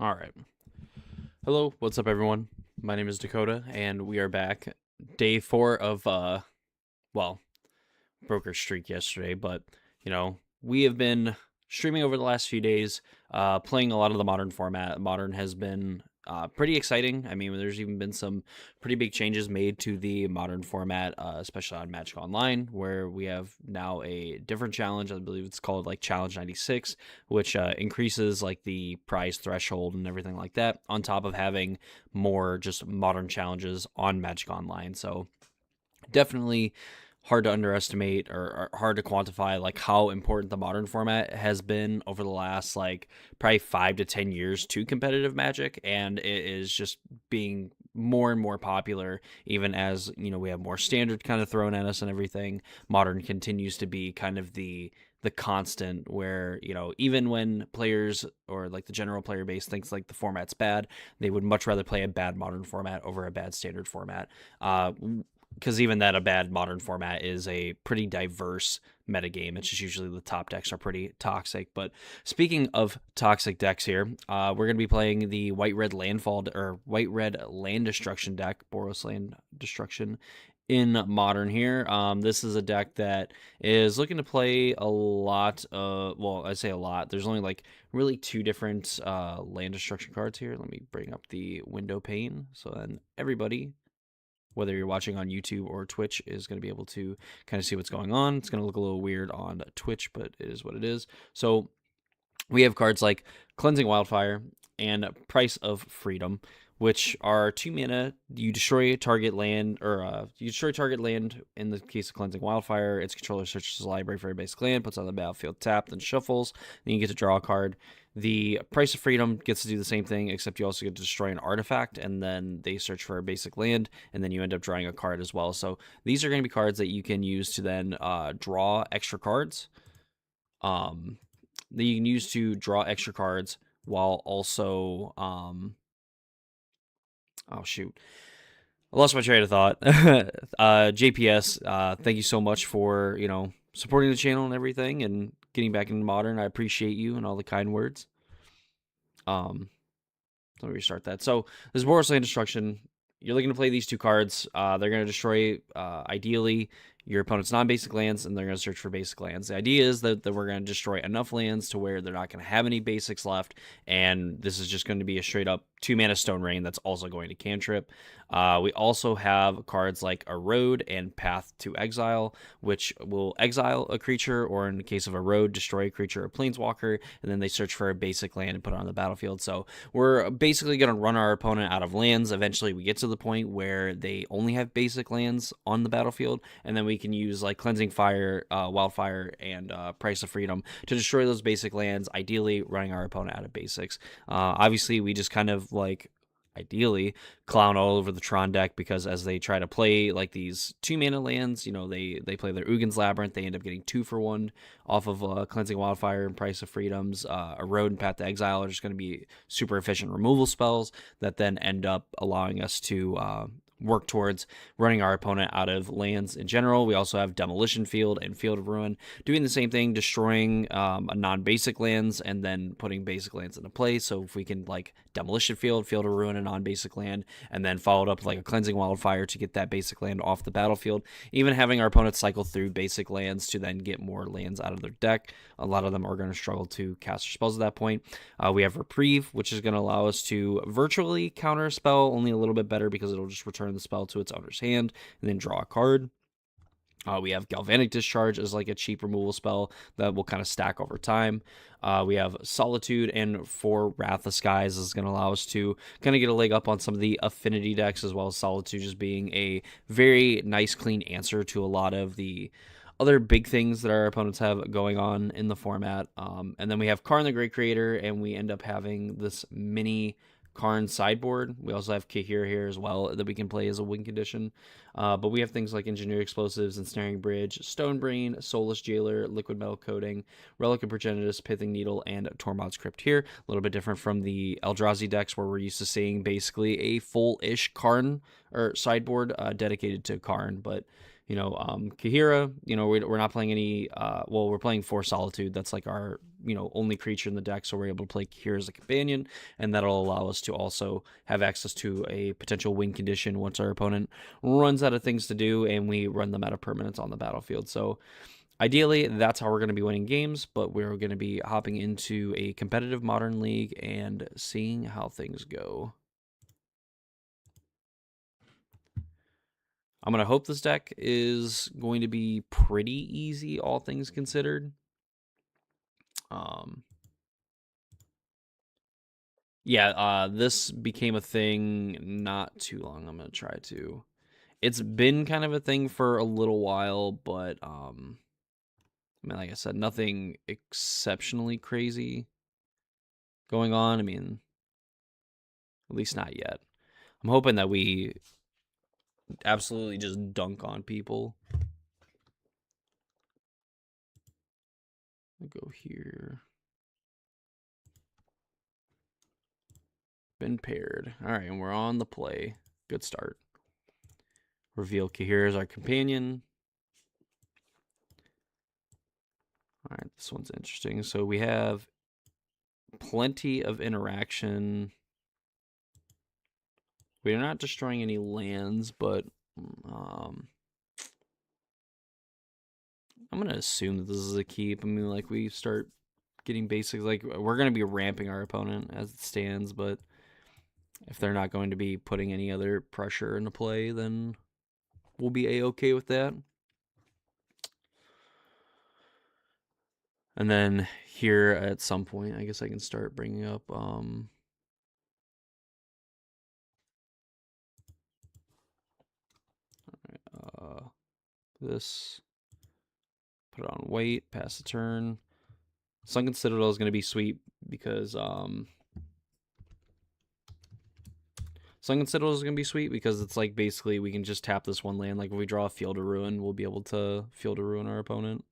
All right. Hello, what's up, everyone? My name is Dakota, and we are back. Day 4 of, well, broke our streak yesterday, but, we have been streaming over the last few days, playing a lot of the modern format. Modern has been pretty exciting. I mean, there's even been some pretty big changes made to the modern format, especially on Magic Online, where we have now a different challenge. I believe it's called like Challenge 96, which increases like the prize threshold and everything like that, on top of having more just modern challenges on Magic Online. So definitely hard to underestimate or hard to quantify like how important the modern format has been over the last like probably 5 to 10 years to competitive Magic, and it is just being more and more popular even as we have more standard kind of thrown at us and everything. Modern continues to be kind of the constant where even when players or like the general player base thinks like the format's bad, they would much rather play a bad modern format over a bad standard format. Because even that, a bad modern format is a pretty diverse metagame. It's just usually the top decks are pretty toxic. But speaking of toxic decks here, we're going to be playing the white-red landfall or white-red land destruction deck, Boros land destruction, in modern here. This is a deck that is looking to play a lot. Well, I say a lot. There's only like really two different land destruction cards here. Let me bring up the window pane so then everybody, whether you're watching on YouTube or Twitch, is going to be able to kind of see what's going on. It's going to look a little weird on Twitch, but it is what it is. So we have cards like Cleansing Wildfire and Price of Freedom, which are 2 mana. You destroy target land, or you destroy target land. In the case of Cleansing Wildfire, its controller searches the library for a basic land, puts on the battlefield tapped, and shuffles. Then you get to draw a card. The Price of Freedom gets to do the same thing, except you also get to destroy an artifact, and then they search for a basic land, and then you end up drawing a card as well. So these are going to be cards that you can use to then draw extra cards. That you can use to draw extra cards while also oh shoot, I lost my train of thought. JPS, thank you so much for supporting the channel and everything and getting back into modern. I appreciate you and all the kind words. Let me restart that. So this is Boros Land Destruction. You're looking to play these two cards. They're going to destroy, ideally, your opponent's non-basic lands, and they're going to search for basic lands. The idea is that we're going to destroy enough lands to where they're not going to have any basics left, and this is just going to be a straight-up 2-mana Stone Rain that's also going to cantrip. We also have cards like Erode and Path to Exile, which will exile a creature, or in the case of Erode, destroy a creature or planeswalker, and then they search for a basic land and put it on the battlefield. So we're basically going to run our opponent out of lands. Eventually, we get to the point where they only have basic lands on the battlefield, and then we can use like Cleansing Fire, Wildfire, and Price of Freedom to destroy those basic lands, ideally running our opponent out of basics. Obviously, we just kind of like ideally clown all over the Tron deck, because as they try to play like these 2-mana lands, they play their Ugin's Labyrinth, they end up getting 2 for 1 off of Cleansing Wildfire and Price of Freedoms. Erode and Path to Exile are just going to be super efficient removal spells that then end up allowing us to work towards running our opponent out of lands in general. We also have Demolition Field and Field of Ruin, doing the same thing, destroying a non-basic lands and then putting basic lands into play. So if we can like Demolition Field, Field of Ruin, a non-basic land, and then followed up with like a Cleansing Wildfire to get that basic land off the battlefield, even having our opponent cycle through basic lands to then get more lands out of their deck. A lot of them are going to struggle to cast their spells at that point. We have Reprieve, which is going to allow us to virtually counter a spell, only a little bit better because it'll just return the spell to its owner's hand and then draw a card. We have Galvanic Discharge as like a cheap removal spell that will kind of stack over time. We have Solitude, and for Wrath of Skies is going to allow us to kind of get a leg up on some of the affinity decks, as well as Solitude just being a very nice, clean answer to a lot of the other big things that our opponents have going on in the format. And then we have Karn the Great Creator, and we end up having this mini Karn sideboard. We also have Kahir here as well that we can play as a win condition. But we have things like Engineer Explosives, Ensnaring Bridge, Stonebrain, Soulless Jailer, Liquid Metal Coating, Relic of Progenitus, Pithing Needle, and Tormod's Crypt here. A little bit different from the Eldrazi decks where we're used to seeing basically a full-ish Karn or sideboard dedicated to Karn. But Kahira, we're not playing any, well, we're playing for Solitude. That's like our only creature in the deck, so we're able to play Kir as a companion, and that'll allow us to also have access to a potential win condition once our opponent runs out of things to do and we run them out of permanents on the battlefield. So ideally, that's how we're going to be winning games, but we're going to be hopping into a competitive Modern League and seeing how things go. I'm going to hope this deck is going to be pretty easy, all things considered. Yeah, this became a thing not too long. I'm going to try to. It's been kind of a thing for a little while, but, I mean, like I said, nothing exceptionally crazy going on. I mean, at least not yet. I'm hoping that we absolutely just dunk on people. I'll go here. Been paired. All right, and we're on the play. Good start. Reveal Kahir as our companion. All right, this one's interesting. So we have plenty of interaction. We are not destroying any lands, but I'm going to assume that this is a keep. I mean, like, we start getting basics. Like, we're going to be ramping our opponent as it stands, but if they're not going to be putting any other pressure into play, then we'll be A-okay with that. And then here at some point, I guess I can start bringing up this, put it on wait, pass the turn. Sunken Citadel is going to be sweet because Sunken Citadel is going to be sweet because it's like basically we can just tap this one land. Like if we draw a Field of Ruin, we'll be able to Field of Ruin our opponent.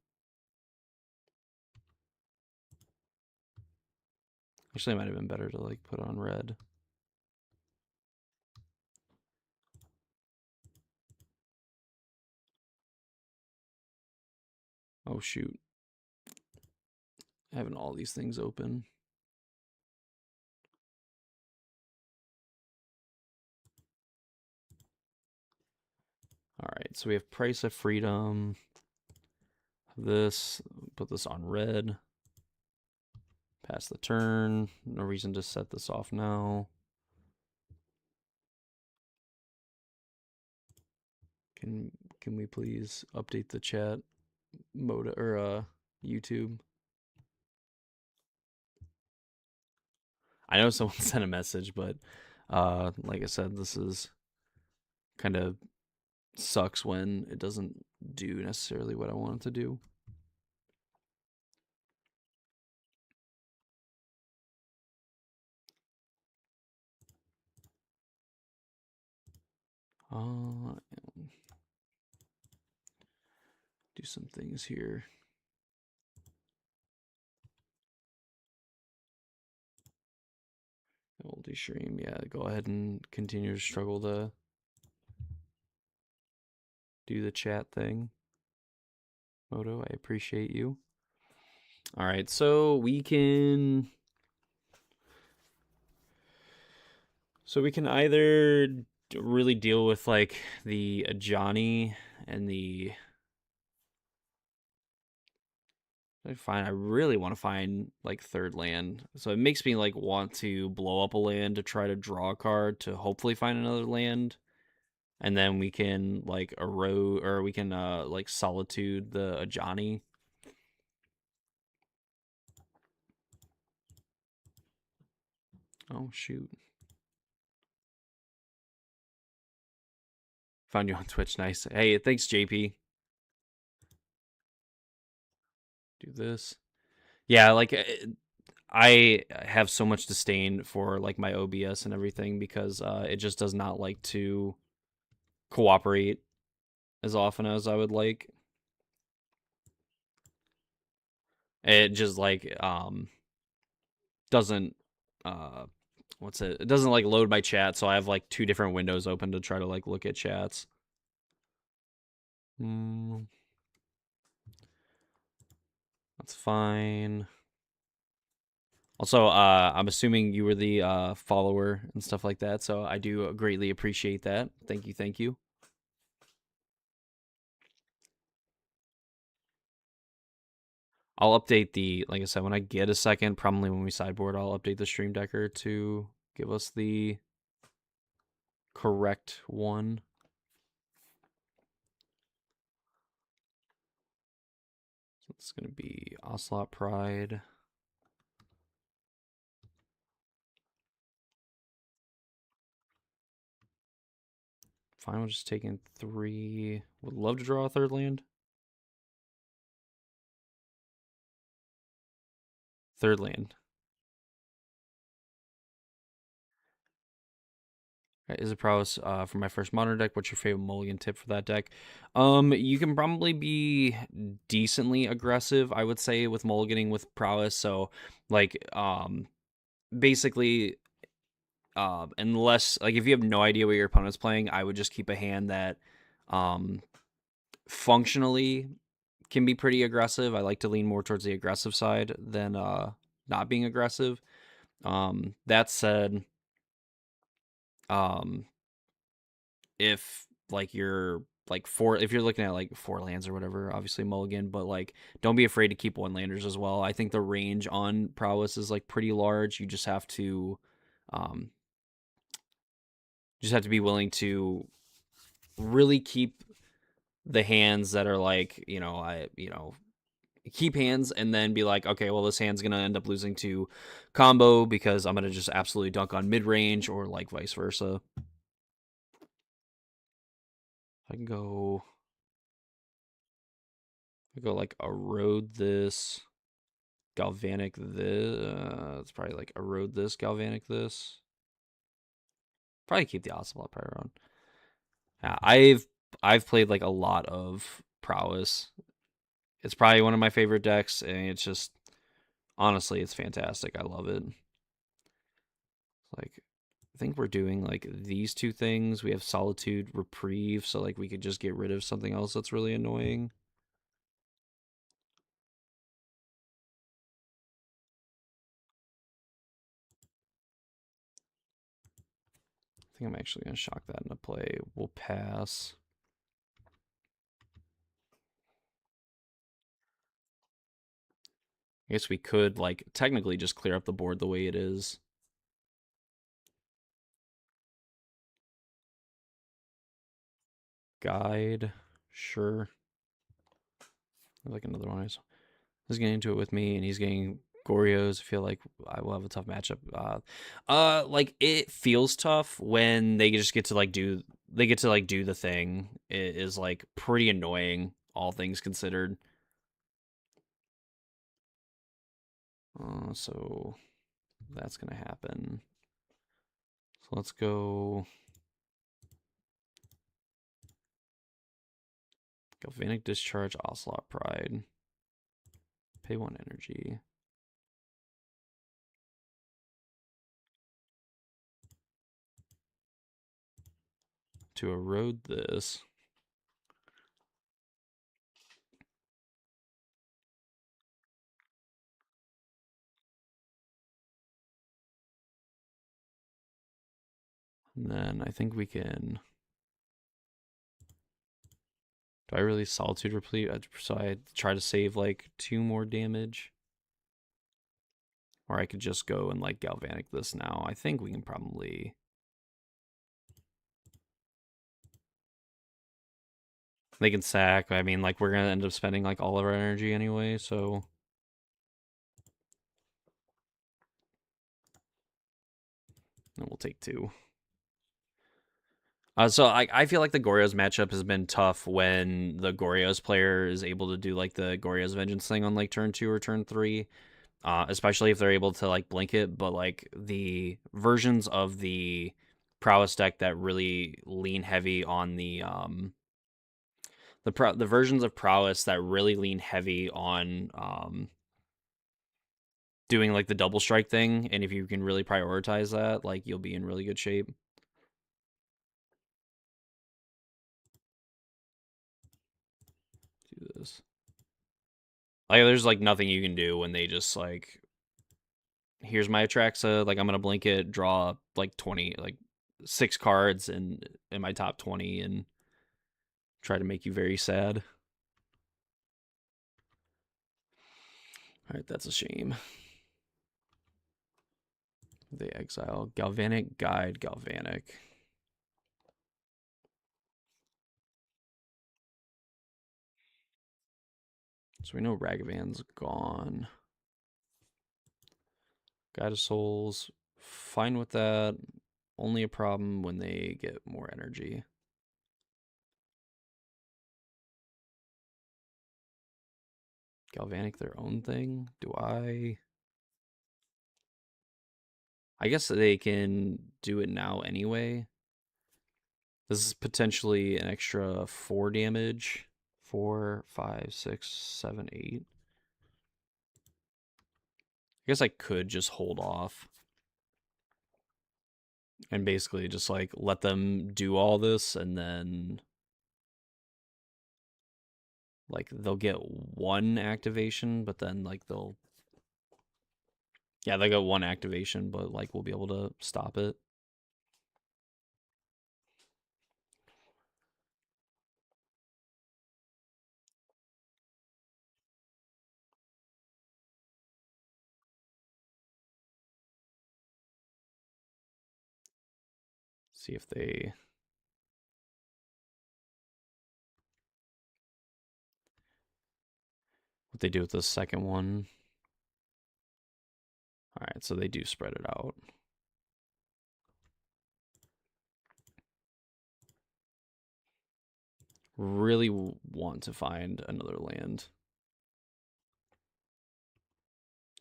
Actually, it might have been better to like put on red. Oh shoot. Having all these things open. All right, so we have Price of Freedom. This, put this on red. Pass the turn. No reason to set this off now. Can we please update the chat mode or YouTube? I know someone sent a message, but like I said, this is kind of sucks when it doesn't do necessarily what I want it to do. Do some things here. Oldie stream, yeah, go ahead and continue to struggle to do the chat thing. Moto, I appreciate you. All right, so we can either really deal with like the Ajani and the I really want to find like third land. So it makes me like want to blow up a land to try to draw a card to hopefully find another land. And then we can like erode or we can like solitude the Ajani. Oh shoot. Found you on Twitch. Nice. Hey, thanks JP. Do this. Yeah, like I have so much disdain for like my OBS and everything because it just does not like to cooperate as often as I would like. It just like doesn't it doesn't like load my chat, so I have like two different windows open to try to like look at chats. That's fine. Also, I'm assuming you were the follower and stuff like that, so I do greatly appreciate that. Thank you, thank you. I'll update the, like I said, when I get a second, probably when we sideboard, I'll update the stream decker to give us the correct one. So it's going to be Ocelot Pride. Fine, we're just taking 3. Would love to draw a third land. Third land. Is a prowess for my first modern deck. What's your favorite mulligan tip for that deck? You can probably be decently aggressive, I would say, with mulliganing with prowess. So, like, basically, unless like if you have no idea what your opponent's playing, I would just keep a hand that, um, functionally can be pretty aggressive. I like to lean more towards the aggressive side than not being aggressive. That said, um, if like you're like if you're looking at like 4 lands or whatever, obviously mulligan, but like don't be afraid to keep 1 landers as well. I think the range on prowess is like pretty large. You um just have to be willing to really keep the hands that are like, keep hands and then be like, okay, well, this hand's gonna end up losing to combo because I'm gonna just absolutely dunk on mid range, or like vice versa. I can go like erode this, galvanic this. It's probably like erode this, galvanic this. Probably keep the ocelot probably around. Yeah, I've played like a lot of prowess. It's probably one of my favorite decks, and it's just honestly, it's fantastic. I love it. Like, I think we're doing like these 2 things. We have solitude, reprieve, so like we could just get rid of something else that's really annoying. I think I'm actually gonna shock that into play. We'll pass. I guess we could like technically just clear up the board the way it is. Guide, sure. I like another one. He's getting into it with me, and he's getting Gorios. I feel like I will have a tough matchup. Like it feels tough when they just get to like do the thing. It is like pretty annoying, all things considered. So that's gonna happen. So let's go Galvanic Discharge, Ocelot Pride. Pay 1 energy. To erode this. And then I think we can. Do I really Solitude Replete? So I try to save like 2 more damage. Or I could just go and like Galvanic this now. I think we can probably. They can sack. I mean, like, we're going to end up spending like all of our energy anyway, so. And we'll take 2. So I feel like the Goryo's matchup has been tough when the Goryo's player is able to do like the Goryo's Vengeance thing on like turn 2 or turn 3, especially if they're able to like blink it. But like the versions of the prowess deck that really lean heavy on the versions of prowess that really lean heavy on doing like the double strike thing, and if you can really prioritize that, like you'll be in really good shape. Do this. Like, there's like nothing you can do when they just like here's my Atraxa. Like I'm gonna blink it, draw like 20, like 6 cards in my top 20, and try to make you very sad. All right, that's a shame. They exile Galvanic Guide, Galvanic. So we know Ragavan's gone. Guide of Souls, fine with that. Only a problem when they get more energy. Galvanic their own thing? Do I guess they can do it now anyway. This is potentially an extra 4 damage. 4, 5, 6, 7, 8. I guess I could just hold off and basically just like let them do all this, and then like they'll get 1 activation, but then like they'll get 1 activation, but like we'll be able to stop it. See if they what they do with the second one. All right, so they do spread it out. Really want to find another land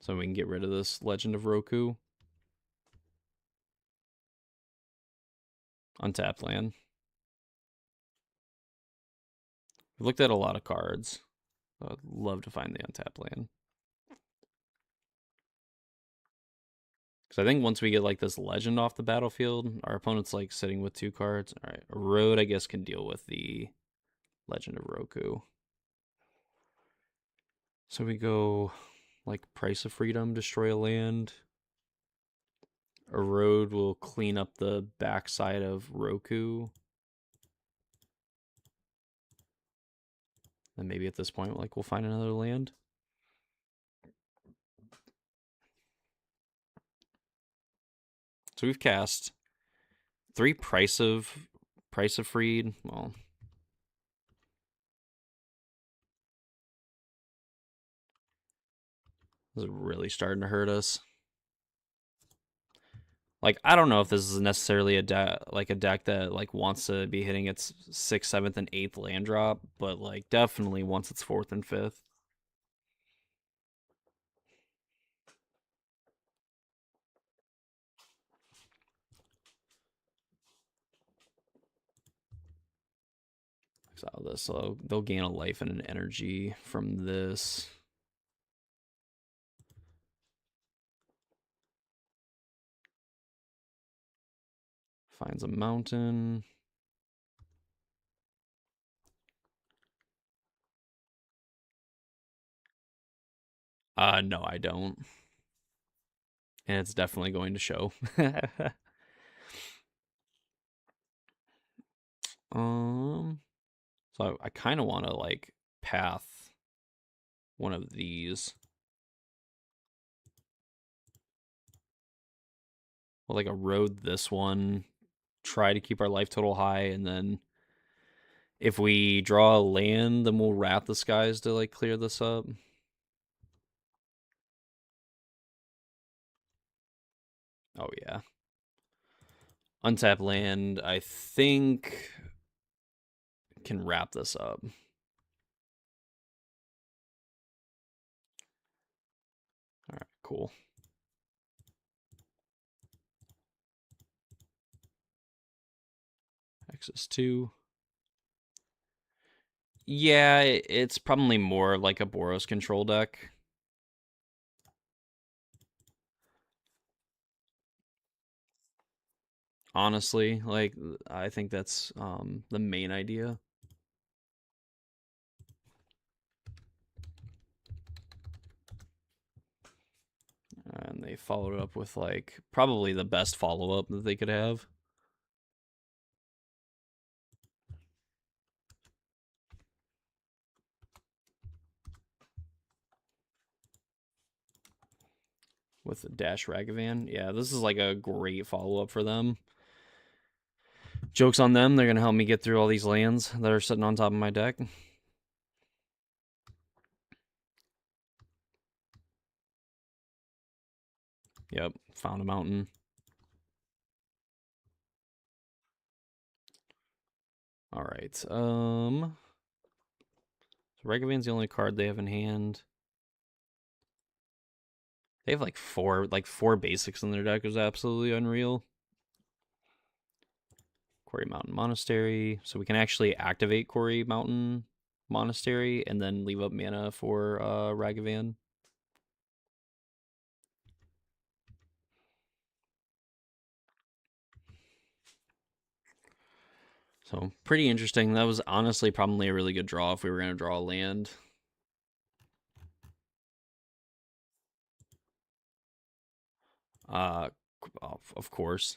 so we can get rid of this Legend of Roku. Untapped land. We've looked at a lot of cards. I'd love to find the untapped land. Because I think once we get like this legend off the battlefield, our opponent's like sitting with 2 cards. All right, a road I guess can deal with the Legend of Roku. So we go like Price of Freedom, destroy a land. A road will clean up the backside of Roku. And maybe at this point, like we'll find another land. So we've cast 3 Price of Freed. Well, this is really starting to hurt us. Like I don't know if this is necessarily a deck that like wants to be hitting its 6th, 7th, and 8th land drop, but like definitely wants its 4th and 5th. Exile this, so they'll gain a life and an energy from this. Finds a mountain. No, I don't. And it's definitely going to show. So I kind of want to like path one of these. Well, like a road this one. Try to keep our life total high, and then if we draw a land, then we'll Wrath the Skies to like clear this up. Oh yeah. Untap land, I think, can wrap this up. All right, cool. X2. Yeah, it's probably more like a Boros control deck. Honestly, like I think that's the main idea. And they followed it up with like probably the best follow up that they could have. With the Dash Ragavan. Yeah, this is like a great follow up for them. Joke's on them. They're going to help me get through all these lands that are sitting on top of my deck. Yep, found a mountain. All right. So Ragavan's the only card they have in hand. They have like four basics in their deck. Is absolutely unreal. Quarry Mountain Monastery. So we can actually activate Quarry Mountain Monastery and then leave up mana for Ragavan. So pretty interesting. That was honestly probably a really good draw if we were going to draw a land. Of course.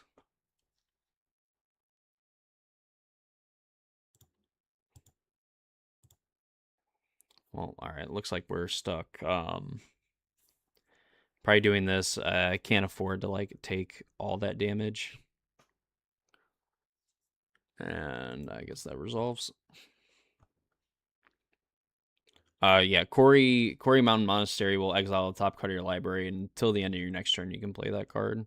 Well, all right. Looks like we're stuck. Probably doing this. I can't afford to like take all that damage. And I guess that resolves. Yeah, Quarry Mountain Monastery will exile the top card of your library, and until the end of your next turn, you can play that card.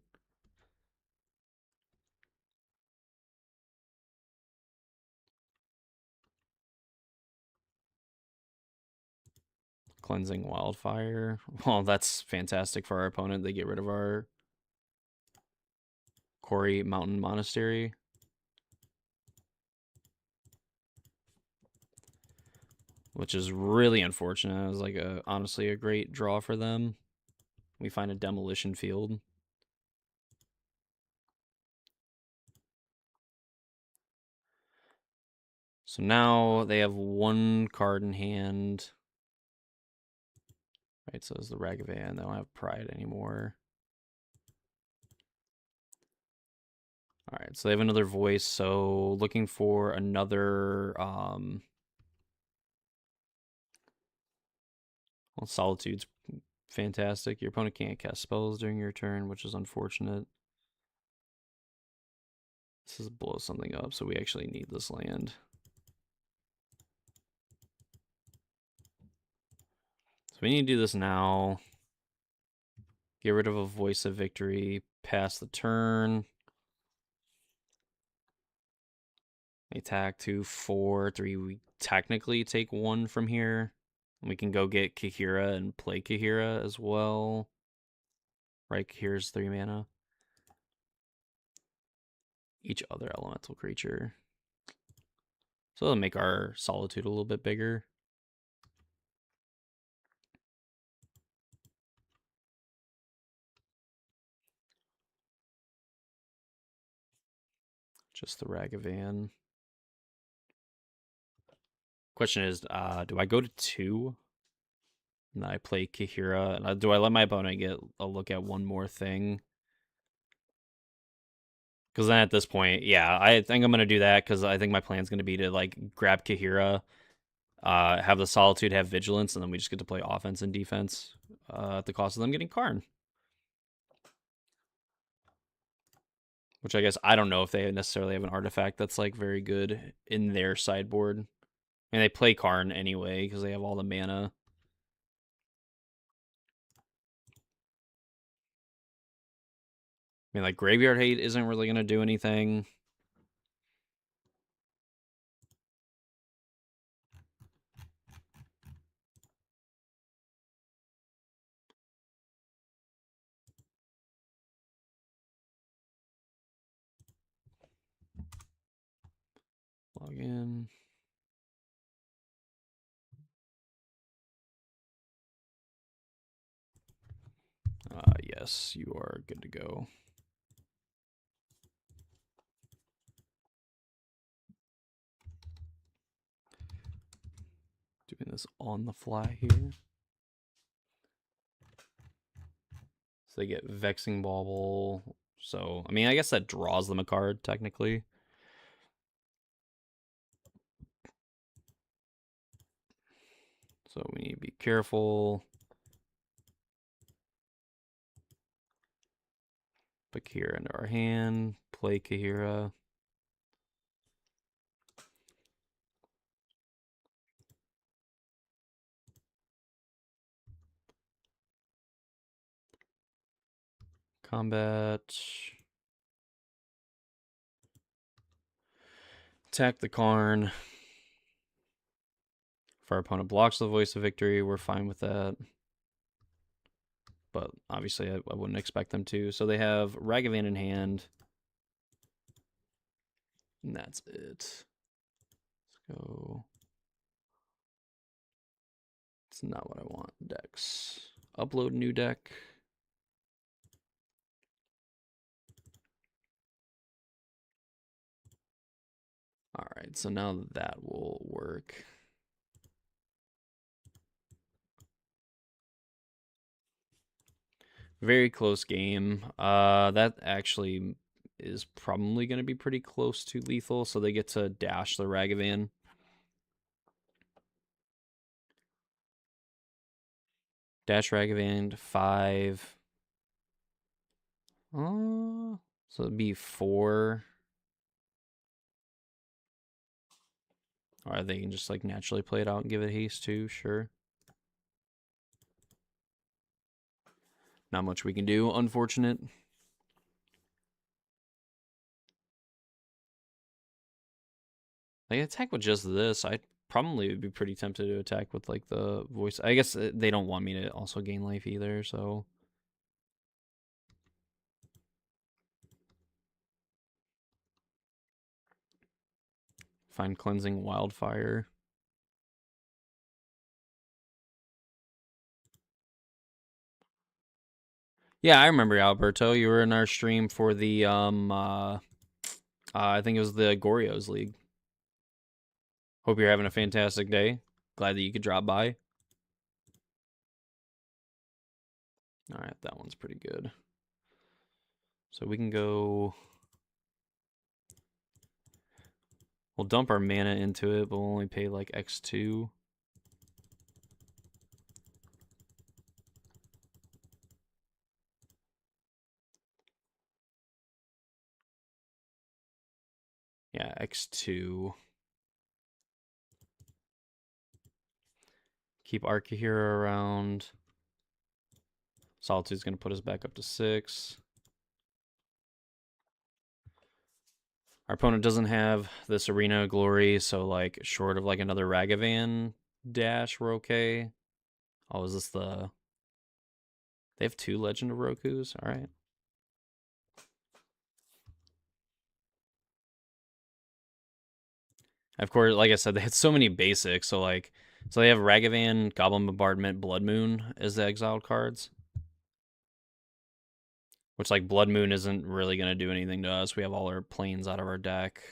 Cleansing Wildfire. Well, that's fantastic for our opponent. They get rid of our Quarry Mountain Monastery. Which is really unfortunate. It was like honestly a great draw for them. We find a demolition field. So now they have one card in hand. Right, so it's the Ragavan. They don't have Pride anymore. All right, so they have another voice. So looking for another. Well, Solitude's fantastic. Your opponent can't cast spells during your turn, which is unfortunate. This is blow something up, so we actually need this land. So we need to do this now. Get rid of a Voice of Victory. Pass the turn. Attack 2, 4, 3. We technically take 1 from here. We can go get Kahira and play Kahira as well. Right, Kahira's 3 mana. Each other elemental creature. So it'll make our Solitude a little bit bigger. Just the Ragavan. Question is, do I go to 2? And I play Kahira. And do I let my opponent get a look at one more thing? Because then at this point, yeah, I think I'm going to do that because I think my plan's going to be to like grab Kahira, have the Solitude, have Vigilance, and then we just get to play offense and defense at the cost of them getting Karn. Which I guess I don't know if they necessarily have an artifact that's like very good in their sideboard. I mean, they play Karn anyway because they have all the mana. I mean, like Graveyard Hate isn't really going to do anything. Log in. Yes, you are good to go. Doing this on the fly here. So they get Vexing Bauble. So, I mean, I guess that draws them a card, technically. So we need to be careful. Put Kahira into our hand. Play Kahira. Combat. Attack the Karn. If our opponent blocks the Voice of Victory, we're fine with that. But obviously, I wouldn't expect them to. So they have Ragavan in hand. And that's it. Let's go. It's not what I want. Decks. Upload new deck. All right, so now that will work. Very close game. That actually is probably going to be pretty close to lethal, so they get to dash the Ragavan. Dash Ragavan to 5. So it'd be 4. Or they can just like naturally play it out and give it haste too, sure. Not much we can do, unfortunate. Like attack with just this, I probably would be pretty tempted to attack with like the voice. I guess they don't want me to also gain life either, so find Cleansing Wildfire. Yeah, I remember Alberto. You were in our stream for the I think it was the Gorios League. Hope you're having a fantastic day. Glad that you could drop by. All right, that one's pretty good. So we can go. We'll dump our mana into it, but we'll only pay like X2. Yeah, X2. Keep Arcahira around. Solitude's going to put us back up to 6. Our opponent doesn't have this Arena of Glory, so like short of like another Ragavan dash, we're okay. Oh, is this the... They have 2 Legend of Rokus? All right. Of course, like I said, they had so many basics, so like... So they have Ragavan, Goblin Bombardment, Blood Moon as the exiled cards. Which, like, Blood Moon isn't really going to do anything to us. We have all our planes out of our deck.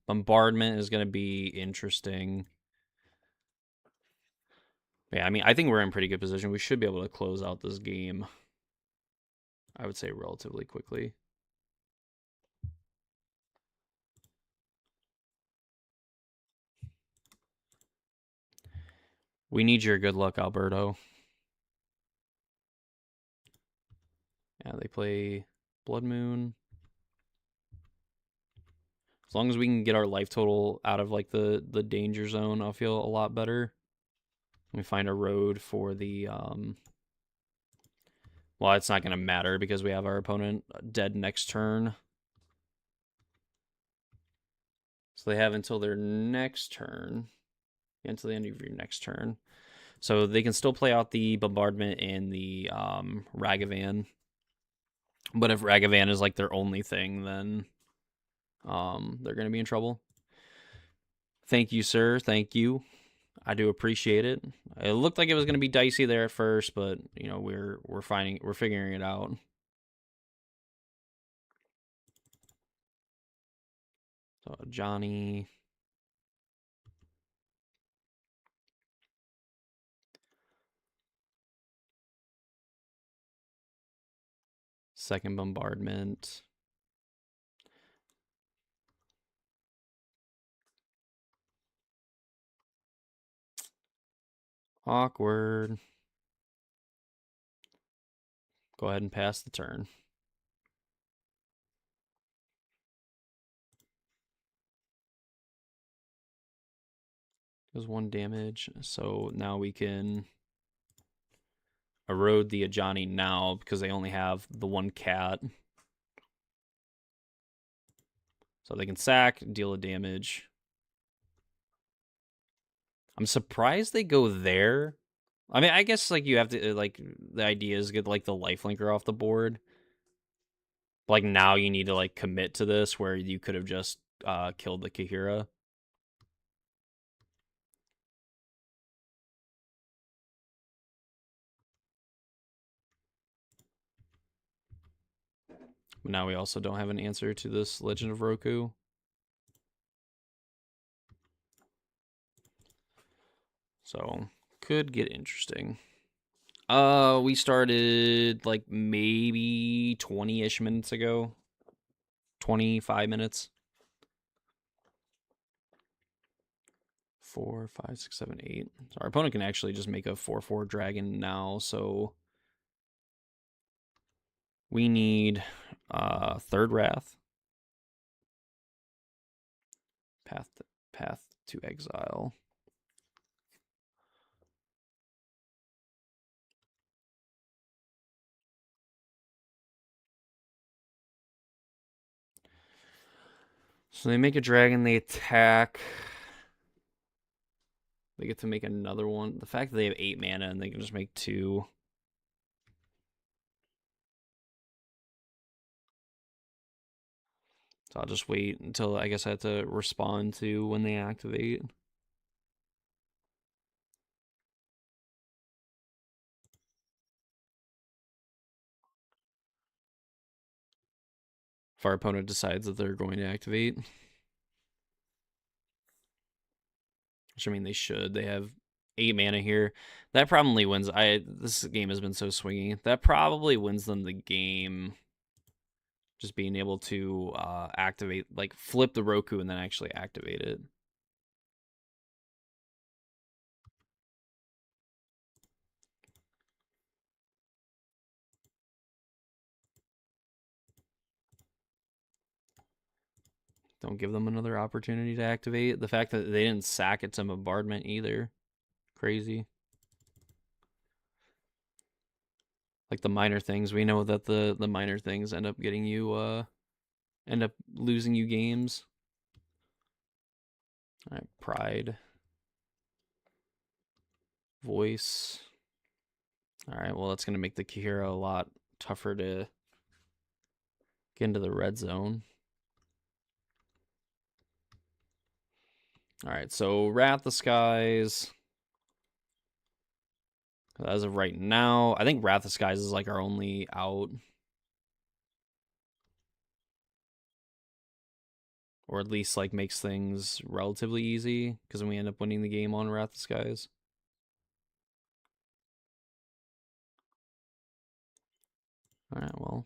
Bombardment is going to be interesting. Yeah, I mean, I think we're in pretty good position. We should be able to close out this game, I would say, relatively quickly. We need your good luck, Alberto. Yeah, they play Blood Moon. As long as we can get our life total out of like the danger zone, I'll feel a lot better. Let me find a road for the well, it's not going to matter because we have our opponent dead next turn. So they have until their next turn. Until the end of your next turn. So they can still play out the Bombardment and the Ragavan. But if Ragavan is like their only thing, then they're going to be in trouble. Thank you, sir. Thank you. I do appreciate it. It looked like it was going to be dicey there at first, but you know we're figuring it out. So Johnny. Second bombardment. Awkward. Go ahead and pass the turn. Does 1 damage. So now we can erode the Ajani now because they only have the 1 cat. So they can sack, deal a damage. I'm surprised they go there. I mean, I guess like you have to like the idea is get like the lifelinker off the board. Like now you need to like commit to this where you could have just killed the Kahira. But now we also don't have an answer to this Legend of Roku. So could get interesting. We started like maybe 20-ish minutes ago. 25 minutes. 4, 5, 6, 7, 8. So our opponent can actually just make a 4/4 dragon now, so we need third wrath. Path to exile. So they make a dragon, they attack. They get to make another one. The fact that they have 8 mana and they can just make 2. So I'll just wait until I guess I have to respond to when they activate. If our opponent decides that they're going to activate. Which I mean they should. They have 8 mana here. That probably wins. This game has been so swingy. That probably wins them the game. Just being able to activate, like flip the Roku and then actually activate it. Don't give them another opportunity to activate. The fact that they didn't sack it to bombardment either. Crazy. Like the minor things. We know that the minor things end up getting you end up losing you games. Alright, pride. Voice. Alright, well that's gonna make the Kihira a lot tougher to get into the red zone. Alright, so Wrath the Skies. As of right now, I think Wrath of Skies is like our only out. Or at least like makes things relatively easy, because then we end up winning the game on Wrath of Skies. Alright, well.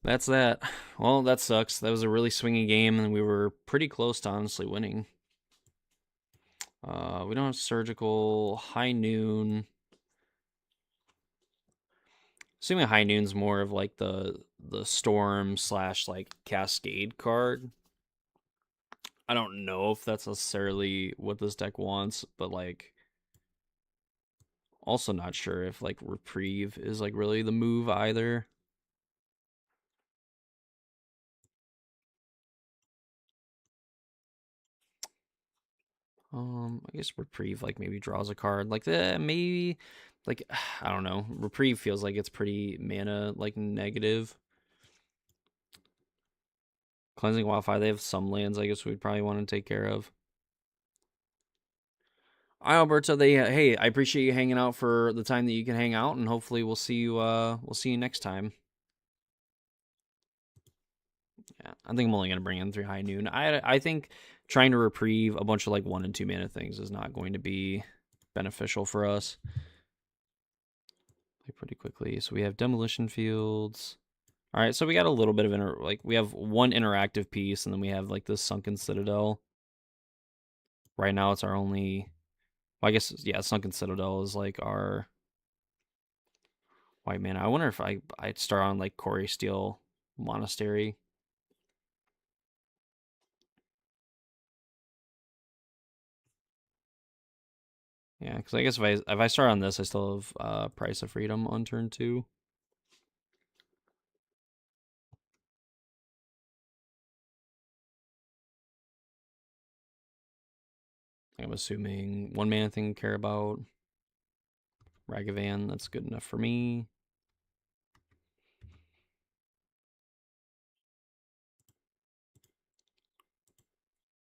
That's that. Well, that sucks. That was a really swingy game, and we were pretty close to honestly winning. We don't have surgical. High noon. Assuming high noon's more of like the storm / like cascade card. I don't know if that's necessarily what this deck wants, but like also not sure if like reprieve is like really the move either. I guess reprieve like maybe draws a card like that. Maybe like I don't know. Reprieve feels like it's pretty mana like negative. Cleansing Wildfire, they have some lands I guess we'd probably want to take care of. All right, Alberto. Hey, I appreciate you hanging out for the time that you can hang out, and hopefully we'll see you next time. Yeah, I think I'm only gonna bring in 3 high noon. I think trying to reprieve a bunch of like 1 and 2 mana things is not going to be beneficial for us. Play pretty quickly. So we have demolition fields. All right, so we got a little bit of we have one interactive piece, and then we have like this sunken citadel. Right now, it's our only. Well, I guess yeah, sunken citadel is like our white mana. I wonder if I'd start on like Corey Steel Monastery. Yeah, because I guess if I start on this, I still have Price of Freedom on turn 2. I'm assuming one mana thing care about. Ragavan, that's good enough for me.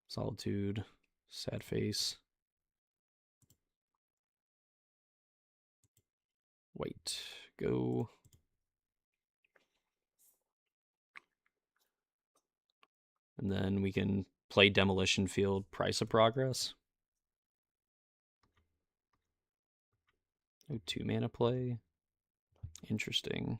Solitude, Sad Face. White, go. And then we can play Demolition Field, Price of Progress. Oh, 2 mana play. Interesting.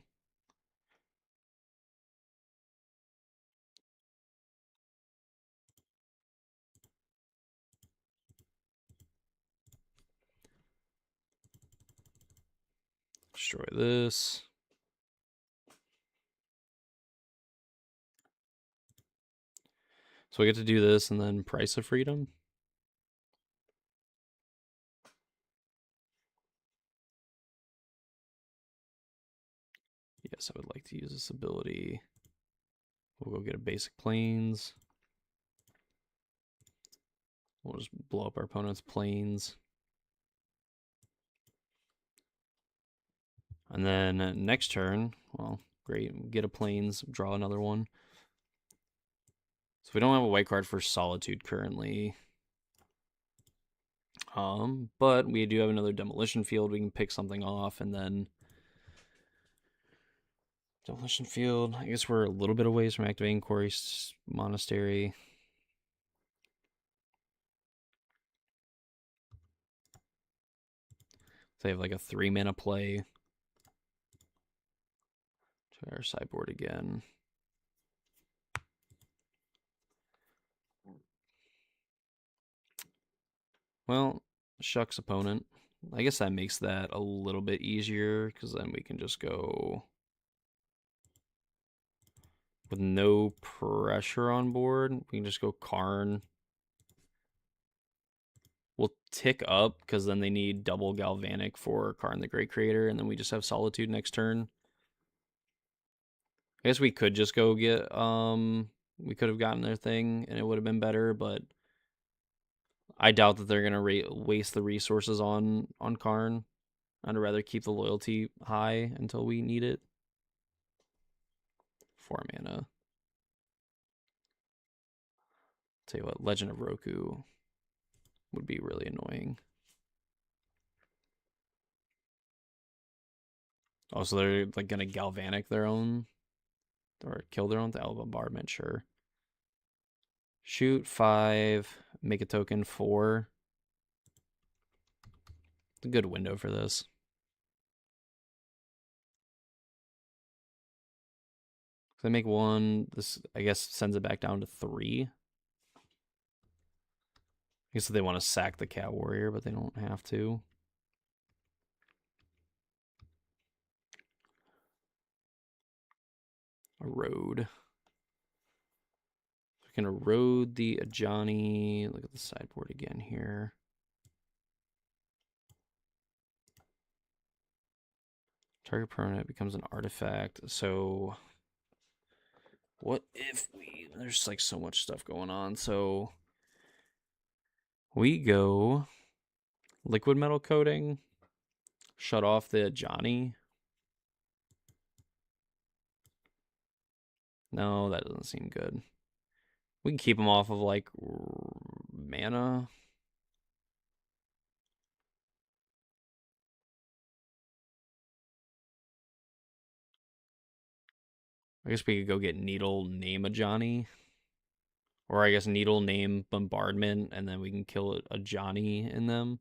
Destroy this. So we get to do this and then Price of Freedom. Yes, I would like to use this ability. We'll go get a basic planes. We'll just blow up our opponent's planes. And then next turn, well, great, get a planes, draw another one. So we don't have a white card for Solitude currently. But we do have another Demolition Field. We can pick something off and then Demolition Field. I guess we're a little bit away from activating Corey's Monastery. So they have like a 3 mana play. Try our sideboard again. Well, shucks opponent. I guess that makes that a little bit easier because then we can just go with no pressure on board. We can just go Karn. We'll tick up because then they need double Galvanic for Karn the Great Creator, and then we just have Solitude next turn. I guess we could just go get we could have gotten their thing and it would have been better, but I doubt that they're gonna waste the resources on Karn. I'd rather keep the loyalty high until we need it. 4 mana. Tell you what, Legend of Roku would be really annoying. Oh, so they're like gonna Galvanic their own or kill their own bombardment, sure. Shoot 5, make a token 4. It's a good window for this. If they make 1, this I guess sends it back down to 3. I guess they want to sack the Cat Warrior, but they don't have to. Erode. We can erode the Ajani. Look at the sideboard again here. Target permanent becomes an artifact. So what if there's like so much stuff going on. So we go liquid metal coating, shut off the Ajani. No, that doesn't seem good. We can keep them off of like mana. I guess we could go get Needle, name Ajani. Or I guess Needle, name Bombardment, and then we can kill a Ajani in them.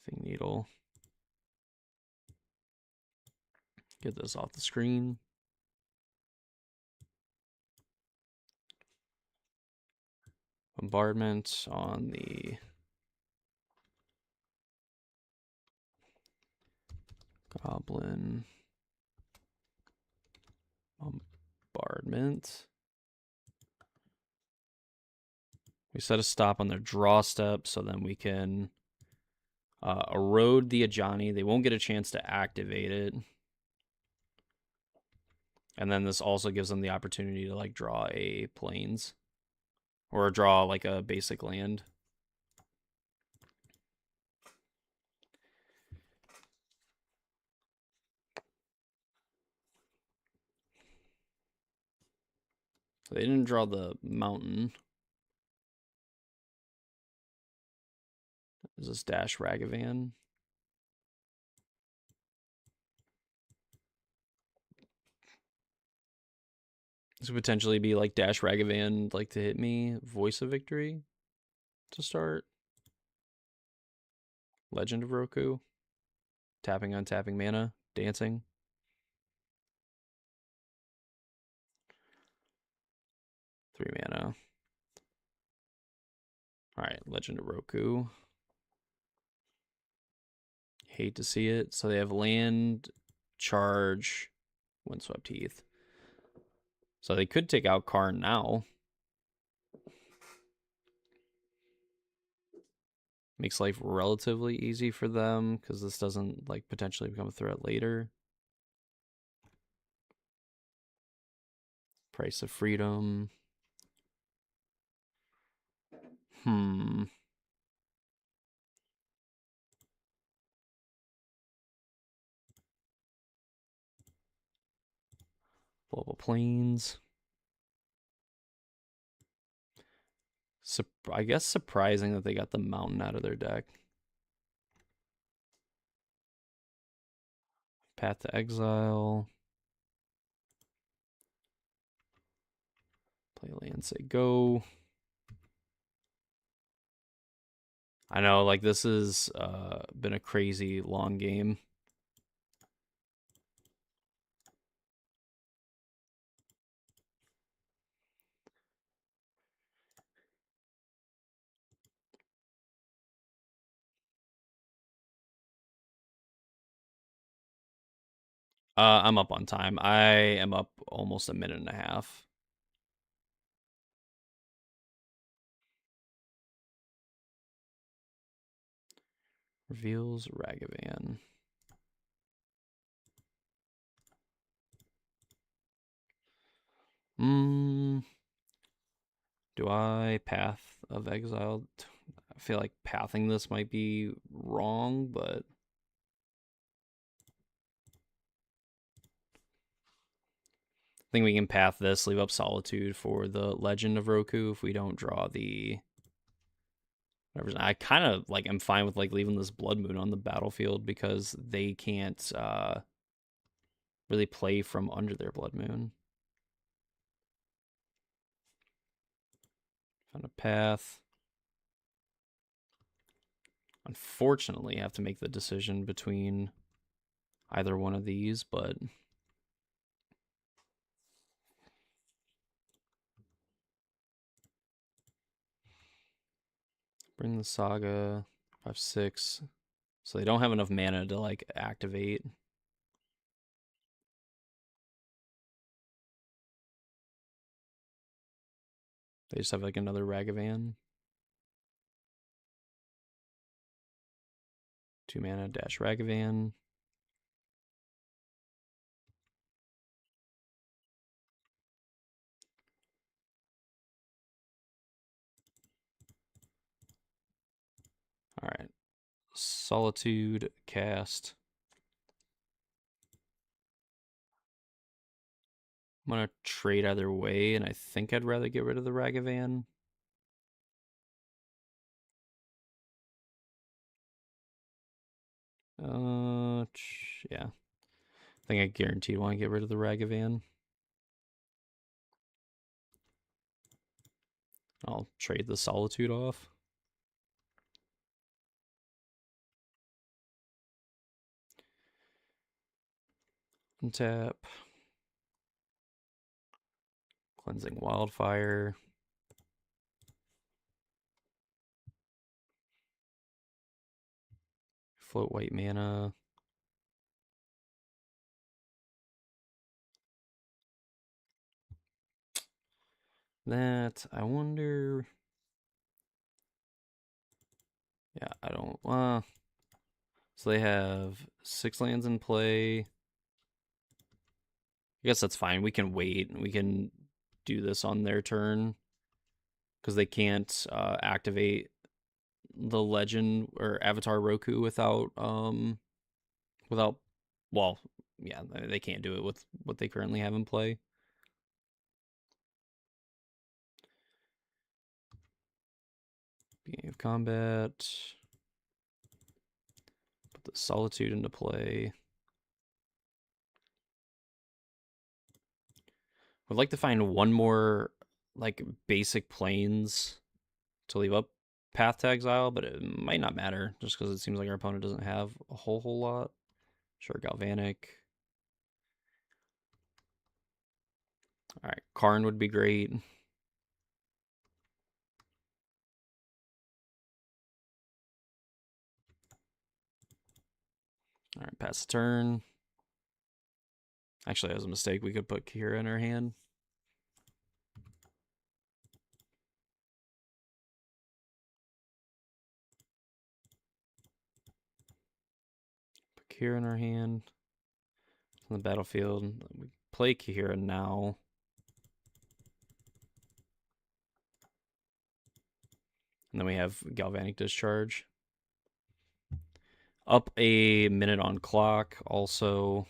Pithing Needle. Get this off the screen. Bombardment on the Goblin. Bombardment. We set a stop on their draw step, so then we can erode the Ajani. They won't get a chance to activate it. And then this also gives them the opportunity to like draw a plains or draw like a basic land. So they didn't draw the mountain. Is this Dash Ragavan? This would potentially be like Dash Ragavan, like to hit me. Voice of Victory to start. Legend of Roku. Tapping on tapping mana. Dancing. Three mana. Alright, Legend of Roku. Hate to see it. So they have land, charge, Windswept Heath. So they could take out Karn now. Makes life relatively easy for them because this doesn't like potentially become a threat later. Price of Freedom. Global Plains. I guess surprising that they got the mountain out of their deck. Path to Exile. Play land, say go. I know, like, this has been a crazy long game. I'm up on time. I am up almost a minute and a half. Reveals Ragavan. Do I Path of Exile? I feel like pathing this might be wrong, but I think we can path this, leave up Solitude for the Legend of Roku if we don't draw the whatever. I kind of like am fine with like leaving this Blood Moon on the battlefield because they can't really play from under their Blood Moon. Found a path. Unfortunately, I have to make the decision between either one of these, but bring the Saga 5/6. So they don't have enough mana to like activate. They just have like another Ragavan. 2 mana dash Ragavan. All right. Solitude cast. I'm gonna trade either way, and I think I'd rather get rid of the Ragavan. Yeah. I think I guaranteed want to get rid of the Ragavan. I'll trade the Solitude off. Untap. Cleansing Wildfire. Float white mana. That, I wonder... Yeah, I don't... so they have 6 lands in play. I guess that's fine. We can wait. We can do this on their turn. Because they can't activate the legend or Avatar Roku without... without... Well, yeah, they can't do it with what they currently have in play. Beginning of combat. Put the Solitude into play. Would like to find one more like basic planes to leave up Path to Exile, but it might not matter just because it seems like our opponent doesn't have a whole lot. Sure, Galvanic. All right, Karn would be great. All right, pass the turn. Actually, that was a mistake. We could put Kira in our hand. Put Kira in our hand. On the battlefield, we play Kira now. And then we have Galvanic Discharge. Up a minute on clock, also.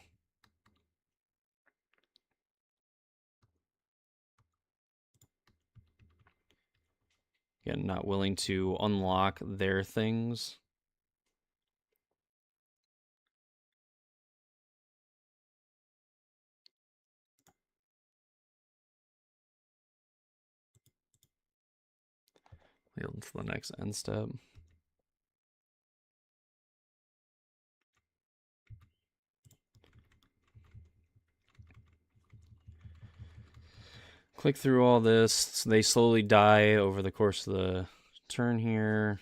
Again, not willing to unlock their things. Into the next end step. Click through all this. So they slowly die over the course of the turn here.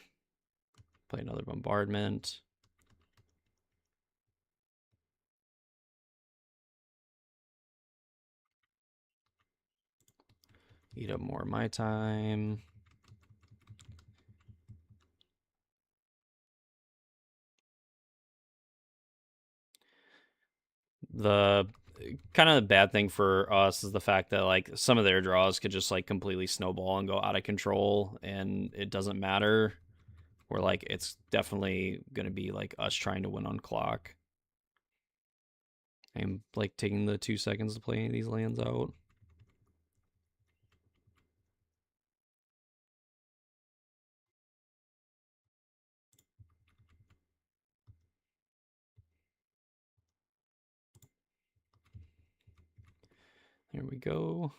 Play another bombardment. Eat up more of my time. The kind of the bad thing for us is the fact that like some of their draws could just like completely snowball and go out of control, and it doesn't matter. Where like it's definitely gonna be like us trying to win on clock. I'm like taking the 2 seconds to play any of these lands out. There we go.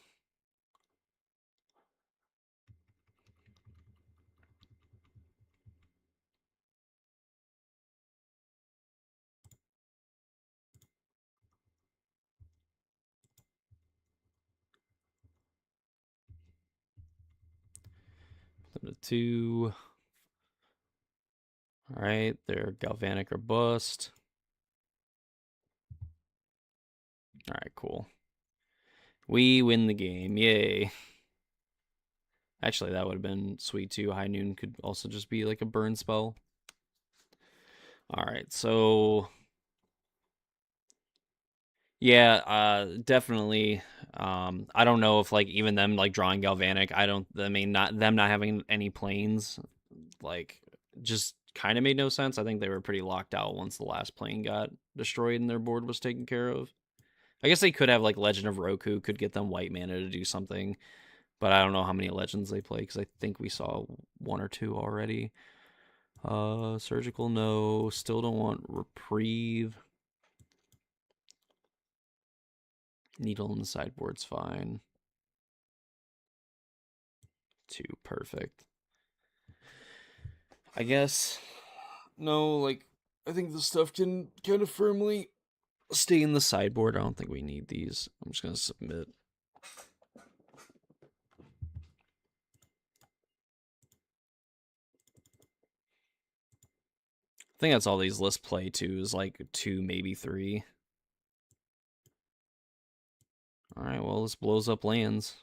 Put them to 2. All right, they're Galvanic or Bust. All right, cool. We win the game. Yay. Actually, that would have been sweet too. High Noon could also just be like a burn spell. All right, so yeah, definitely. I don't know if like even them like drawing Galvanic. I mean, not them not having any planes, like just kind of made no sense. I think they were pretty locked out once the last plane got destroyed and their board was taken care of. I guess they could have like Legend of Roku could get them white mana to do something, but I don't know how many legends they play because I think we saw 1 or 2 already. Surgical, no. Still don't want Reprieve. Needle in the sideboard's fine. 2, perfect. I guess. No, like, I think the stuff can kind of firmly stay in the sideboard. I don't think we need these. I'm just going to submit. I think that's all these lists play to is like 2, maybe 3. Alright, well, this blows up lands.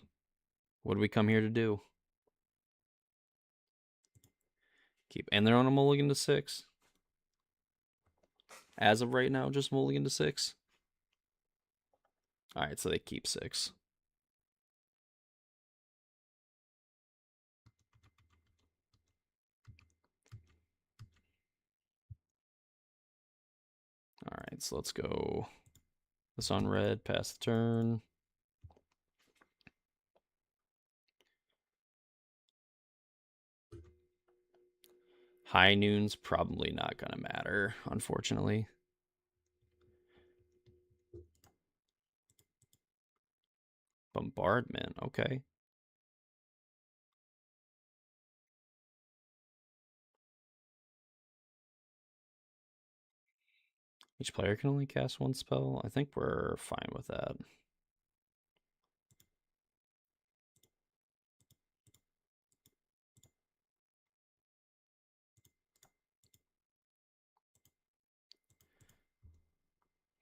What do we come here to do? And they're on a mulligan to 6. As of right now, just mulligan to 6. Alright, so they keep 6. Alright, so let's go this on red, pass the turn. High noon's probably not going to matter, unfortunately. Bombardment, okay. Each player can only cast 1 spell. I think we're fine with that.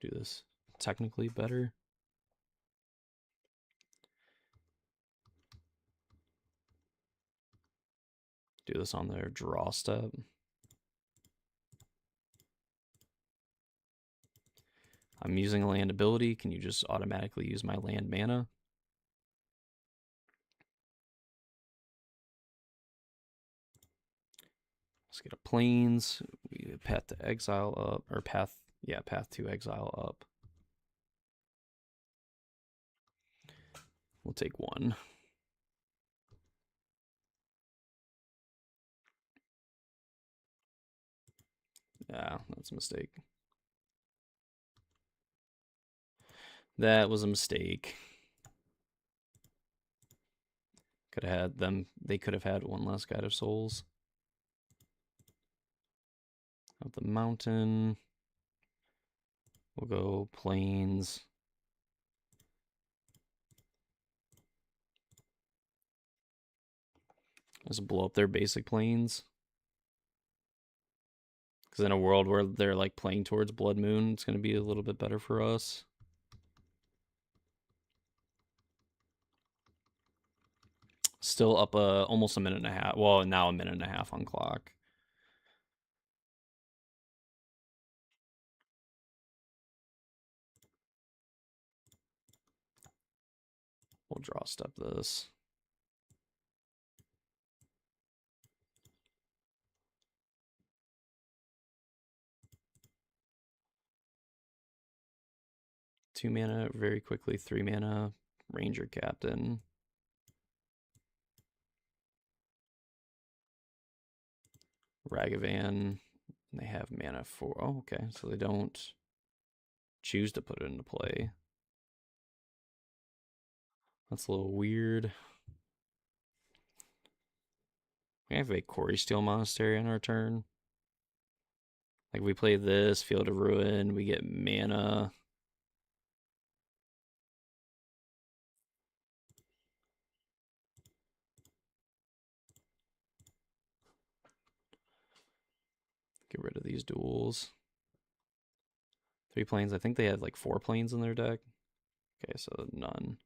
Do this technically better. Do this on their draw step. I'm using a land ability. Can you just automatically use my land mana? Let's get a plains. We path to exile up, or path to exile up. We'll take 1. Yeah, that's a mistake. That was a mistake. Could have had them. They could have had 1 less Guide of Souls. Up the mountain. We'll go plains. Just blow up their basic plains. Because in a world where they're like playing towards Blood Moon, it's going to be a little bit better for us. Still up almost a minute and a half. Well, now a minute and a half on clock. We'll draw step this. Two mana, very quickly. 3 mana, Ranger Captain. Ragavan. They have mana for. Oh, okay. So they don't choose to put it into play. That's a little weird. We have a Quarry Steel Monastery on our turn. Like, we play this, Field of Ruin, we get mana. Get rid of these duels. 3 planes. I think they had like 4 planes in their deck. Okay, so none.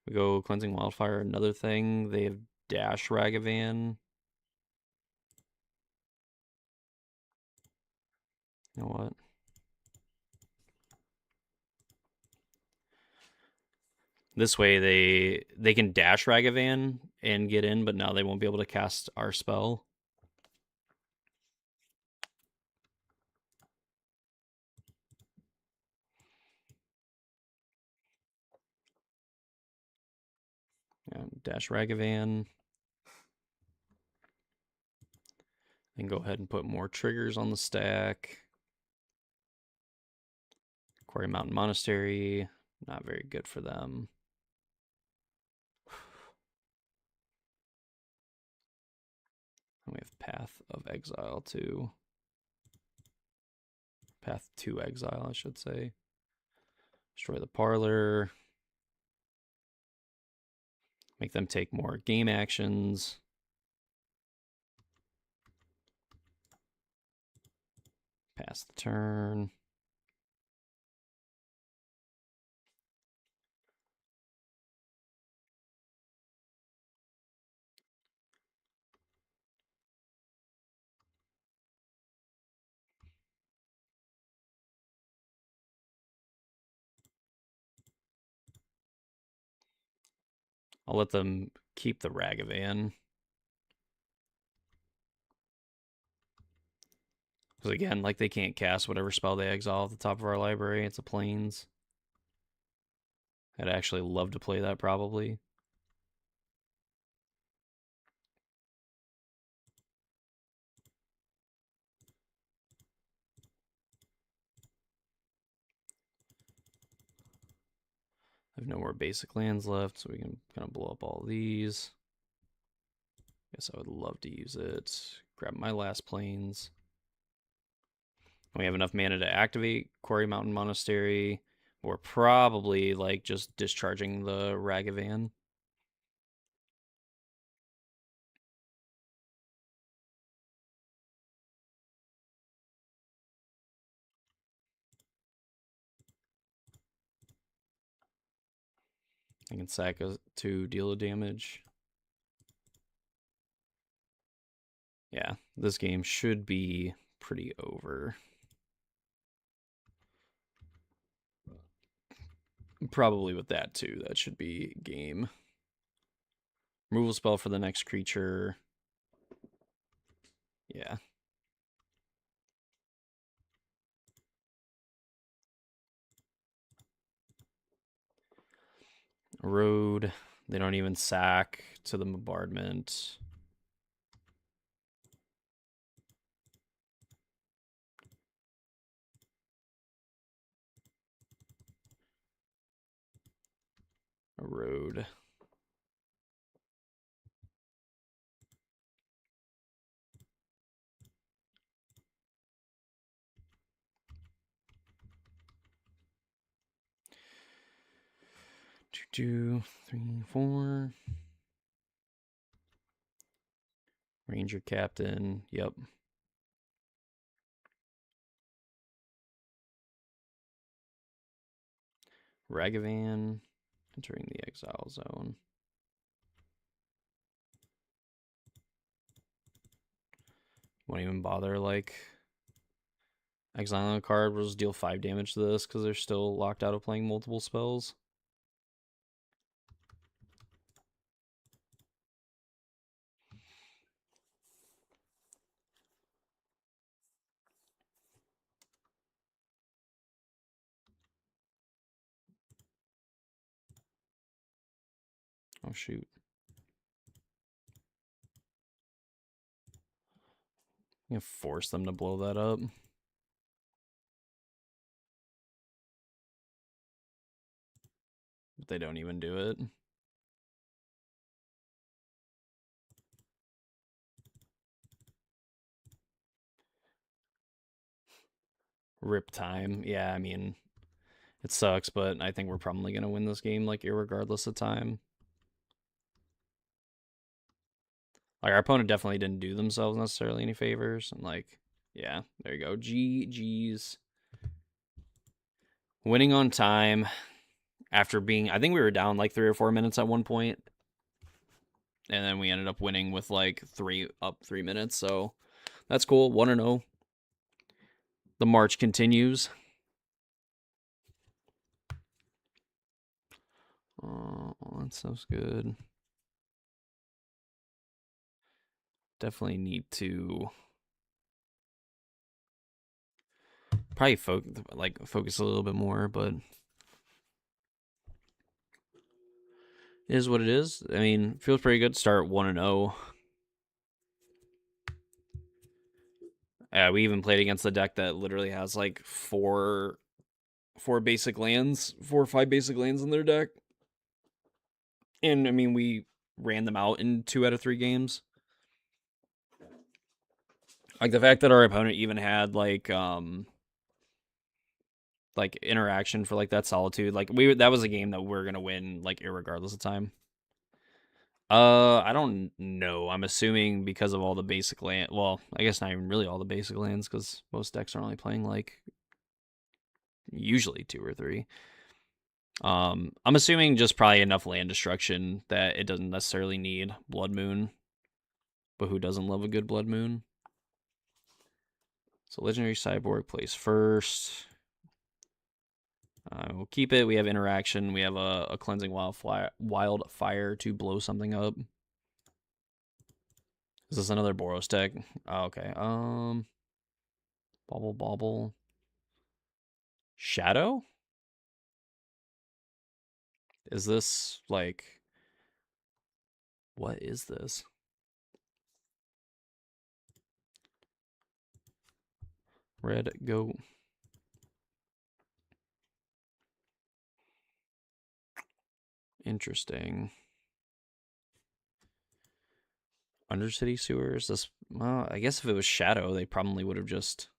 We go Cleansing Wildfire, another thing. They have Dash Ragavan. You know what? This way they can dash Ragavan and get in, but now they won't be able to cast our spell. Yeah, dash Ragavan. Then go ahead and put more triggers on the stack. Quarry Mountain Monastery, not very good for them. And we have Path of Exile too. Path to Exile, I should say. Destroy the Parlor. Make them take more game actions. Pass the turn. I'll let them keep the Ragavan. Because again, like they can't cast whatever spell they exile at the top of our library. It's a plains. I'd actually love to play that probably. I have no more basic lands left, so we can kind of blow up all these. Guess I would love to use it. Grab my last plains. We have enough mana to activate Quarry Mountain Monastery. We're probably like just discharging the Ragavan. I can sack a, to deal a damage. Yeah, this game should be pretty over. Probably with that too. That should be game. Removal spell for the next creature. Yeah. Road. They don't even sack to the bombardment. A road. Two, three, four. Ranger Captain. Yep. Ragavan. Entering the exile zone. Won't even bother, like, exiling a card. We'll just deal 5 damage to this because they're still locked out of playing multiple spells. Oh, shoot. I'm going to force them to blow that up. But they don't even do it. Rip time. Yeah, I mean, it sucks, but I think we're probably going to win this game, like, irregardless of time. Like, our opponent definitely didn't do themselves necessarily any favors. And, like, yeah, there you go. GG's. Winning on time after being, I think we were down like 3 or 4 minutes at one point. And then we ended up winning with like 3 minutes. So that's cool. 1-0. The march continues. Oh, that sounds good. Definitely need to probably focus a little bit more, but it is what it is. I mean, feels pretty good to start 1-0. Yeah, we even played against the deck that literally has like four basic lands, 4 or 5 basic lands in their deck. And I mean, we ran them out in 2 out of 3 games. Like the fact that our opponent even had like interaction for like that solitude. Like that was a game that we're gonna win like irregardless of time. I don't know. I'm assuming because of all the basic land. Well, I guess not even really all the basic lands because most decks are only playing like usually two or three. I'm assuming just probably enough land destruction that it doesn't necessarily need Blood Moon. But who doesn't love a good Blood Moon? So Legendary Cyborg plays first. We'll keep it. We have interaction. We have a cleansing wildfire to blow something up. Is this another Boros deck? Oh, okay. Bobble bobble. Shadow? Is this like what is this? Red go. Interesting. Undercity sewers. This well, I guess if it was Shadow, they probably would have just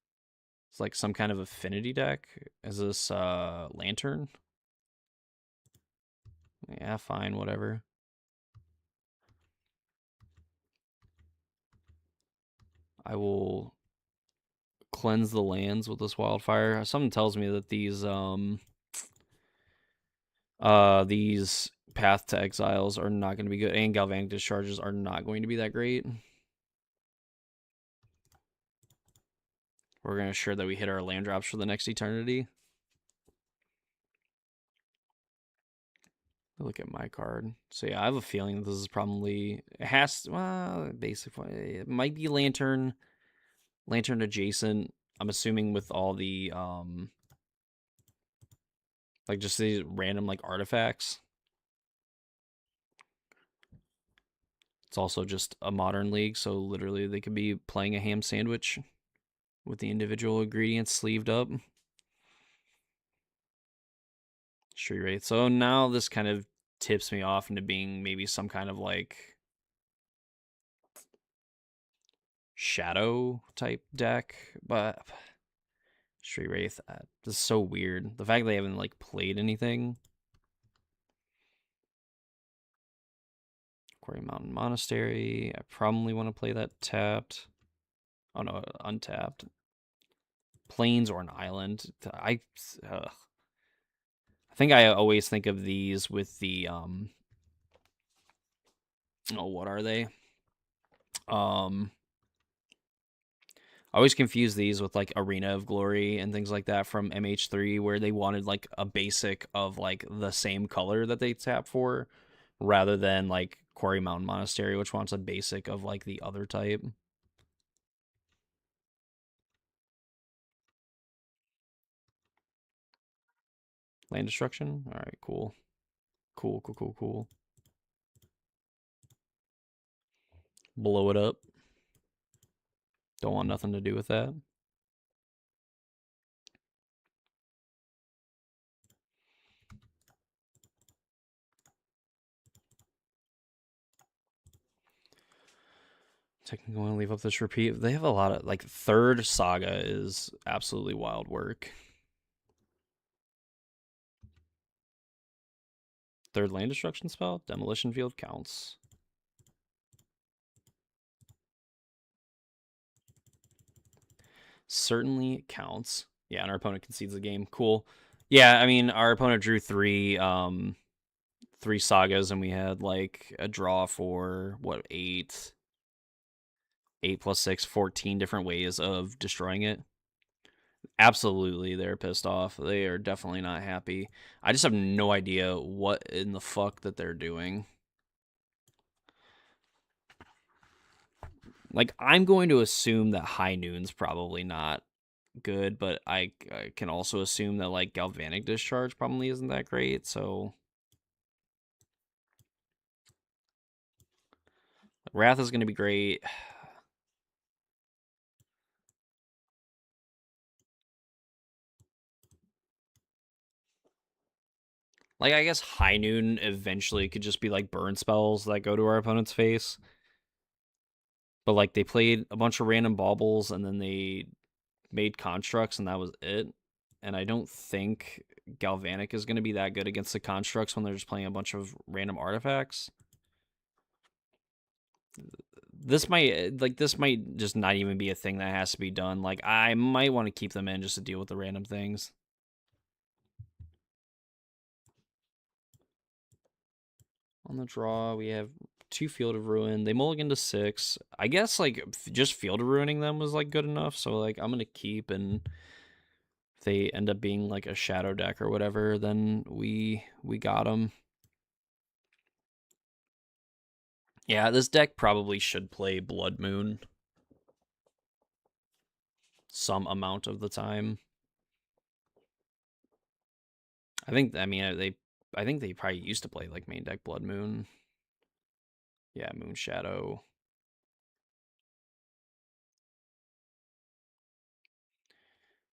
it's like some kind of affinity deck. Is this Lantern? Yeah, fine, whatever. I will cleanse the lands with this wildfire. Something tells me that these Path to Exiles are not going to be good, and Galvanic Discharges are not going to be that great. We're going to ensure that we hit our land drops for the next eternity. Look at my card. So yeah, I have a feeling that this is probably it has well, basically it might be Lantern adjacent. I'm assuming with all the like just these random like artifacts. It's also just a modern league, so literally they could be playing a ham sandwich with the individual ingredients sleeved up. Street Wraith. So now this kind of tips me off into being maybe some kind of like shadow type deck, but Street Wraith, this is so weird. The fact they haven't like played anything. Quarry Mountain Monastery. I probably want to play that tapped. Oh no, untapped. Plains or an island. I think I always think of these with the oh, what are they? I always confuse these with like Arena of Glory and things like that from MH3, where they wanted like a basic of like the same color that they tap for, rather than like Quarry Mountain Monastery, which wants a basic of like the other type. Land destruction? Alright, cool. Cool. Blow it up. Don't want nothing to do with that. Technically, want to leave up this repeat. They have a lot of like third saga is absolutely wild work. Third land destruction spell, demolition field counts. Certainly counts. Yeah, and our opponent concedes the game. Cool. Yeah, I mean our opponent drew three sagas and we had like a draw for what 8 plus 6, 14 different ways of destroying it. Absolutely, they're pissed off. They are definitely not happy. I just have no idea what in the fuck that they're doing. Like, I'm going to assume that High Noon's probably not good, but I can also assume that, like, Galvanic Discharge probably isn't that great, so... Wrath is going to be great. Like, I guess High Noon eventually could just be, like, burn spells that go to our opponent's face. But like they played a bunch of random baubles and then they made constructs and that was it. And I don't think Galvanic is going to be that good against the constructs when they're just playing a bunch of random artifacts. This might just not even be a thing that has to be done. Like I might want to keep them in just to deal with the random things. On the draw, we have 2 Field of Ruin. They mulligan to 6. I guess like just Field of Ruining them was like good enough. So like I'm gonna keep, and if they end up being like a shadow deck or whatever, then we got them. Yeah, this deck probably should play Blood Moon some amount of the time. I think they probably used to play like main deck Blood Moon. Yeah, Moon Shadow.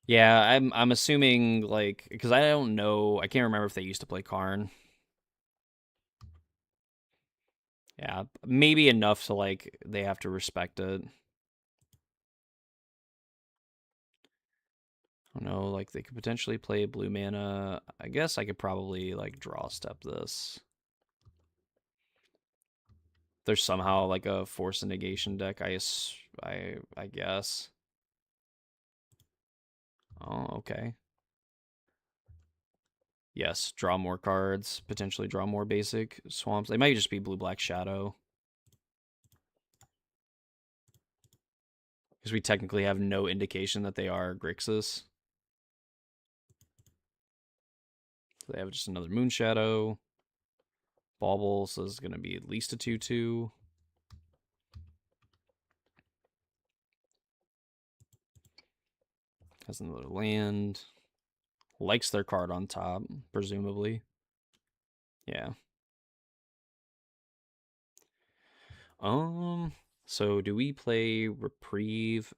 Yeah, I'm assuming like because I don't know, I can't remember if they used to play Karn. Yeah, maybe enough to like they have to respect it. I don't know, like they could potentially play blue mana. I guess I could probably like draw step this. There's somehow like a force and negation deck. I guess. Oh, okay. Yes, draw more cards, potentially draw more basic swamps. They might just be blue black shadow. Because we technically have no indication that they are Grixis. So they have just another Moon Shadow. Bauble, so this is going to be at least a 2/2. Has another land. Likes their card on top, presumably. Yeah. So do we play Reprieve?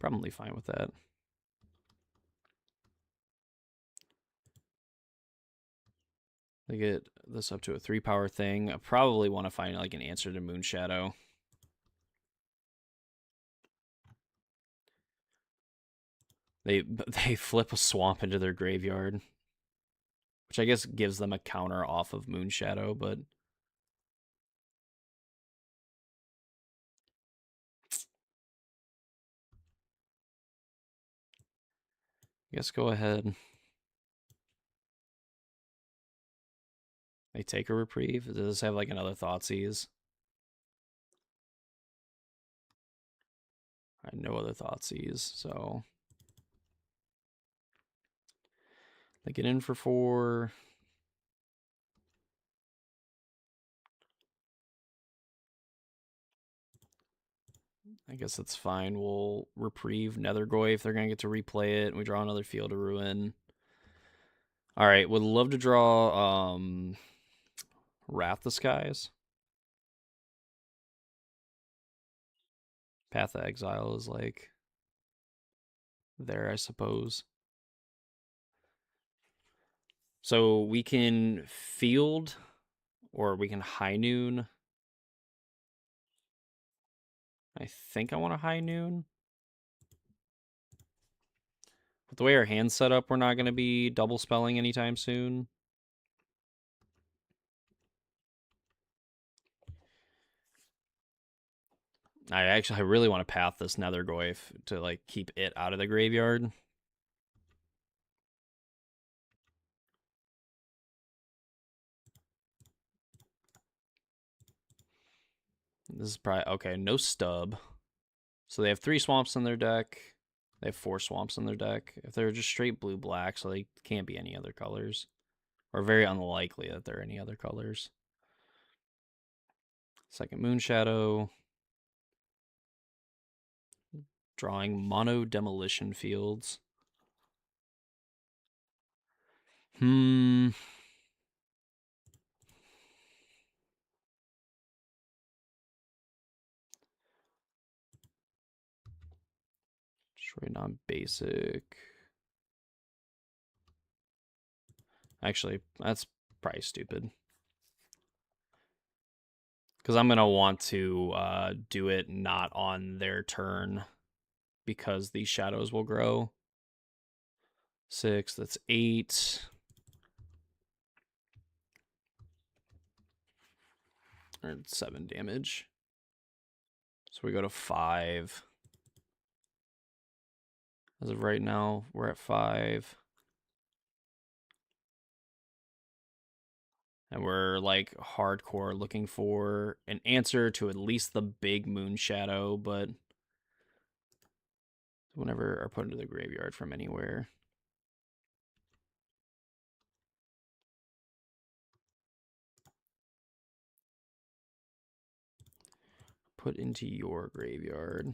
Probably fine with that. They get this up to a 3-power thing. I probably want to find like an answer to Moon Shadow. They they flip a swamp into their graveyard, which I guess gives them a counter off of Moon Shadow, but I guess go ahead. They take a Reprieve. Does this have like another Thoughtseize? I had no other Thoughtseize, so they get in for 4. I guess that's fine. We'll Reprieve Nethergoy if they're going to get to replay it, and we draw another Field of Ruin. All right, would love to draw Wrath the Skies. Path of Exile is like there, I suppose. So we can field or we can high noon. I think I want a high noon. With the way our hand's set up, we're not going to be double spelling anytime soon. I really want to path this Nethergoyf to like keep it out of the graveyard. This is probably okay. No stub. So they have 3 swamps in their deck. They have 4 swamps in their deck. If they're just straight blue black, so they can't be any other colors, or very unlikely that they're any other colors. Second Moon Shadow. Drawing mono demolition fields. Hmm. Destroy non-basic. Actually, that's probably stupid. Because I'm going to want to do it not on their turn because these shadows will grow. 6, that's 8. Or 7 damage. So we go to 5. As of right now, we're at 5. And we're like hardcore looking for an answer to at least the big moon shadow, but whenever are put into the graveyard from anywhere. Put into your graveyard.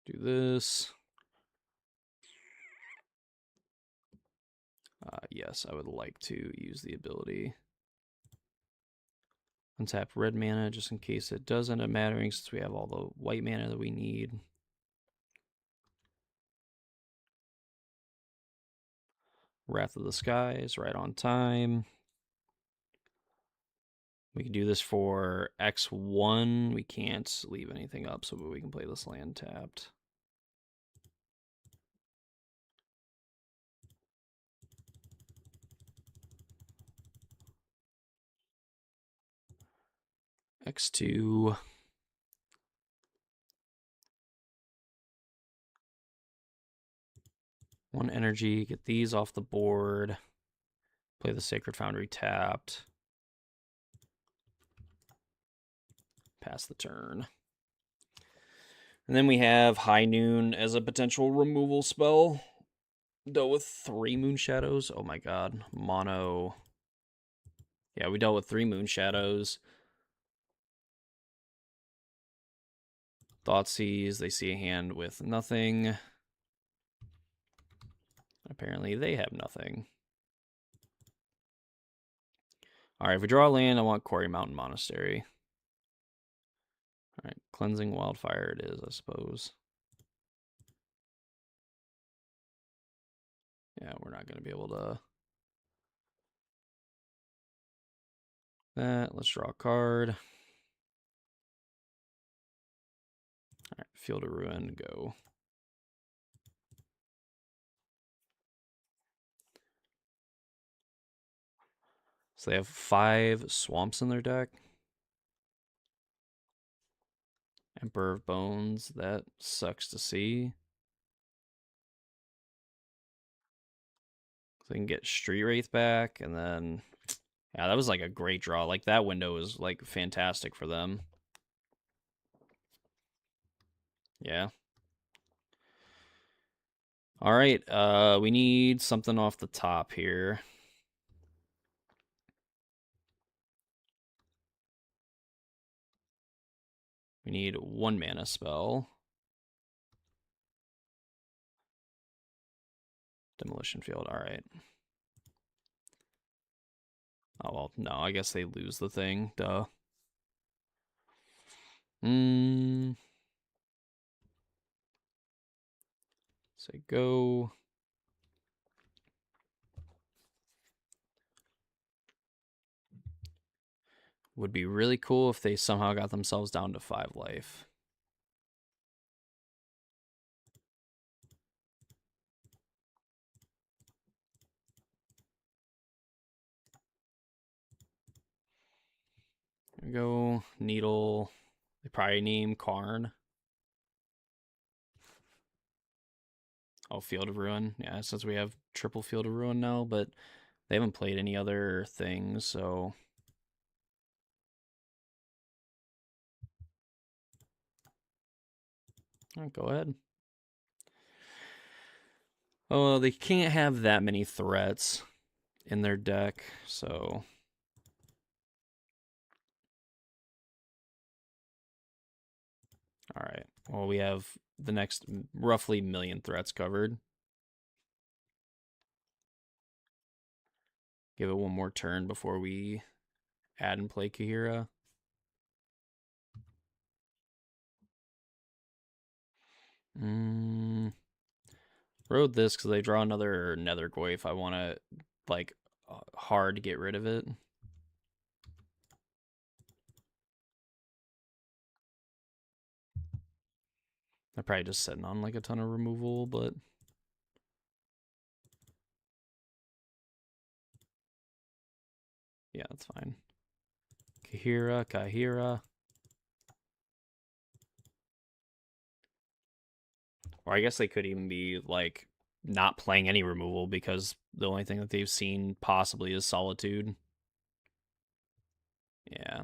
Do this. Yes, I would like to use the ability. Untap red mana just in case it does end up mattering since we have all the white mana that we need. Wrath of the Skies, right on time. We can do this for X1. We can't leave anything up so we can play this land tapped. X2. One energy, get these off the board. Play the Sacred Foundry tapped. Pass the turn. And then we have High Noon as a potential removal spell. Dealt with 3 Moon Shadows. Oh my god. Mono. Yeah, we dealt with 3 Moon Shadows. Thoughtseize, they see a hand with nothing. Apparently they have nothing. Alright, if we draw a land, I want Quarry Mountain Monastery. Alright, Cleansing Wildfire it is, I suppose. Yeah, we're not going to be able to... That, let's draw a card. Alright, Field of Ruin, go. So they have 5 swamps in their deck. Emperor of Bones, that sucks to see. So they can get Street Wraith back, and then... Yeah, that was like a great draw. Like, that window was, like, fantastic for them. Yeah. Alright, we need something off the top here. We need 1 mana spell. Demolition Field, alright. Oh, well, no, I guess they lose the thing, duh. Say go. Would be really cool if they somehow got themselves down to 5 life. There we go. Needle. They probably name Karn. Oh, Field of Ruin. Yeah, since we have triple Field of Ruin now, but they haven't played any other things, so... All right, go ahead. Oh, they can't have that many threats in their deck, so... Alright, well, we have the next roughly million threats covered. Give it one more turn before we add and play Kahira. Road this because they draw another Nethergoy if I want to, like, hard get rid of it. I'm probably just sitting on like a ton of removal, but yeah, that's fine. Kahira. Or I guess they could even be like not playing any removal because the only thing that they've seen possibly is Solitude. Yeah.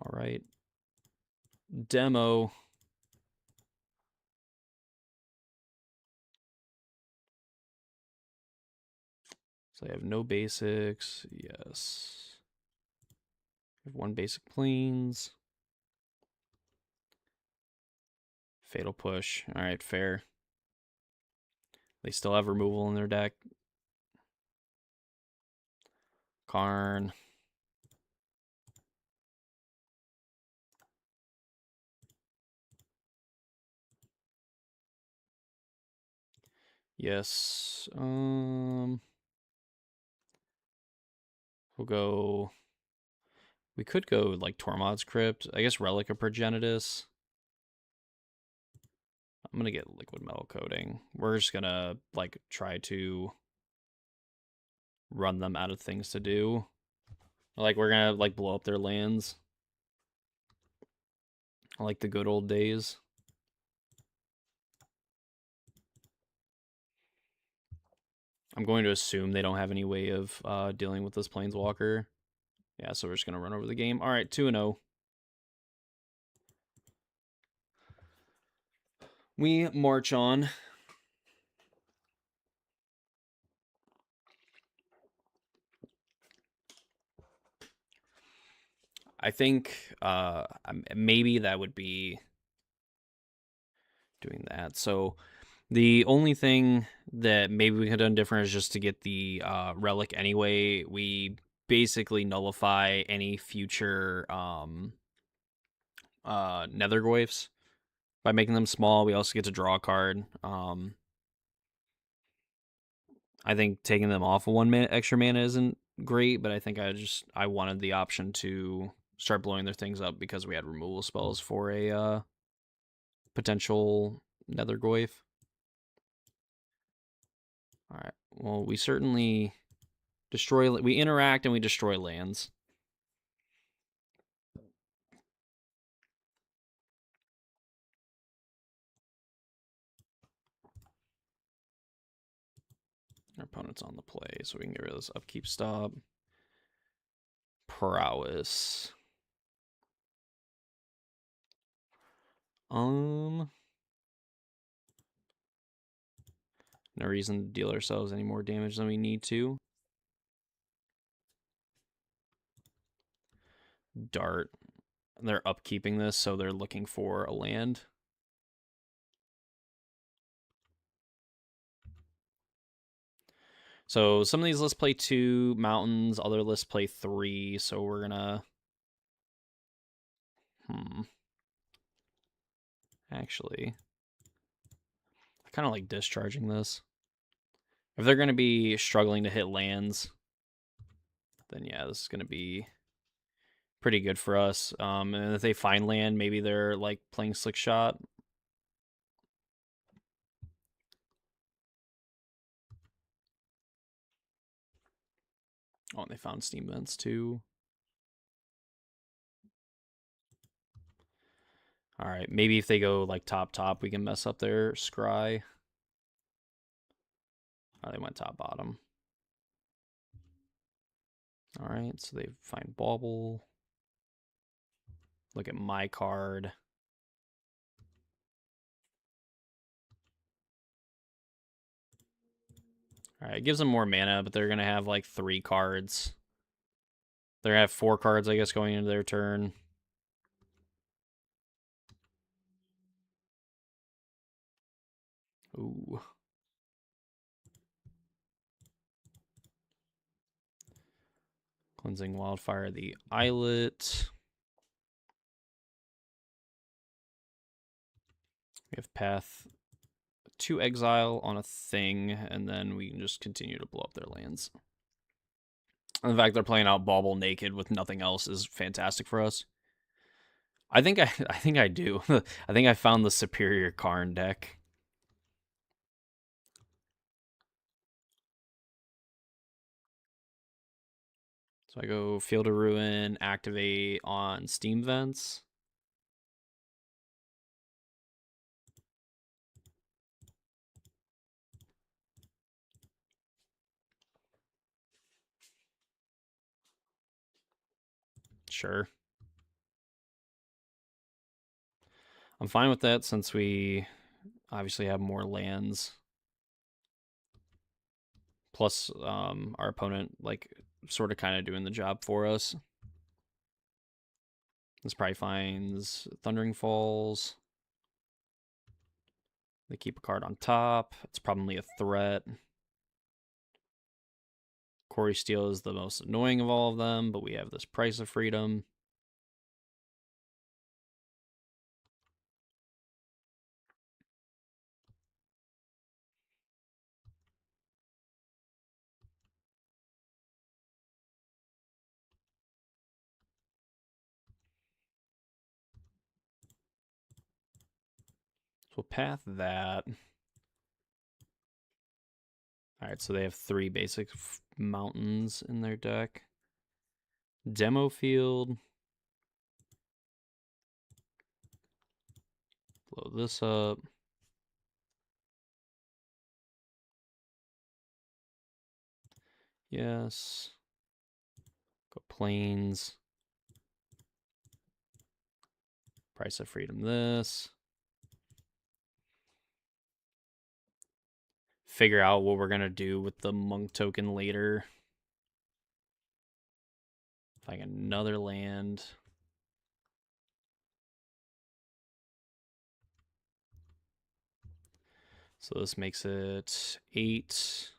All right. Demo. So I have no basics. Yes. I have one basic planes. Fatal Push. All right, fair. They still have removal in their deck. Karn. Yes. We'll go. We could go like Tormod's Crypt. I guess Relic of Progenitus. I'm gonna get Liquid Metal Coating. We're just gonna like try to run them out of things to do. Like we're gonna like blow up their lands. Like the good old days. I'm going to assume they don't have any way of dealing with this Planeswalker. Yeah, so we're just gonna run over the game. All right, 2-0. We march on. I think maybe that would be doing that. So the only thing that maybe we could have done different is just to get the relic anyway. We basically nullify any future Nethergoyfs by making them small. We also get to draw a card. I think taking them off of 1 minute extra mana isn't great, but I think I wanted the option to start blowing their things up because we had removal spells for a potential Nethergoyf. All right. Well, we certainly we interact and we destroy lands. Our opponent's on the play, so we can get rid of this upkeep stop. Prowess. No reason to deal ourselves any more damage than we need to. Dart. They're upkeeping this, so they're looking for a land. So some of these lists play 2 mountains, other lists play 3, so we're gonna... Actually, I kind of like discharging this. If they're gonna be struggling to hit lands, then yeah, this is gonna be pretty good for us. And if they find land, maybe they're like playing Slick Shot. Oh, and they found Steam Vents too. All right, maybe if they go like top, we can mess up their scry. Oh, they went top bottom. All right, so they find Bauble. Look at my card. All right, it gives them more mana, but they're gonna have like 3 cards. They're gonna have 4 cards, I guess, going into their turn. Ooh. Cleansing Wildfire, the Islet. We have path to exile on a thing, and then we can just continue to blow up their lands. And the fact they're playing out Bauble naked with nothing else is fantastic for us. I think I do. I think I found the superior Karn deck. So I go Field of Ruin, activate on Steam Vents. Sure. I'm fine with that since we obviously have more lands. Plus, our opponent, like, sort of kind of doing the job for us. This probably finds Thundering Falls. They keep a card on top. It's probably a threat. Quarry Steel is the most annoying of all of them, but we have this Price of Freedom. So we'll path that. Alright, so they have 3 basic mountains in their deck. Demo Field. Blow this up. Yes. Go Plains. Price of Freedom this. Figure out what we're going to do with the monk token later. Find another land. So this makes it 8.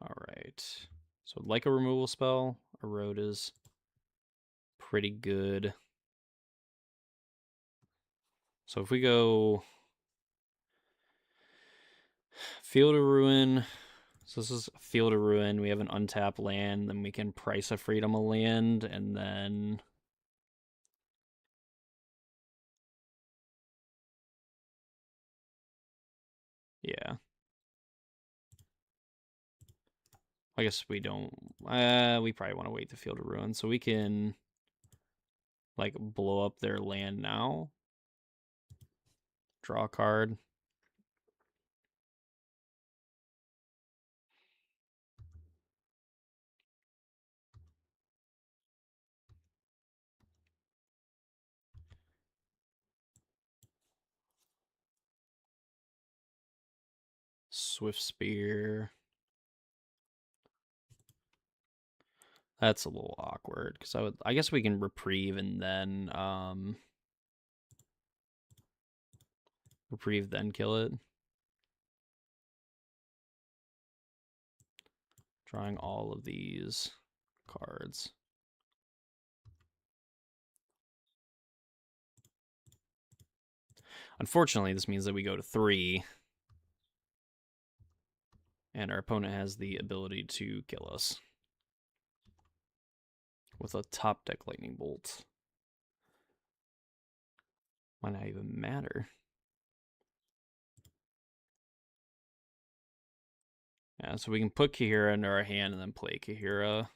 All right. So like a removal spell, Erode is pretty good. So if we go Field of Ruin, so this is Field of Ruin, we have an untapped land, then we can Price of Freedom a land, and then yeah. I guess we don't, we probably want to wait the Field of Ruin, so we can like blow up their land now. Draw a card. Swift Spear. That's a little awkward because I guess we can reprieve and then reprieve then kill it. Drawing all of these cards. Unfortunately, this means that we go to 3. And our opponent has the ability to kill us with a top deck lightning bolt. Might not even matter. Yeah, so we can put Kahira into our hand and then play Kahira.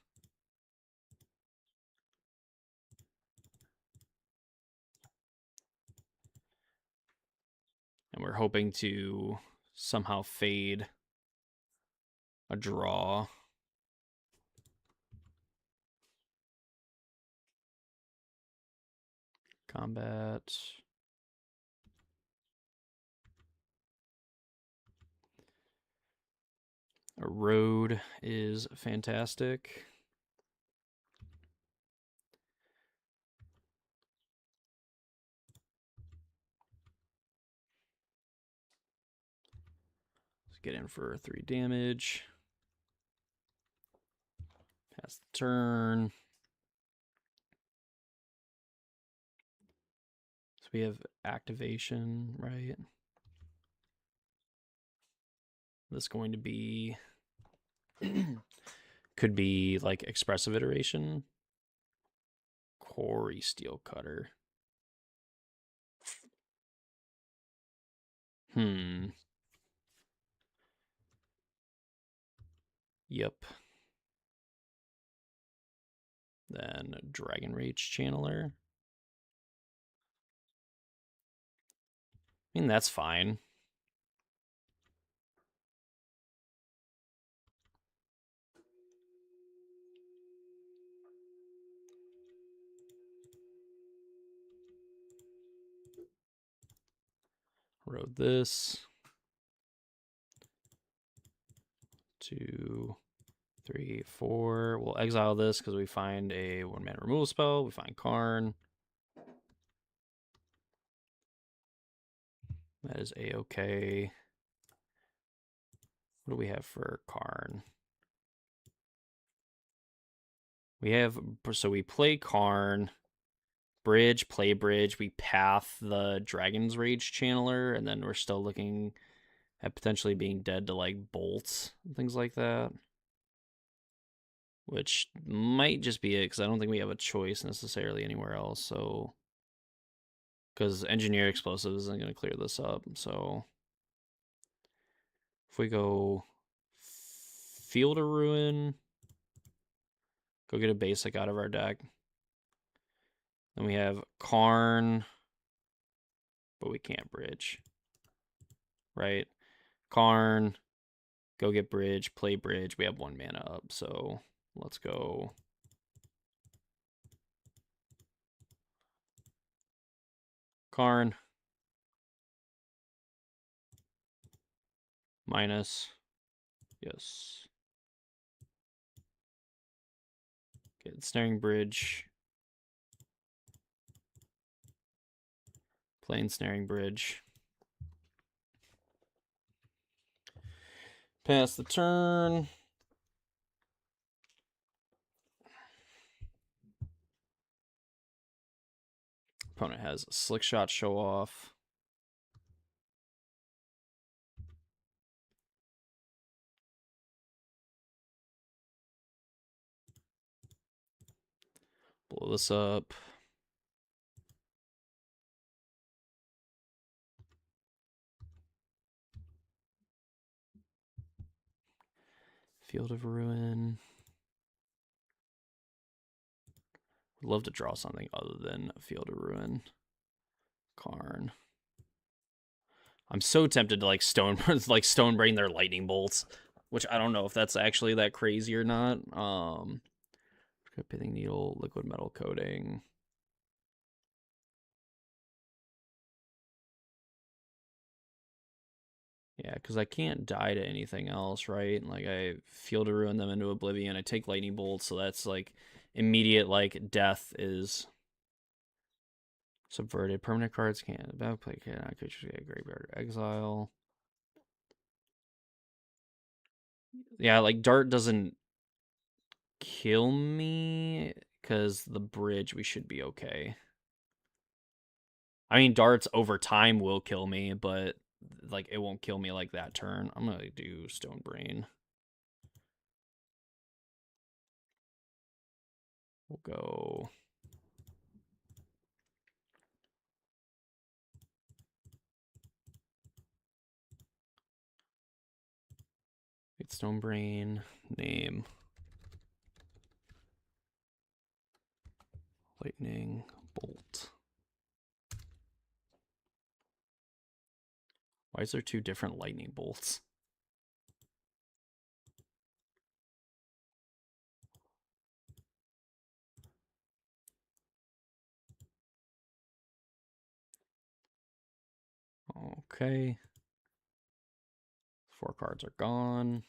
And we're hoping to somehow fade a draw. Combat. Erode is fantastic. Let's get in for 3 damage. Pass the turn. So we have activation, right? This is going to be could be like expressive iteration. Quarry steel cutter. Yep. Then Dragon Rage Channeler. I mean, that's fine. Road this. 2, 3, 4. We'll exile this because we find a 1-mana removal spell. We find Karn. That is a-okay. What do we have for Karn? We have, so we play Karn, bridge, play bridge. We path the Dragon's Rage Channeler, and then we're still looking at potentially being dead to like bolts and things like that. Which might just be it, because I don't think we have a choice necessarily anywhere else. So, because engineered explosives isn't going to clear this up. So, if we go Field of Ruin, go get a basic out of our deck. Then we have Karn, but we can't bridge. Right? Karn, go get bridge, play bridge. We have 1 mana up, so let's go. Karn. Minus. Yes. Get Snaring Bridge. Playing Snaring Bridge. Pass the turn. Opponent has a Slick Shot Show Off. Blow this up. Field of Ruin. Would love to draw something other than Field of Ruin. Karn. I'm so tempted to like stone brain their lightning bolts, which I don't know if that's actually that crazy or not. Pithing Needle, liquid metal coating. Yeah, because I can't die to anything else, right? Like, I Field to Ruin them into oblivion. I take lightning bolts, so that's like immediate like death is subverted. Permanent cards can't backplay, cannot creatures get graveyard exile. Yeah, like Dart doesn't kill me because the bridge we should be okay. I mean, darts over time will kill me, but like it won't kill me like that turn. I'm gonna do Stone Brain. We'll go. It's Stone Brain. Name. Lightning Bolt. Why is there 2 different lightning bolts? Okay. 4 cards are gone.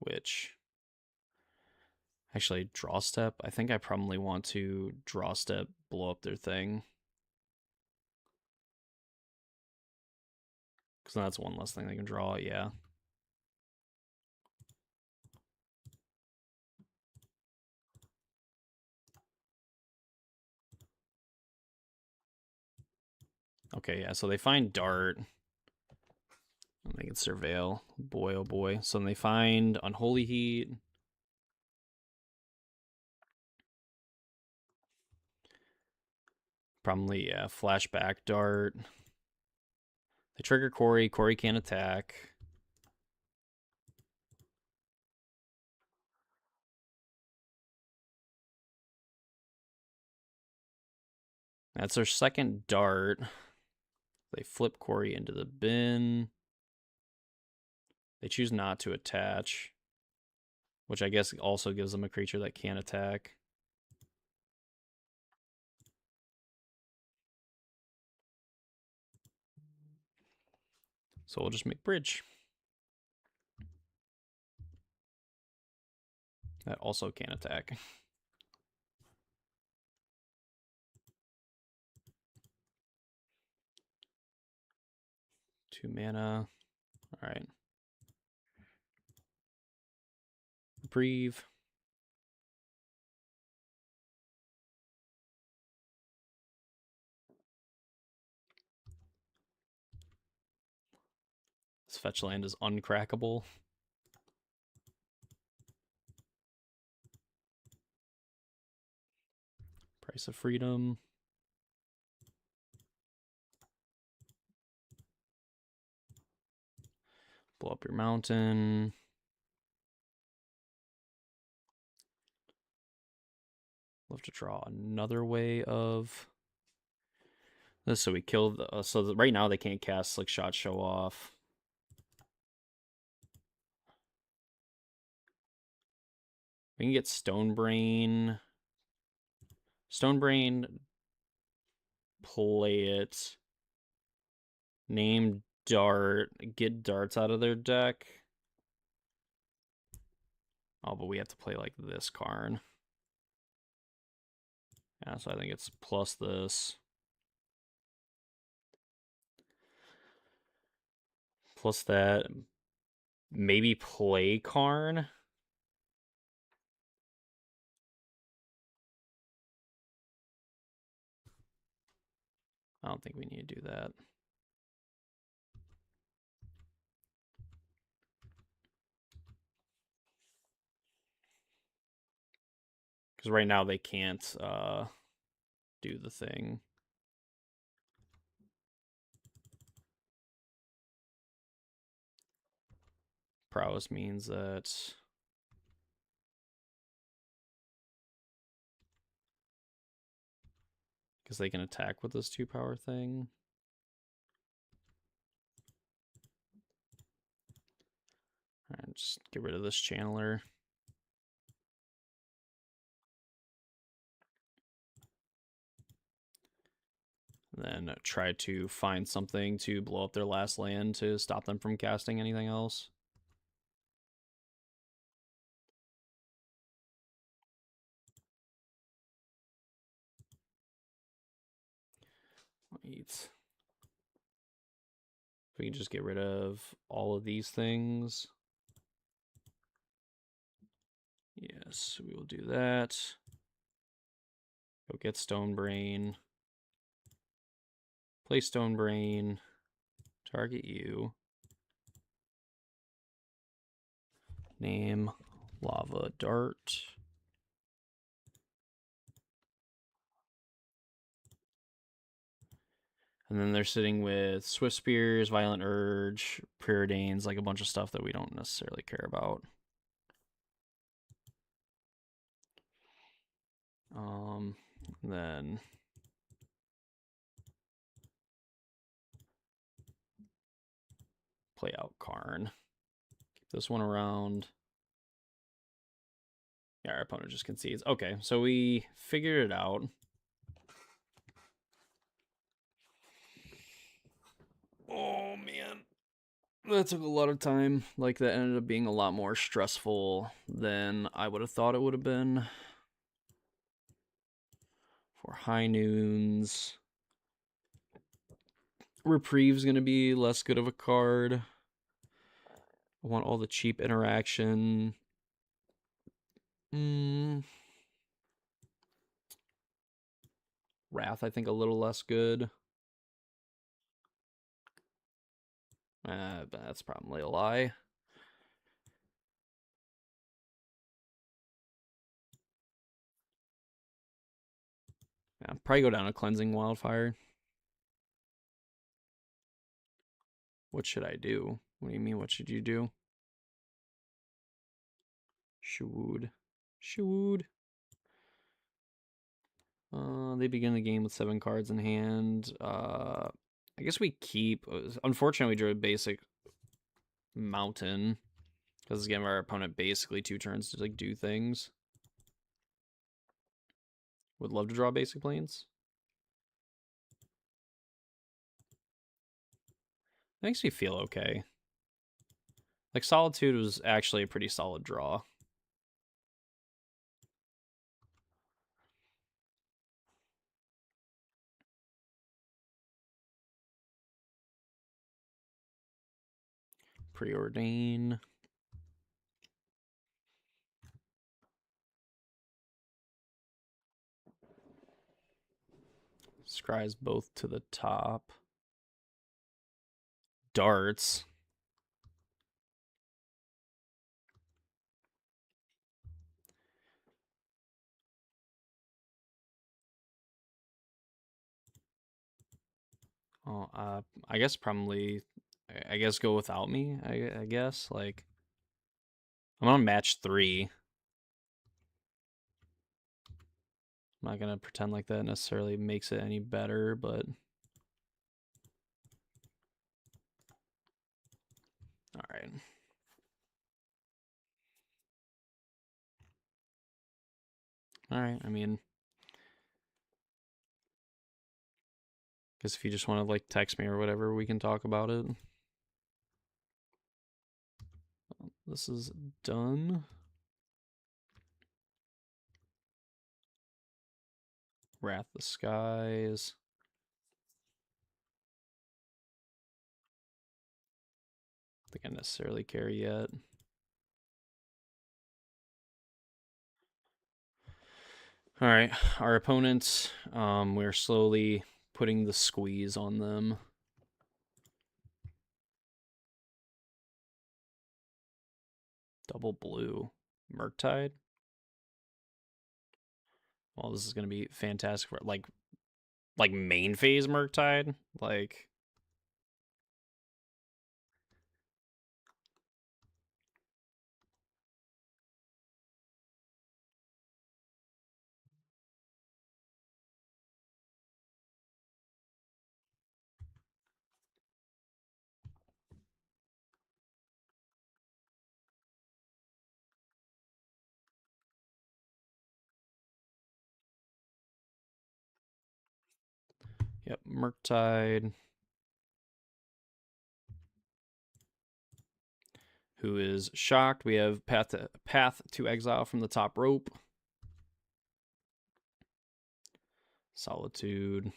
Which, actually, draw step. I think I probably want to draw step, blow up their thing. Because that's one less thing they can draw, yeah. Okay, yeah, so they find Dart. And they can Surveil. Boy, oh boy. So then they find Unholy Heat. Probably, yeah, Flashback Dart. They trigger Corey. Corey can't attack. That's their second Dart. They flip Corey into the bin. They choose not to attach, which I guess also gives them a creature that can't attack. So we'll just make bridge. That also can't attack. 2 mana. All right. Reprieve. This fetch land is uncrackable. Price of Freedom. Blow up your mountain. We'll have to draw another way of this. So we kill the. Right now they can't cast Slick Shot Show Off. We can get Stonebrain. Stonebrain. Play it. Name Dart. Get darts out of their deck. Oh, but we have to play like this Karn. Yeah, so I think it's plus this. Plus that. Maybe play Karn. I don't think we need to do that. Because right now they can't do the thing. Prowess means that because they can attack with this 2-power thing. Alright, just get rid of this channeler. Then try to find something to blow up their last land to stop them from casting anything else. Wait. If we can just get rid of all of these things. Yes, we will do that. Go get Stonebrain. Play Stonebrain. Target you. Name Lava Dart. And then they're sitting with Swift Spears, Violent Urge, Preordains, like a bunch of stuff that we don't necessarily care about. Then play out Karn. Keep this one around. Yeah, our opponent just concedes. Okay, so we figured it out. Oh, man. That took a lot of time. Like, that ended up being a lot more stressful than I would have thought it would have been. For High Noons. Reprieve's going to be less good of a card. I want all the cheap interaction. Wrath, I think, a little less good. That's probably a lie. Yeah, probably go down a cleansing wildfire. What should I do? What do you mean? What should you do? Should. They begin the game with 7 cards in hand. I guess we keep. Unfortunately, we drew a basic mountain because it's giving our opponent basically 2 turns to like do things. Would love to draw basic planes. Makes me feel okay. Like Solitude was actually a pretty solid draw. Preordain. Scries both to the top. Darts. Oh, I guess probably. I guess go without me. I guess like I'm on match 3. I'm not gonna pretend like that necessarily makes it any better, but all right. All right. I mean, guess if you just want to like text me or whatever, we can talk about it. This is done. Wrath the Skies. I think I necessarily care yet. All right, our opponents. We're slowly putting the squeeze on them. Double blue, Murktide. Well, this is gonna be fantastic for like main phase Murktide. Like, yep, Murktide. Who is shocked? We have path to exile from the top rope. Solitude.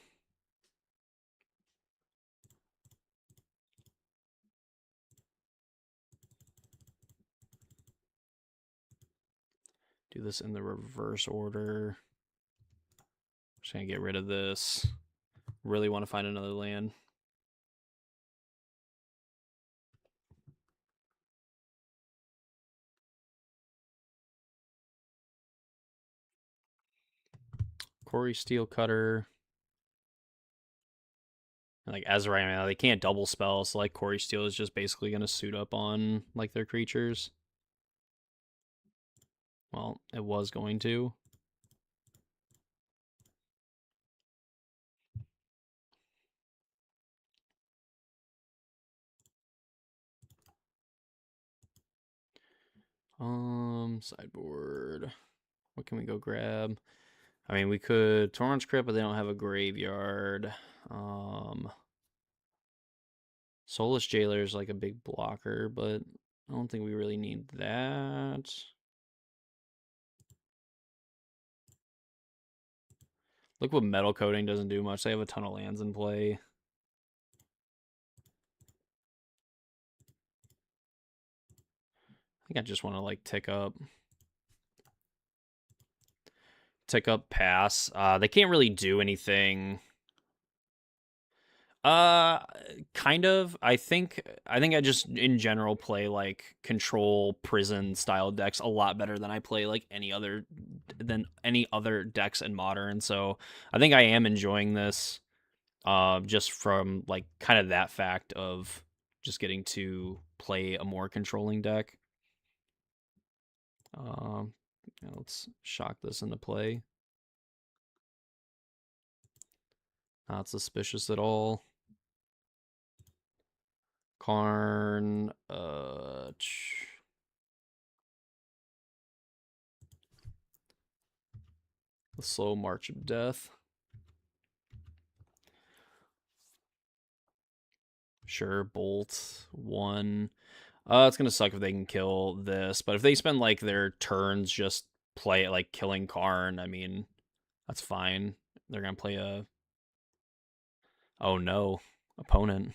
Do this in the reverse order. Just gonna get rid of this. Really want to find another land. Corey Steelcutter. And like as of right now, they can't double spell, so like Corey Steel is just basically gonna suit up on like their creatures. Well, it was going to. Sideboard. What can we go grab? I mean, we could Torrent's Crypt, but they don't have a graveyard. Soulless Jailer is like a big blocker, but I don't think we really need that. Look what Metal Coating doesn't do much. They have a ton of lands in play. I think I just want to like tick up pass. They can't really do anything. Uh, kind of. I just in general play like control prison style decks a lot better than I play like any other decks in modern. So I think I am enjoying this. Just from like kind of that fact of just getting to play a more controlling deck. Um, let's shock this into play. Not suspicious at all. Karn, the slow march of death. Sure, bolt one. It's gonna suck if they can kill this, but if they spend like their turns just play like killing Karn, I mean, that's fine. They're gonna play a oh no opponent.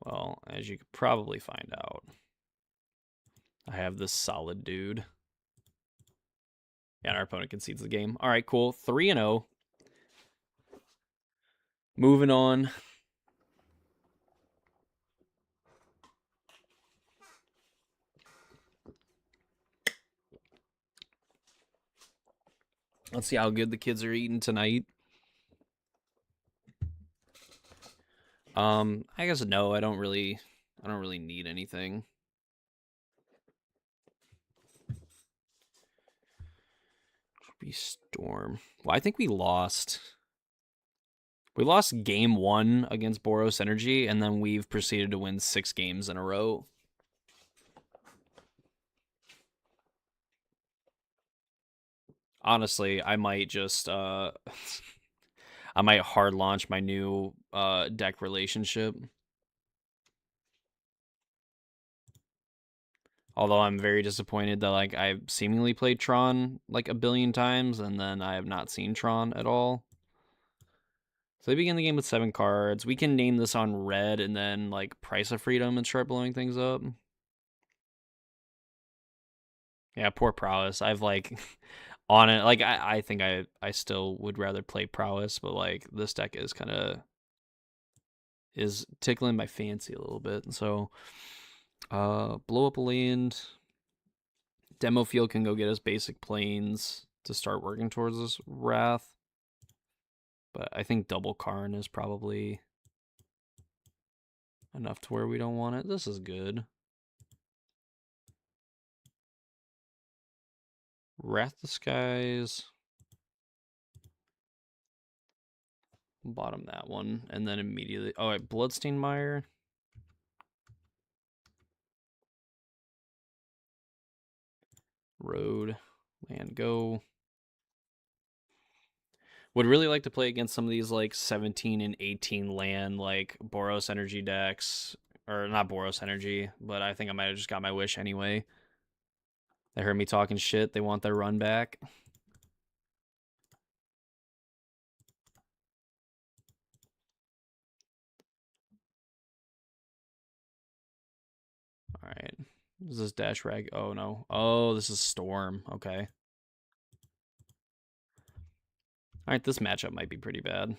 Well, as you could probably find out, I have this solid dude. Yeah, and our opponent concedes the game. All right, cool. 3-0. Moving on. Let's see how good the kids are eating tonight. I guess no, I don't really need anything. Be Storm. Well, I think we lost. We lost game 1 against Boros Energy, and then we've proceeded to win 6 games in a row. Honestly, I might just I might hard launch my new deck relationship. Although I'm very disappointed that like I've seemingly played Tron like a billion times and then I have not seen Tron at all. So they begin the game with 7 cards. We can name this on red and then like Price of Freedom and start blowing things up. Yeah, poor Prowess. I've like on it like I think I still would rather play Prowess, but like this deck is kind of is tickling my fancy a little bit. So blow up a land. Demo field can go get us basic planes to start working towards this Wrath. But I think double Karn is probably enough to where we don't want it. This is good. Wrath the Skies. Bottom that one. And then immediately... Oh, wait. Bloodstained Mire. Road. Land go. Would really like to play against some of these like 17 and 18 land like Boros Energy decks. Or not Boros Energy, but I think I might have just got my wish anyway. They heard me talking shit. They want their run back. All right. Is this Dash Rag? Oh, no. Oh, this is Storm. Okay. All right, this matchup might be pretty bad.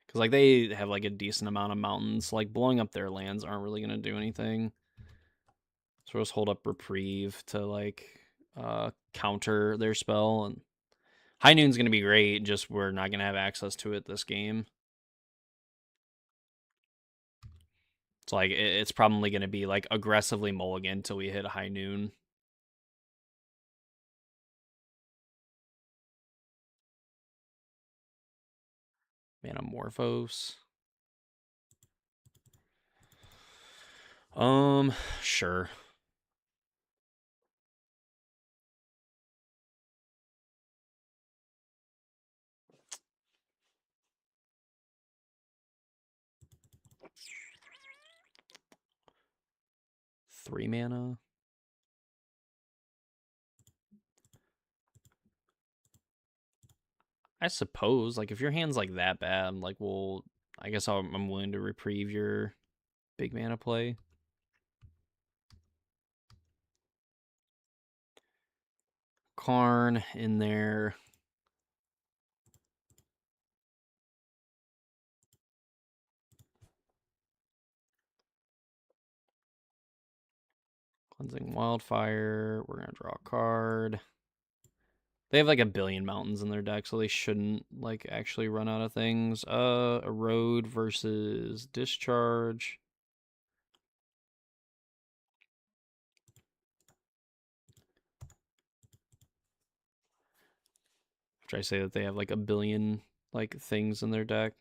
Because, like, they have, like, a decent amount of mountains. Like, blowing up their lands aren't really going to do anything. So we'll just hold up Reprieve to, like, counter their spell. And High Noon's going to be great, just we're not going to have access to it this game. So, like, it's probably going to be, like, aggressively mulligan until we hit a High Noon. Manamorphose. Sure. Three mana. I suppose, like, if your hand's like that bad, like, well, I guess I'm willing to reprieve your big mana play. Karn in there. Cleansing Wildfire. We're going to draw a card. They have like a billion mountains in their deck, so they shouldn't like actually run out of things. Erode versus Discharge. After I say that they have like a billion like things in their deck.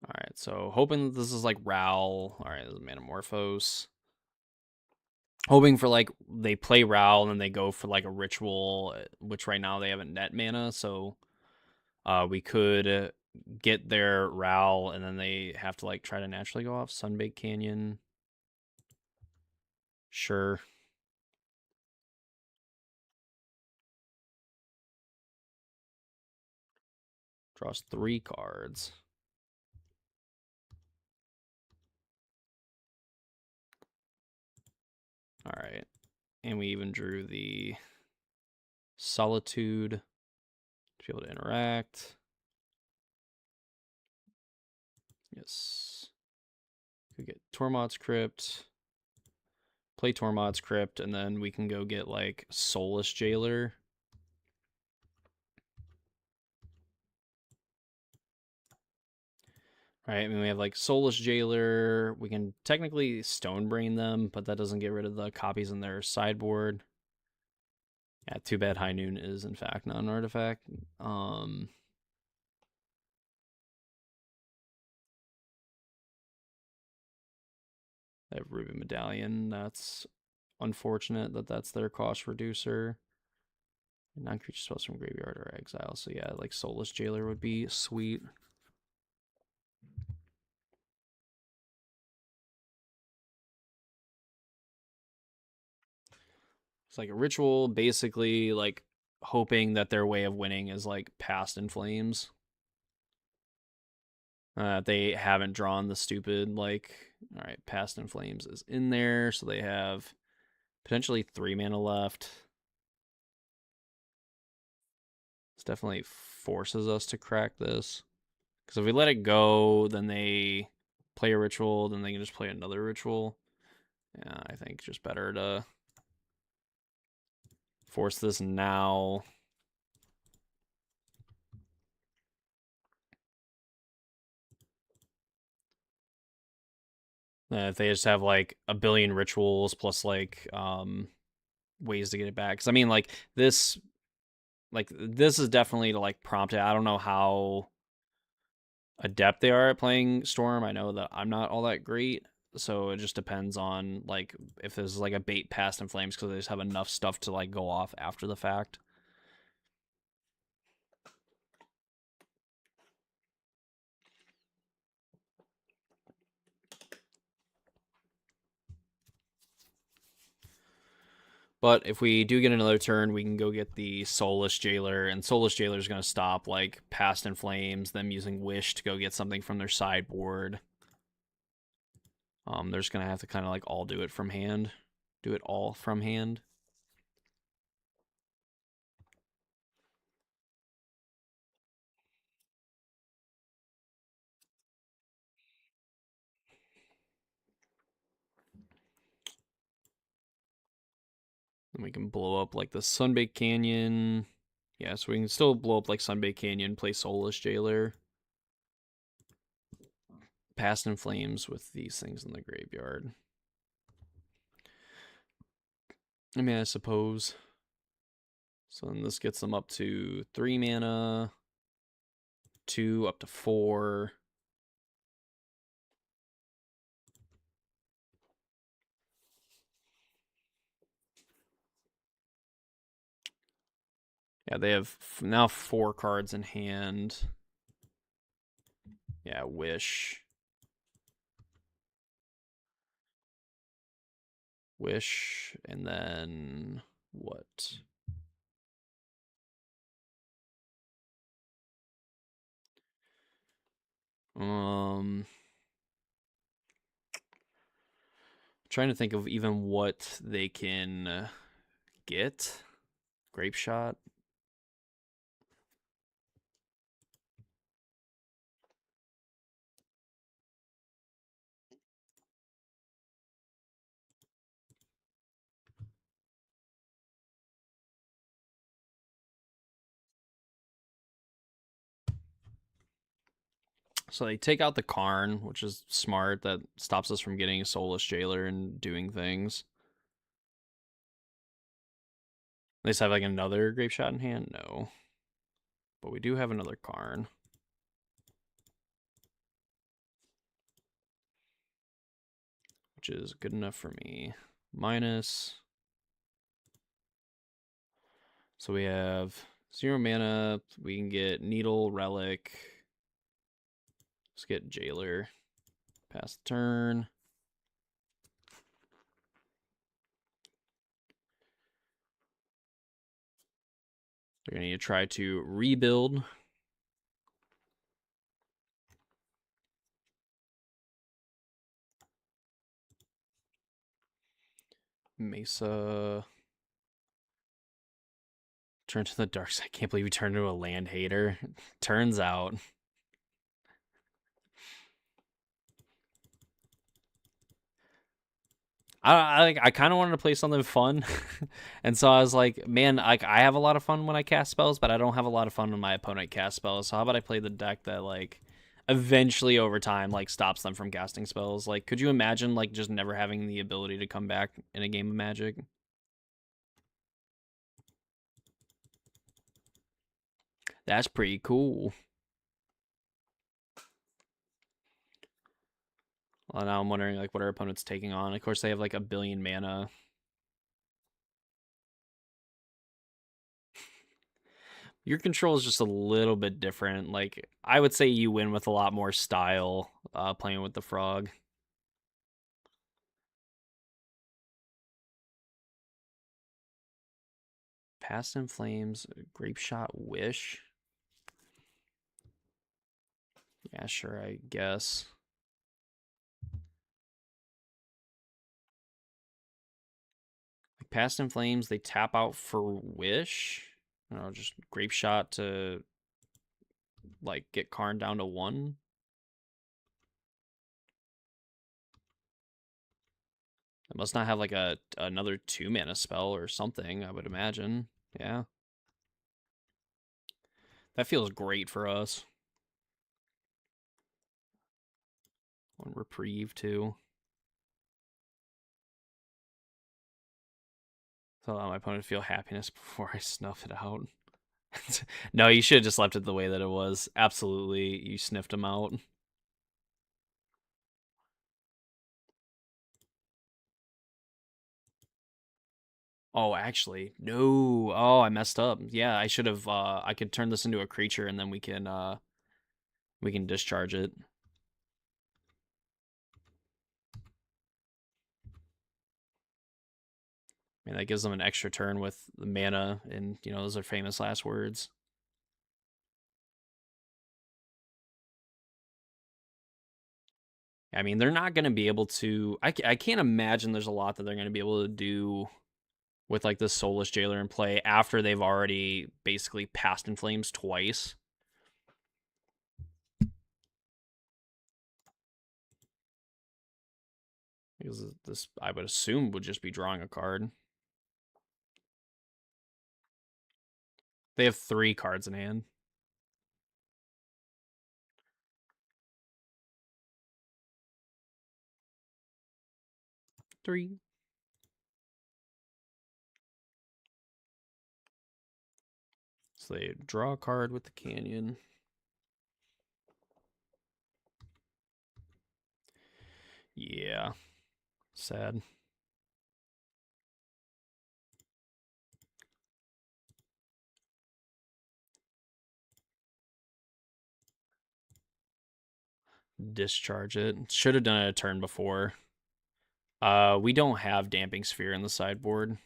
Alright, so hoping that this is like Ral. Alright, this is Manamorphose. Hoping for like they play Ral and then they go for like a ritual, which right now they have a net mana, so we could get their Ral and then they have to like try to naturally go off Sunbaked Canyon. Sure. Draws 3 cards. Alright. And we even drew the Solitude to be able to interact. Yes. Could get Tormod's Crypt. Play Tormod's Crypt, and then we can go get like Soulless Jailer. Right, I mean, we have like Soulless Jailer. We can technically Stonebrain them, but that doesn't get rid of the copies in their sideboard. Yeah, too bad High Noon is in fact not an artifact. They have Ruby Medallion. That's unfortunate that that's their cost reducer. Non-creature spells from graveyard or exile. So yeah, like Soulless Jailer would be sweet. It's like a ritual, basically like hoping that their way of winning is like Past in Flames. They haven't drawn the stupid like, all right, Past in Flames is in there, so they have potentially 3 mana left. This definitely forces us to crack this, because if we let it go, then they play a ritual, then they can just play another ritual. Yeah, I think just better to force this now. If they just have like a billion rituals plus like ways to get it back. Because I mean, like this is definitely to like prompt it. I don't know how adept they are at playing Storm. I know that I'm not all that great, so it just depends on like if there's like a bait Past in Flames because they just have enough stuff to like go off after the fact. But if we do get another turn, we can go get the Soulless Jailer, and Soulless Jailer is going to stop like Past in Flames, them using Wish to go get something from their sideboard. They're just going to have to kind of like all do it from hand. Do it all from hand. And we can blow up like the Sunbaked Canyon. Yeah, so we can still blow up like Sunbaked Canyon, play Soulless Jailer. Past in Flames with these things in the graveyard. I mean, I suppose. So then this gets them up to 3 mana, 2 up to 4. Yeah, they have now 4 cards in hand. Yeah, Wish. Wish, and then what? Trying to think of even what they can get. Grape shot. So they take out the Karn, which is smart. That stops us from getting a Soulless Jailer and doing things. They just have like another Grape Shot in hand? No. But we do have another Karn. Which is good enough for me. Minus. So we have 0 mana. We can get Needle, Relic. Let's get Jailer. Pass the turn. They're going to need to try to rebuild. Mesa. Turn to the dark side. I can't believe we turned into a land hater. Turns out. I kind of wanted to play something fun, and so I was like, man, I have a lot of fun when I cast spells, but I don't have a lot of fun when my opponent casts spells. So how about I play the deck that like eventually over time like stops them from casting spells? Like, could you imagine like just never having the ability to come back in a game of Magic? That's pretty cool. Well, now I'm wondering like what our opponent's taking on. Of course, they have like a billion mana. Your control is just a little bit different. Like I would say you win with a lot more style playing with the frog. Past in Flames, Grape Shot, Wish. Yeah, sure, I guess. Like Past in Flames, they tap out for Wish. I don't know, just Grape Shot to like get Karn down to 1. It must not have like another 2 mana spell or something, I would imagine. Yeah. That feels great for us. 1 reprieve too. So allow my opponent to feel happiness before I snuff it out. No, you should have just left it the way that it was. Absolutely, you sniffed him out. Oh, actually, no. Oh, I messed up. Yeah, I should have. I could turn this into a creature, and then we can discharge it. I mean, that gives them an extra turn with the mana, and you know those are famous last words. I mean, they're not going to be able to. I can't imagine there's a lot that they're going to be able to do with like this Soulless Jailer in play after they've already basically passed in flames twice. Because this, I would assume, would just be drawing a card. They have 3 cards in hand. 3. So they draw a card with the Canyon. Yeah. Sad. Discharge it. Should have done it a turn before. We don't have Damping Sphere in the sideboard.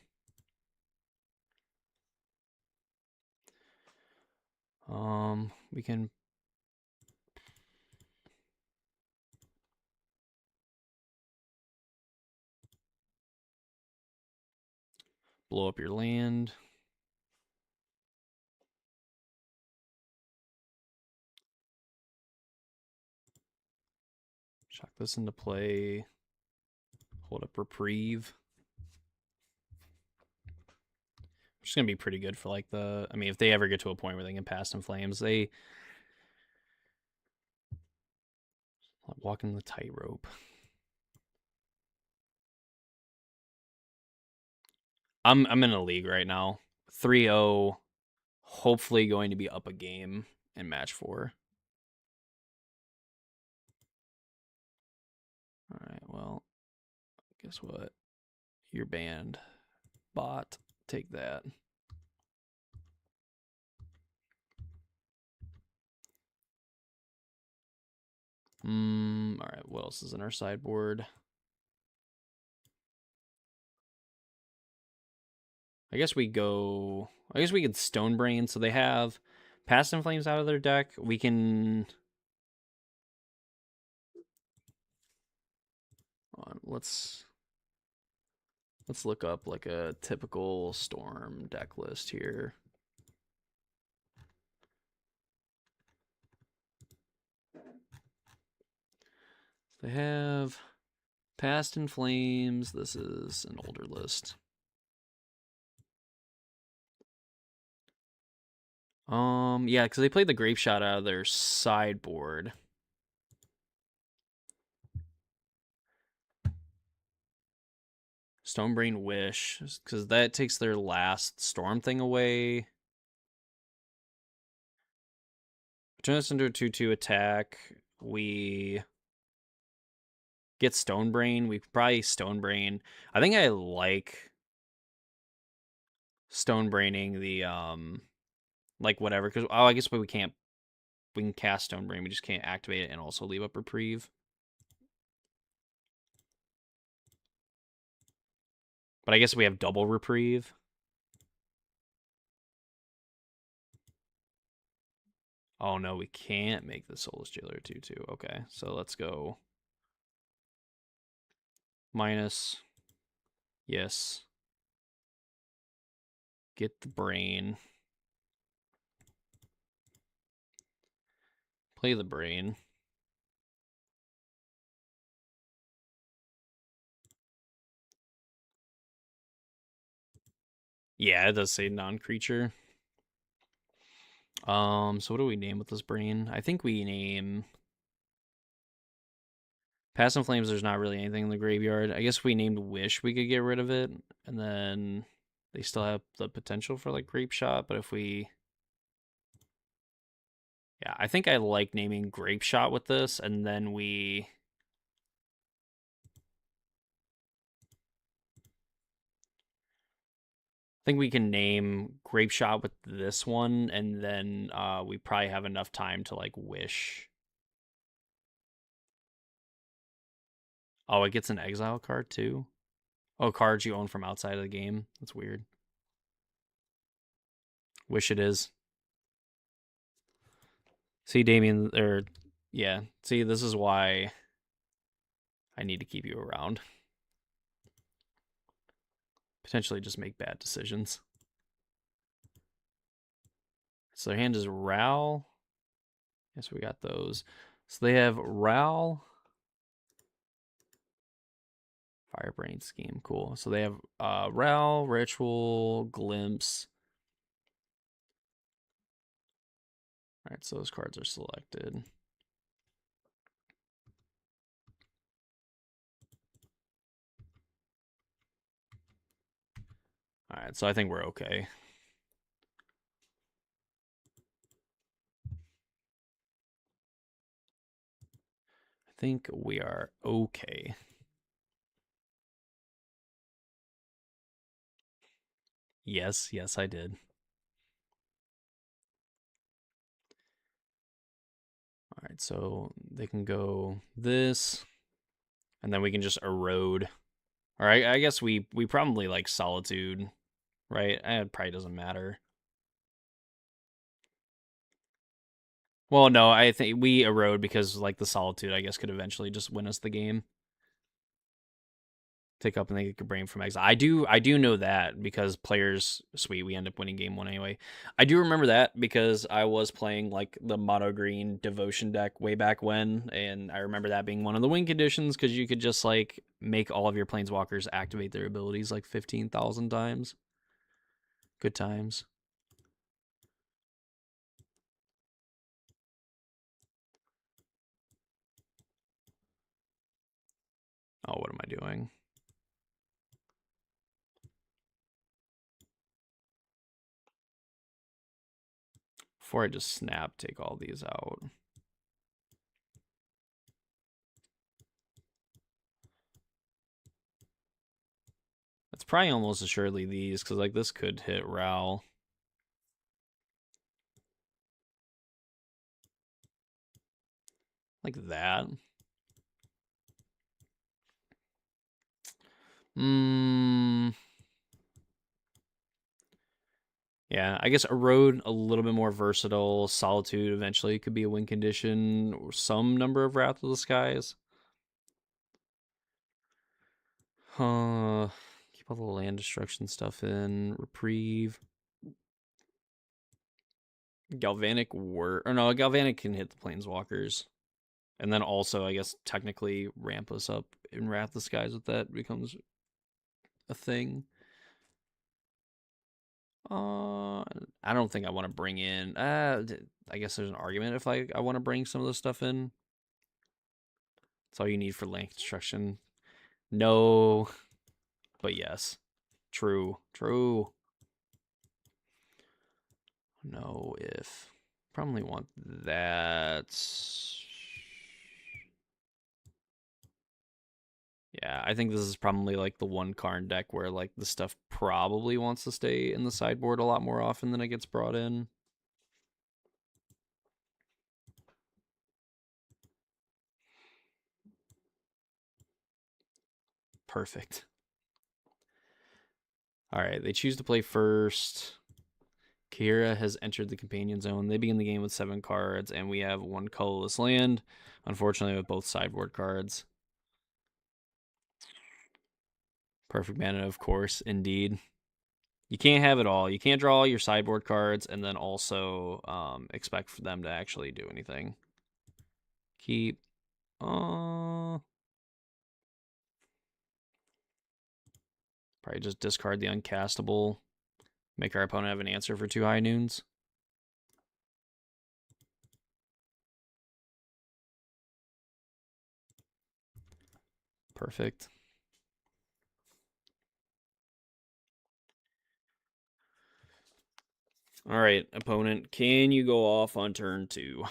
We can. blow up your land. Shock this into play. Hold up reprieve. Which is going to be pretty good for like the... I mean, if they ever get to a point where they can Past in Flames, they... Walking the tightrope. I'm in a league right now. 3-0. Hopefully going to be up a game in match 4. Alright, well, guess what? You're banned. Bot, take that. Alright, what else is in our sideboard? I guess we could Stonebrain, so they have Past in Flames out of their deck. We can... Let's look up like a typical Storm deck list here. They have Past in Flames. This is an older list. Yeah, because they played the Grape Shot out of their sideboard. Stonebrain Wish, because that takes their last Storm thing away. Turn this into a 2/2 attack. We get Stonebrain. We probably Stonebrain. I think I like Stonebraining the like whatever, because I guess we can cast Stonebrain, we just can't activate it and also leave up reprieve. But I guess we have double reprieve. Oh no, we can't make the Soulless Jailer 2/2. Okay, so let's go minus. Yes. Get the brain. Play the brain. Yeah, it does say non-creature. So what do we name with this brain? I think we name Past in Flames. There's not really anything in the graveyard. I guess if we named Wish, we could get rid of it, and then they still have the potential for like Grape Shot. But if we, yeah, I think I like naming Grape Shot with this, and then we. I think we can name Grape Shot with this one, and then we probably have enough time to like Wish. Oh, it gets an exile card too? Oh, cards you own from outside of the game. That's weird. Wish it is. See, Damien, or yeah. See, this is why I need to keep you around. Potentially just make bad decisions. So their hand is Ral. Yes, we got those. So they have Ral. Firebrain Scheme, cool. So they have Ral, Ritual, Glimpse. All right, so those cards are selected. All right, so I think we're okay. I think we are okay. Yes, yes, I did. All right, so they can go this, and then we can just erode. All right, I guess we probably like Solitude, right? It probably doesn't matter. Well, no, I think we erode because like the Solitude, I guess, could eventually just win us the game. pick up and they could bring him from exile. I do know that because players sweet, we end up winning game one anyway. I do remember that because I was playing like the mono green devotion deck way back when, and I remember that being one of the win conditions because you could just like make all of your planeswalkers activate their abilities like 15,000 times. Good times. Oh, what am I doing? Before I just snap, take all these out. It's probably almost assuredly these, because like this could hit Ral. Like that. Yeah, I guess Erode a little bit more versatile. Solitude eventually could be a win condition, or some number of Wrath of the Skies. Keep all the land destruction stuff in. Reprieve. Galvanic or no, Galvanic can hit the Planeswalkers. And then also, I guess, technically ramp us up in Wrath of the Skies if that becomes a thing. I don't think I want to bring in. I guess there's an argument if I want to bring some of this stuff in. That's all you need for land construction. No, but yes. True. True. No, if. Probably want that. Yeah, I think this is probably like the one card deck where like the stuff probably wants to stay in the sideboard a lot more often than it gets brought in. Perfect. All right, they choose to play first. Kira has entered the companion zone. They begin the game with 7 cards, and we have 1 colorless land. Unfortunately, with both sideboard cards. Perfect mana, of course, indeed. You can't have it all. You can't draw all your sideboard cards and then also expect for them to actually do anything. Keep. Probably just discard the uncastable. Make our opponent have an answer for 2 high noons. Perfect. All right, opponent, can you go off on turn 2?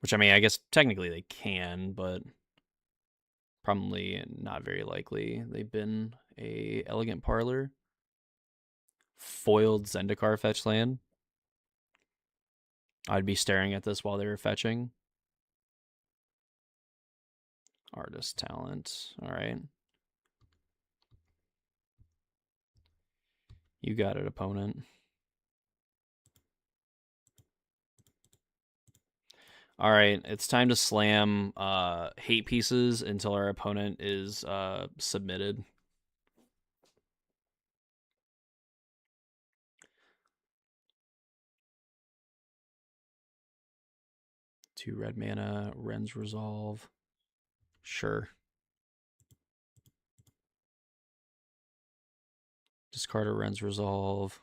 Which, I mean, I guess technically they can, but probably not very likely. They've been a elegant parlor. Foiled Zendikar fetch land. I'd be staring at this while they were fetching. Artist talent. All right. You got it, opponent. All right, it's time to slam hate pieces until our opponent is submitted. Two red mana, Ren's Resolve. Sure. Discard a Ren's Resolve.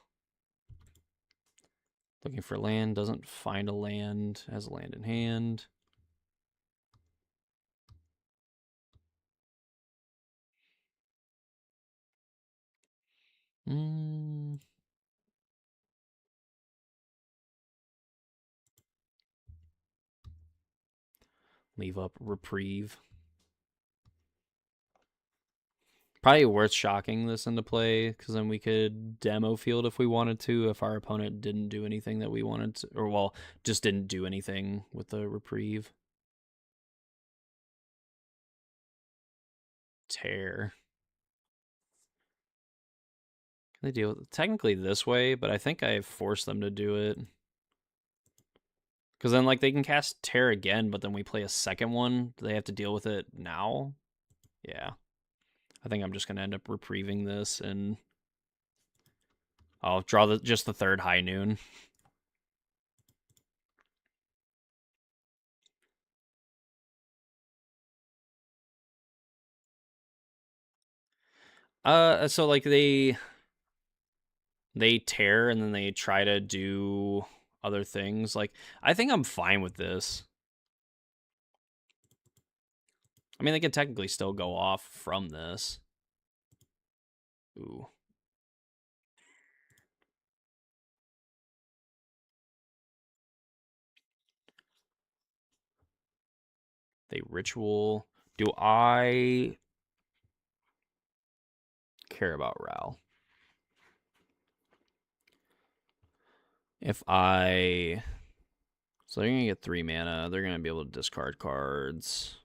Looking for land, doesn't find a land, has a land in hand. Leave up Reprieve. Probably worth shocking this into play, because then we could demo field if we wanted to, if our opponent didn't do anything that we wanted to, or, well, just didn't do anything with the Reprieve. Tear. Can they deal with it? Technically this way, but I think I forced them to do it. Because then, like, they can cast Tear again, but then we play a second one. Do they have to deal with it now? Yeah. I think I'm just gonna end up reprieving this, and I'll draw just the third high noon. So like they tear and then they try to do other things. Like I think I'm fine with this. I mean, they could technically still go off from this. Ooh. They ritual. Do I care about Ral? If I So they're gonna get 3 mana. They're gonna be able to discard cards.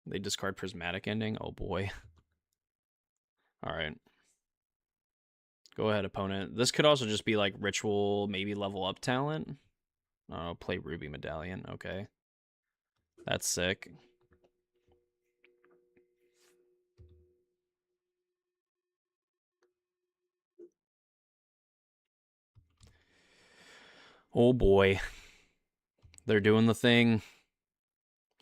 They discard Prismatic Ending. Oh boy. All right. Go ahead, opponent. This could also just be like ritual, maybe level up talent. Oh, play Ruby Medallion. Okay. That's sick. Oh boy. They're doing the thing.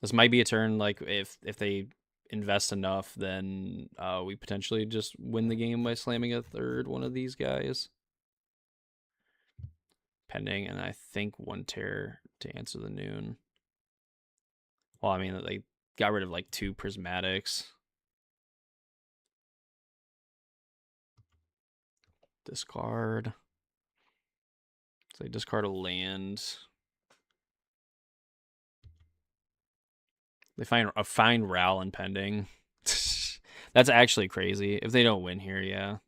This might be a turn like if they invest enough, then we potentially just win the game by slamming a third one of these guys. Pending, and I think 1 tear to answer the noon. Well, I mean, they got rid of like 2 prismatics. Discard. So they discard a land. They find Ral and pending. That's actually crazy. If they don't win here, yeah.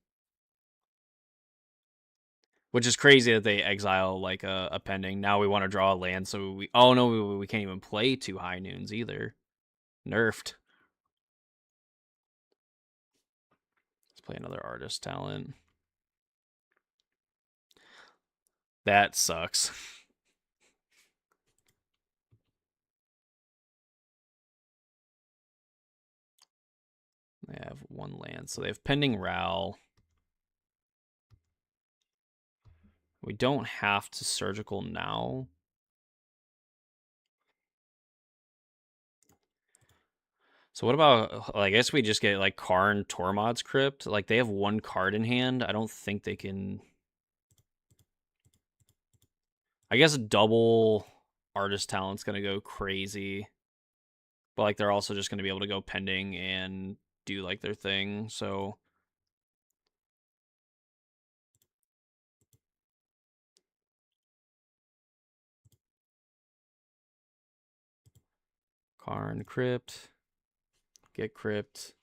Which is crazy that they exile like a pending. Now we want to draw a land, so we oh no, we can't even play 2 high noons either. Nerfed. Let's play another artist talent. That sucks. They have 1 land, so they have pending Ral. We don't have to surgical now. So what about, I guess we just get like Karn Tormod's Crypt. Like they have 1 card in hand. I don't think they can. I guess double artist talent's gonna go crazy, but like they're also just gonna be able to go pending and do like their thing. So Karn Crypt, get Crypt.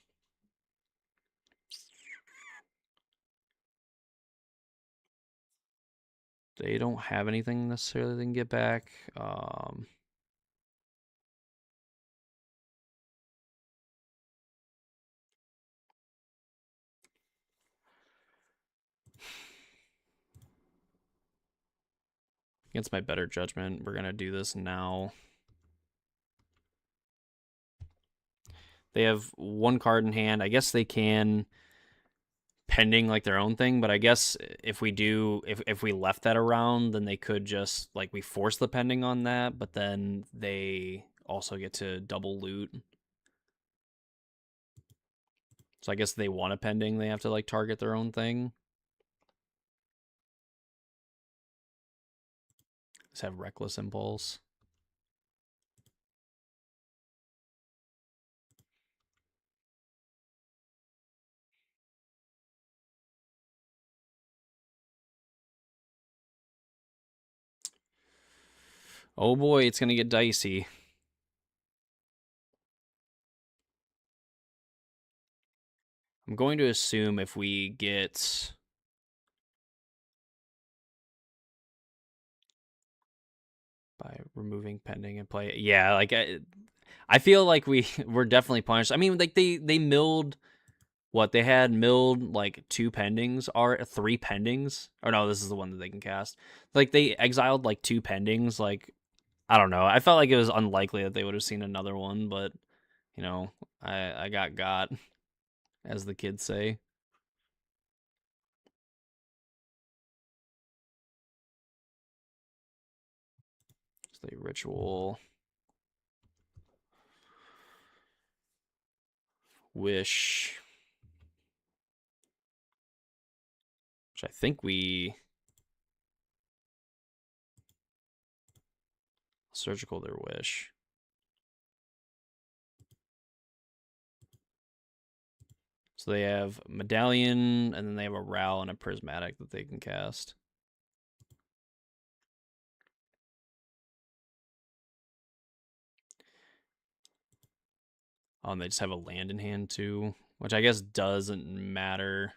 They don't have anything necessarily they can get back. Against my better judgment, we're gonna do this now. They have 1 card in hand. I guess they can pending like their own thing, but I guess if we left that around, then they could just like we force the pending on that, but then they also get to double loot. So I guess they want a pending, they have to like target their own thing. Just have reckless impulse. Oh boy, it's gonna get dicey. I'm going to assume if we get by removing pending and play, yeah, like I feel like we're definitely punished. I mean, like they milled What they had milled like two pendings or three pendings. Or no, this is the one that they can cast. Like they exiled like two pendings. Like I don't know. I felt like it was unlikely that they would have seen another one, but you know, I got, as the kids say. So the ritual wish, which I think we surgical their wish. So they have medallion, and then they have a Ral and a prismatic that they can cast. Oh, and they just have a land in hand too, which I guess doesn't matter.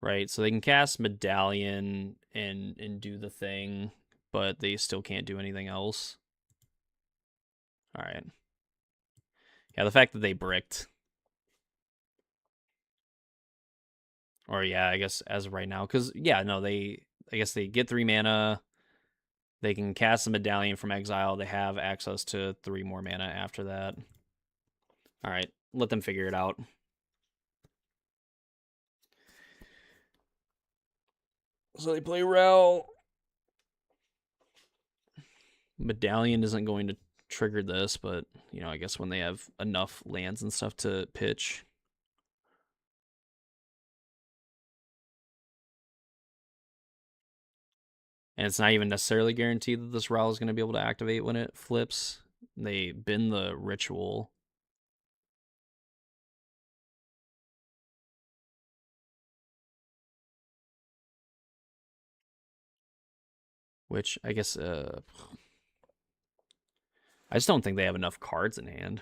Right, so they can cast medallion and do the thing, but they still can't do anything else. All right. Yeah, the fact that they bricked, or yeah, I guess as of right now, because yeah, no, I guess they get 3 mana. They can cast the medallion from exile. They have access to 3 more mana after that. All right, let them figure it out. So they play Rel. Medallion isn't going to trigger this, but you know, I guess when they have enough lands and stuff to pitch. And it's not even necessarily guaranteed that this Rel is going to be able to activate when it flips. They bin the ritual. Which I guess I just don't think they have enough cards in hand.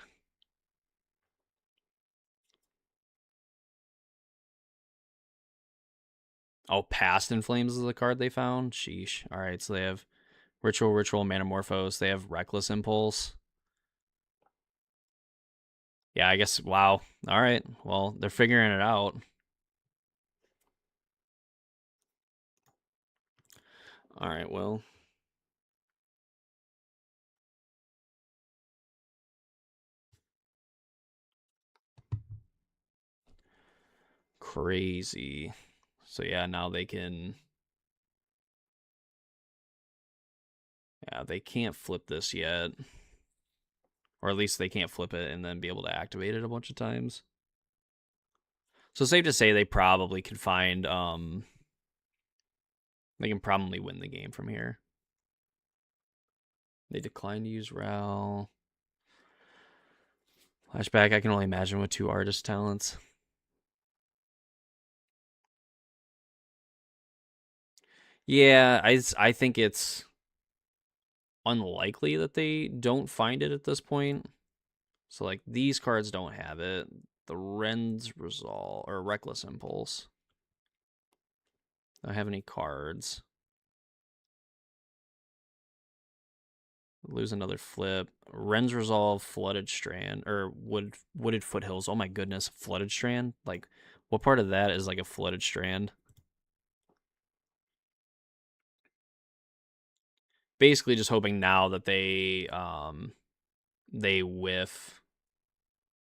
Oh, Past in Flames is the card they found? Sheesh. Alright, so they have Ritual, Manamorphose. They have Reckless Impulse. Yeah, I guess, wow. Alright, well, they're figuring it out. Alright, well. Crazy. So yeah, now they can... Yeah, they can't flip this yet. Or at least they can't flip it and then be able to activate it a bunch of times. So safe to say they probably could find they can probably win the game from here. They decline to use Ral. Flashback, I can only imagine with 2 artist talents. Yeah, I think it's unlikely that they don't find it at this point. So like these cards don't have it. The Ren's Resolve or Reckless Impulse. Don't have any cards. Lose another flip. Ren's Resolve, Flooded Strand, or Wooded Foothills. Oh my goodness, Flooded Strand? Like, what part of that is like a Flooded Strand? Basically just hoping now that they whiff.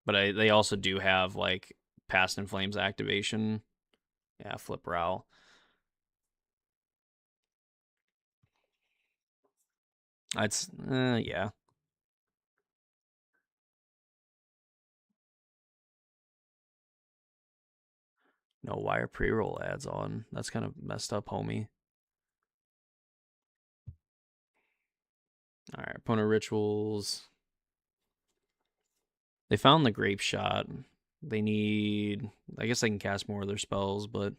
But they also do have like Past in Flames activation. Yeah, flip Row. It's yeah. No, wire pre-roll ads on? That's kind of messed up, homie. All right, opponent rituals. They found the grape shot. They need. I guess they can cast more of their spells, but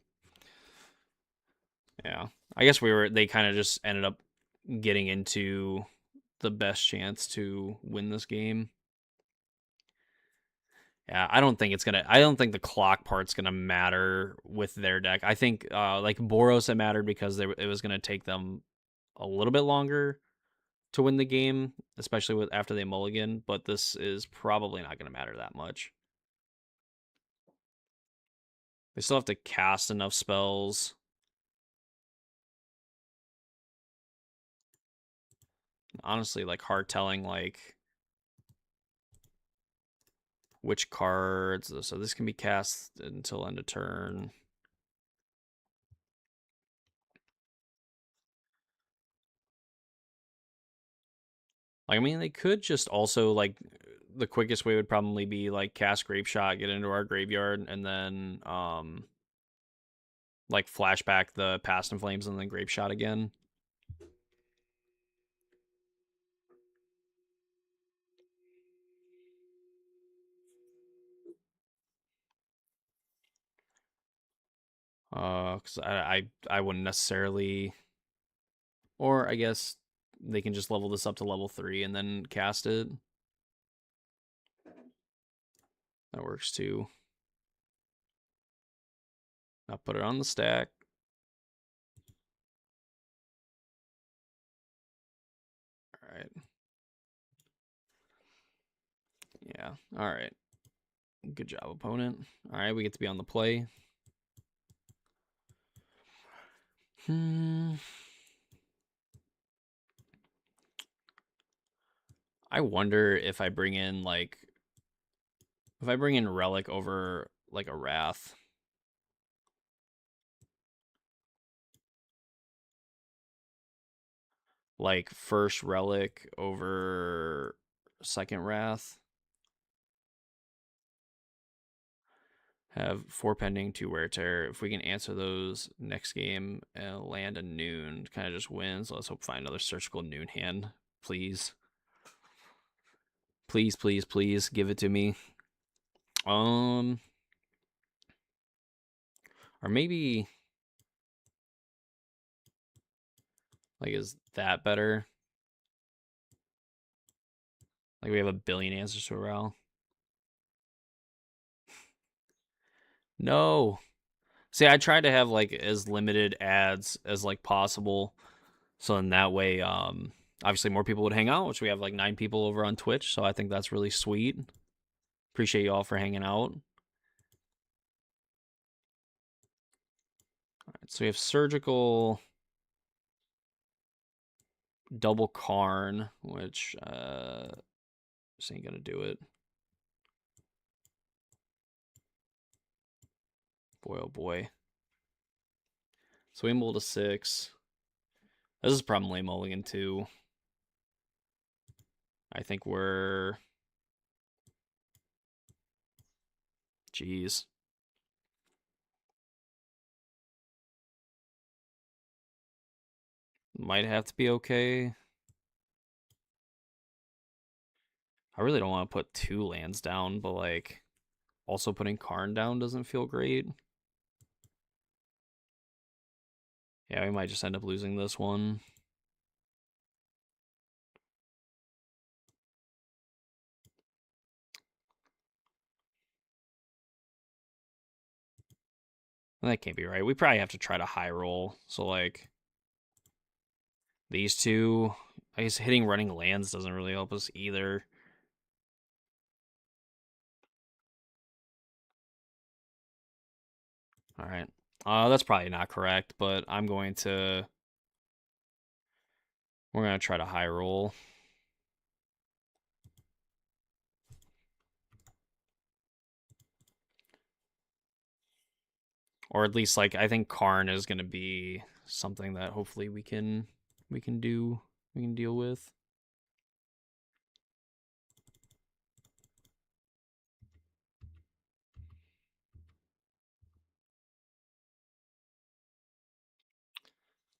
yeah. I guess they kind of just ended up getting into the best chance to win this game. Yeah, I don't think the clock part's gonna matter with their deck. I think like Boros it mattered because it was gonna take them a little bit longer to win the game, especially with after they mulligan. But this is probably not gonna matter that much. They still have to cast enough spells. Honestly, like hard telling like which cards. So this can be cast until end of turn. Like, I mean, they could just also like the quickest way would probably be like cast Grape Shot, get into our graveyard, and then like flashback the Past in Flames and then Grape Shot again. Because I wouldn't necessarily, or I guess they can just level this up to level 3 and then cast it. That works too. Now put it on the stack. All right. Yeah. All right. Good job, opponent. All right, we get to be on the play. I wonder if I bring in like if I bring in Relic over like a Wrath. Like first Relic over second Wrath. Have 4 pending, 2 wear tear. If we can answer those next game and land a noon, kind of just wins. Let's hope find another surgical noon hand, please. Please, please, please give it to me. Or maybe like is that better? Like we have a billion answers to a RAL. No. See, I tried to have like as limited ads as like possible. So in that way, obviously more people would hang out, which we have like 9 people over on Twitch. So I think that's really sweet. Appreciate you all for hanging out. All right, so we have surgical double Karn, which just ain't gonna do it. Boy, oh boy. So we mulled a 6. This is probably mulligan 2. I think we're... Jeez. Might have to be okay. I really don't want to put 2 lands down, but like also putting Karn down doesn't feel great. Yeah, we might just end up losing this one. That can't be right. We probably have to try to high roll. So like these two, I guess hitting running lands doesn't really help us either. All right. That's probably not correct, but I'm going to... We're going to try to high roll. Or at least, like, I think Karn is going to be something that hopefully we can deal with.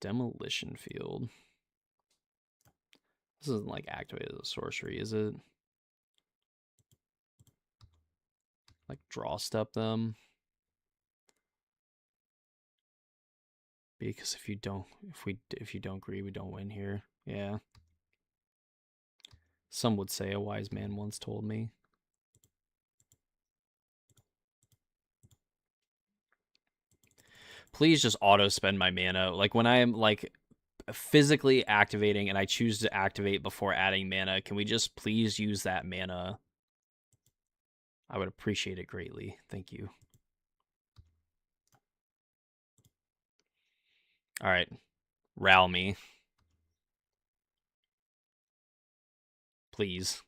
Demolition Field. This isn't like activated as a sorcery, is it? Like draw step them. Because if you don't agree, we don't win here. Yeah. Some would say, a wise man once told me. Please just auto spend my mana. Like when I am like physically activating and I choose to activate before adding mana, can we just please use that mana? I would appreciate it greatly. Thank you. All right. Ral me, please.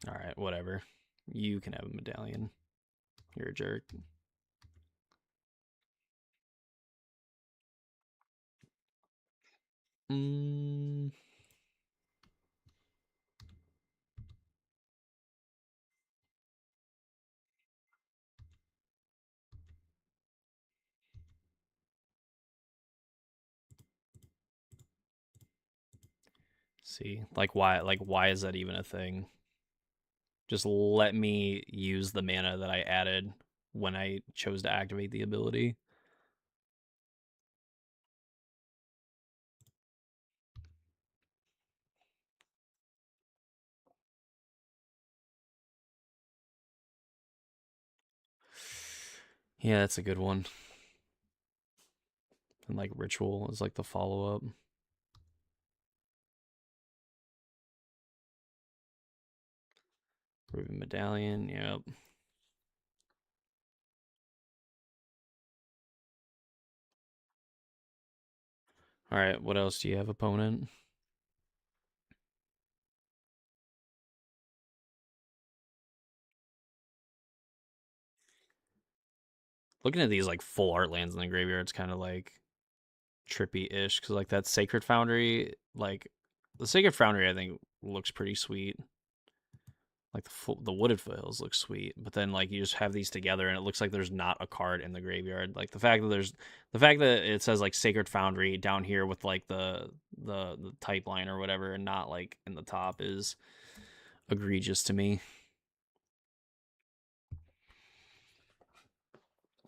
All right, whatever. You can have a medallion. You're a jerk. Mm. See, why is that even a thing? Just let me use the mana that I added when I chose to activate the ability. Yeah, that's a good one. And like Ritual is like the follow up. Ruby Medallion, yep. All right, what else do you have, opponent? Looking at these like full art lands in the graveyard, it's kind of like trippy-ish because like that Sacred Foundry, like the Sacred Foundry, I think looks pretty sweet. Like the Wooded Foothills look sweet, but then like you just have these together and it looks like there's not a card in the graveyard. Like the fact that it says like Sacred Foundry down here with like the type line or whatever and not like in the top is egregious to me.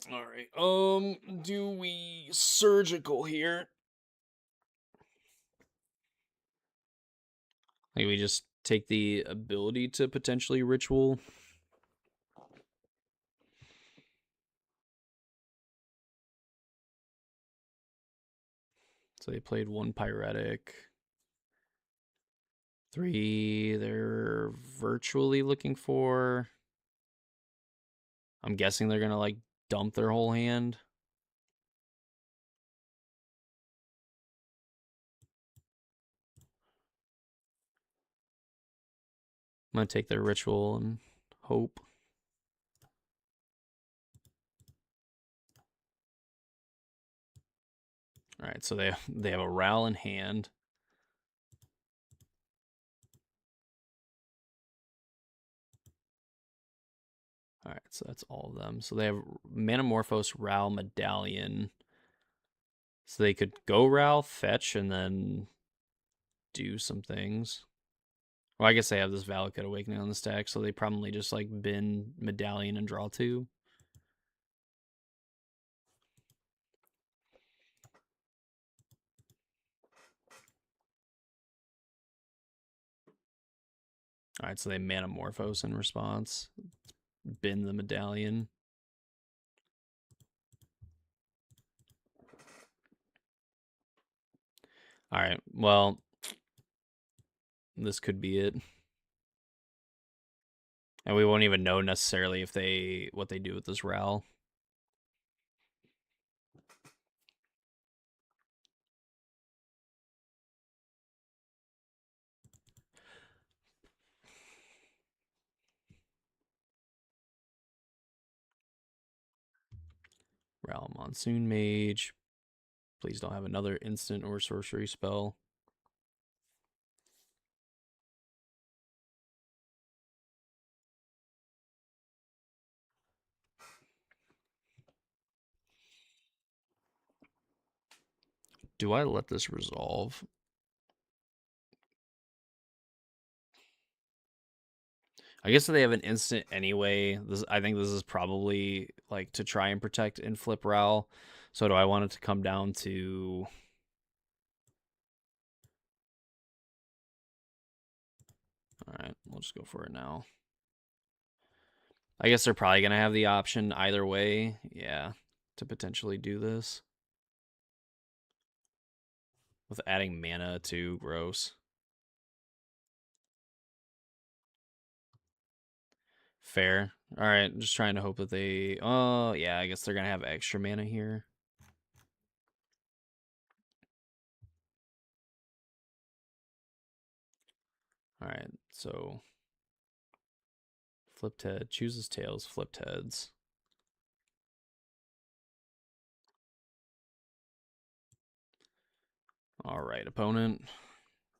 All right. Do we surgical here? Like we just take the ability to potentially ritual. So they played 1 pyretic. 3 they're virtually looking for. I'm guessing they're gonna like dump their whole hand. I'm gonna take their ritual and hope. All right, so they have a Ral in hand. All right, so that's all of them. So they have Manamorphose, Ral, Medallion. So they could go Ral, fetch, and then do some things. Well, I guess they have this Valakut Awakening on the stack, so they probably just like bin Medallion and draw 2. All right, so they Manamorphose in response. Bin the Medallion. All right, well, this could be it. And we won't even know necessarily if what they do with this Ral. Ral Monsoon Mage. Please don't have another instant or sorcery spell. Do I let this resolve? I guess they have an instant anyway. I think this is probably like to try and protect and flip Ral. So do I want it to come down to... All right, we'll just go for it now. I guess they're probably going to have the option either way. Yeah, to potentially do this. With adding mana to gross. Fair. All right, just trying to hope that they. Oh yeah, I guess they're gonna have extra mana here. All right, so flipped head chooses tails, flipped heads. All right, opponent.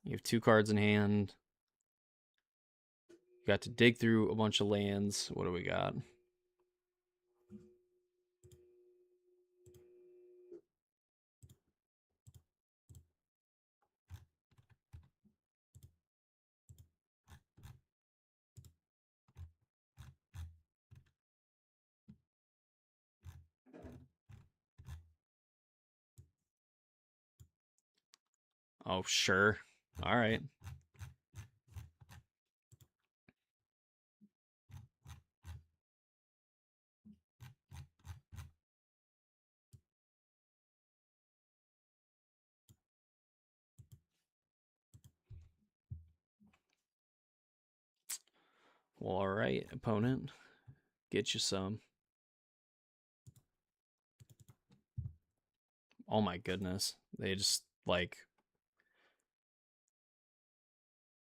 You have 2 cards in hand. You got to dig through a bunch of lands. What do we got? Oh, sure. All right. Well, all right, opponent. Get you some. Oh my goodness. They just like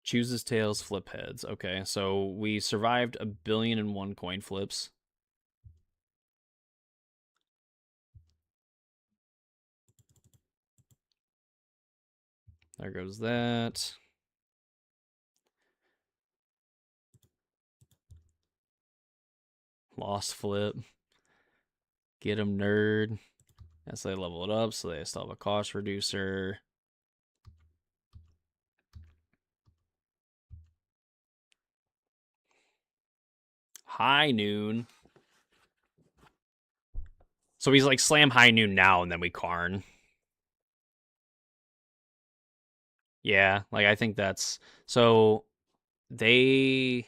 chooses tails, flip heads. Okay, so we survived 1,000,000,001 coin flips. There goes that. Lost flip. Get him, nerd. As they level it up, so they still have a cost reducer. High noon. So he's like slam high noon now, and then we Karn. Yeah, like I think that's so they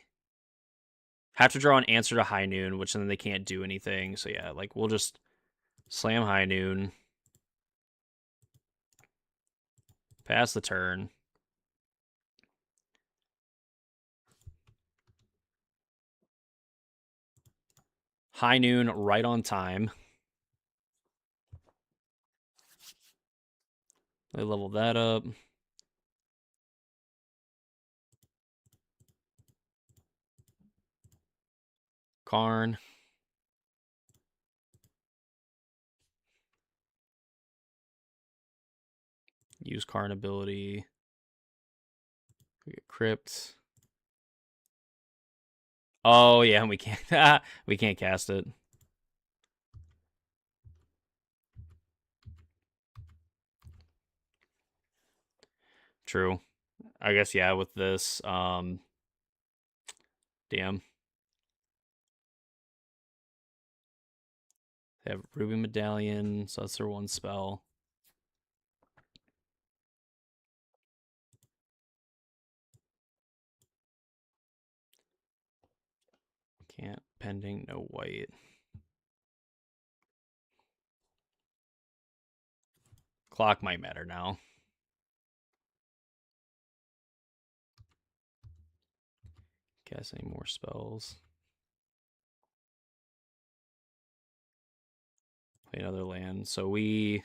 have to draw an answer to high noon, which then they can't do anything. So yeah, like we'll just slam high noon, pass the turn. High noon right on time. They level that up. Karn. Use Karn ability. We get crypt. Oh yeah, we can't we can't cast it. True. I guess yeah, with this damn. They have Ruby Medallion, so that's their one spell. Can't pending, no white. Clock might matter now. Cast any more spells. Play another land. So we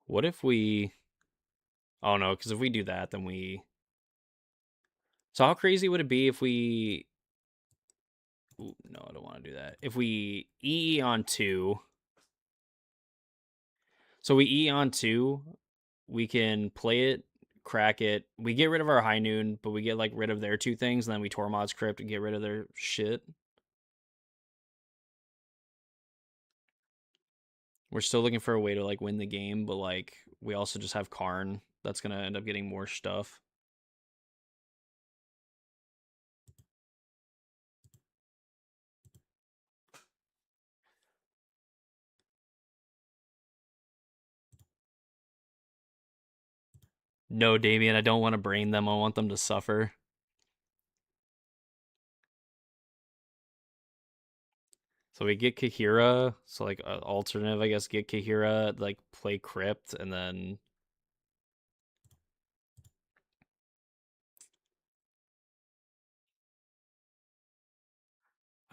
what if we oh no, because if we do that, then we so how crazy would it be if we Ooh, no, I don't want to do that. If we E on 2, so we E on 2, we can play it, crack it. We get rid of our high noon, but we get like rid of their 2 things, and then we Tormod's Crypt and get rid of their shit. We're still looking for a way to like win the game, but like we also just have Karn that's gonna end up getting more stuff. No, Damien, I don't want to brain them. I want them to suffer. So we get Kahira. So like alternative, I guess, get Kahira, like play Crypt, and then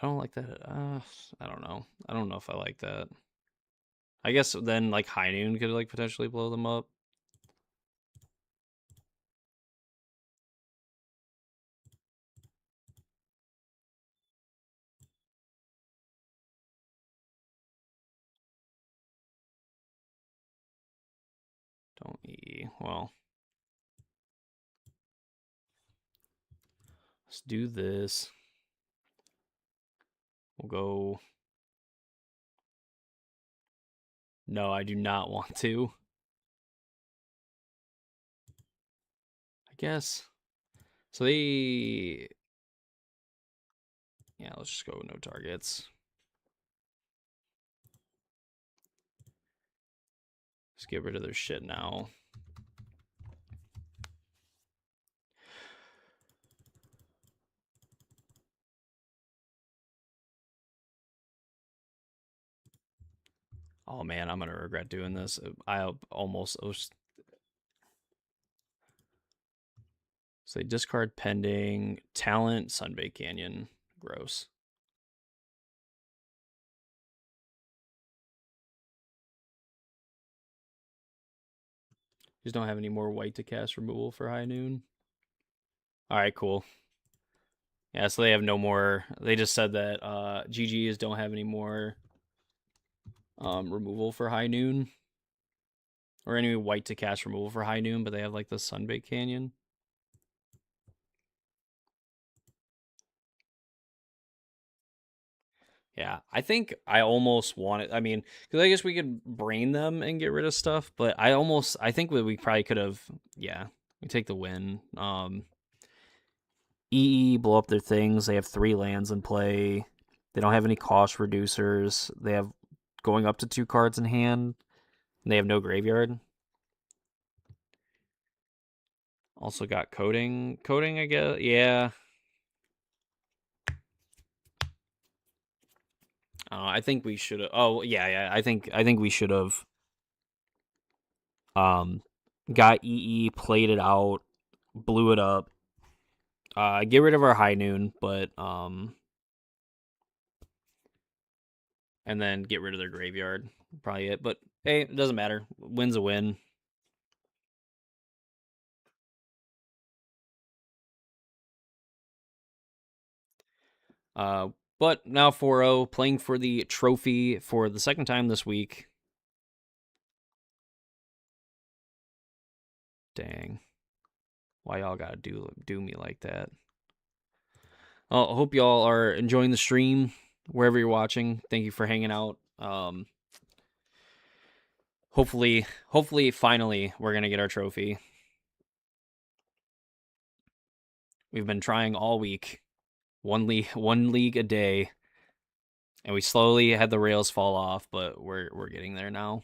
I don't like that. I don't know. I don't know if I like that. I guess then like High Noon could like potentially blow them up. Don't E. Well, let's do this. We'll go. No, I do not want to. I guess. So they. Yeah, let's just go no targets. Let's get rid of their shit now. Oh man, I'm gonna regret doing this. I almost. So they discard pending talent Sunbay Canyon. Gross. Just don't have any more white to cast removal for High Noon. All right, cool. Yeah, so they have no more. They just said that GGs don't have any more removal for High Noon, or any white to cast removal for High Noon, but they have like the Sunbait Canyon. Yeah, I think I almost want it. I mean, because I guess we could brain them and get rid of stuff, but I think we probably could have. Yeah, we take the win. EE blow up their things. They have 3 lands in play. They don't have any cost reducers. They have going up to 2 cards in hand. And they have no graveyard. Also got coding. Coding, I guess. Yeah. I think we should have. Oh yeah. I think we should have. Um, got EE, played it out, blew it up. Get rid of our High Noon, but and then get rid of their graveyard. Probably it. But hey, it doesn't matter. Win's a win. But now 4-0, playing for the trophy for the second time this week. Dang. Why y'all gotta do me like that? I hope y'all are enjoying the stream wherever you're watching. Thank you for hanging out. Hopefully, finally, we're gonna get our trophy. We've been trying all week, one league a day, and we slowly had the rails fall off, but we're getting there now.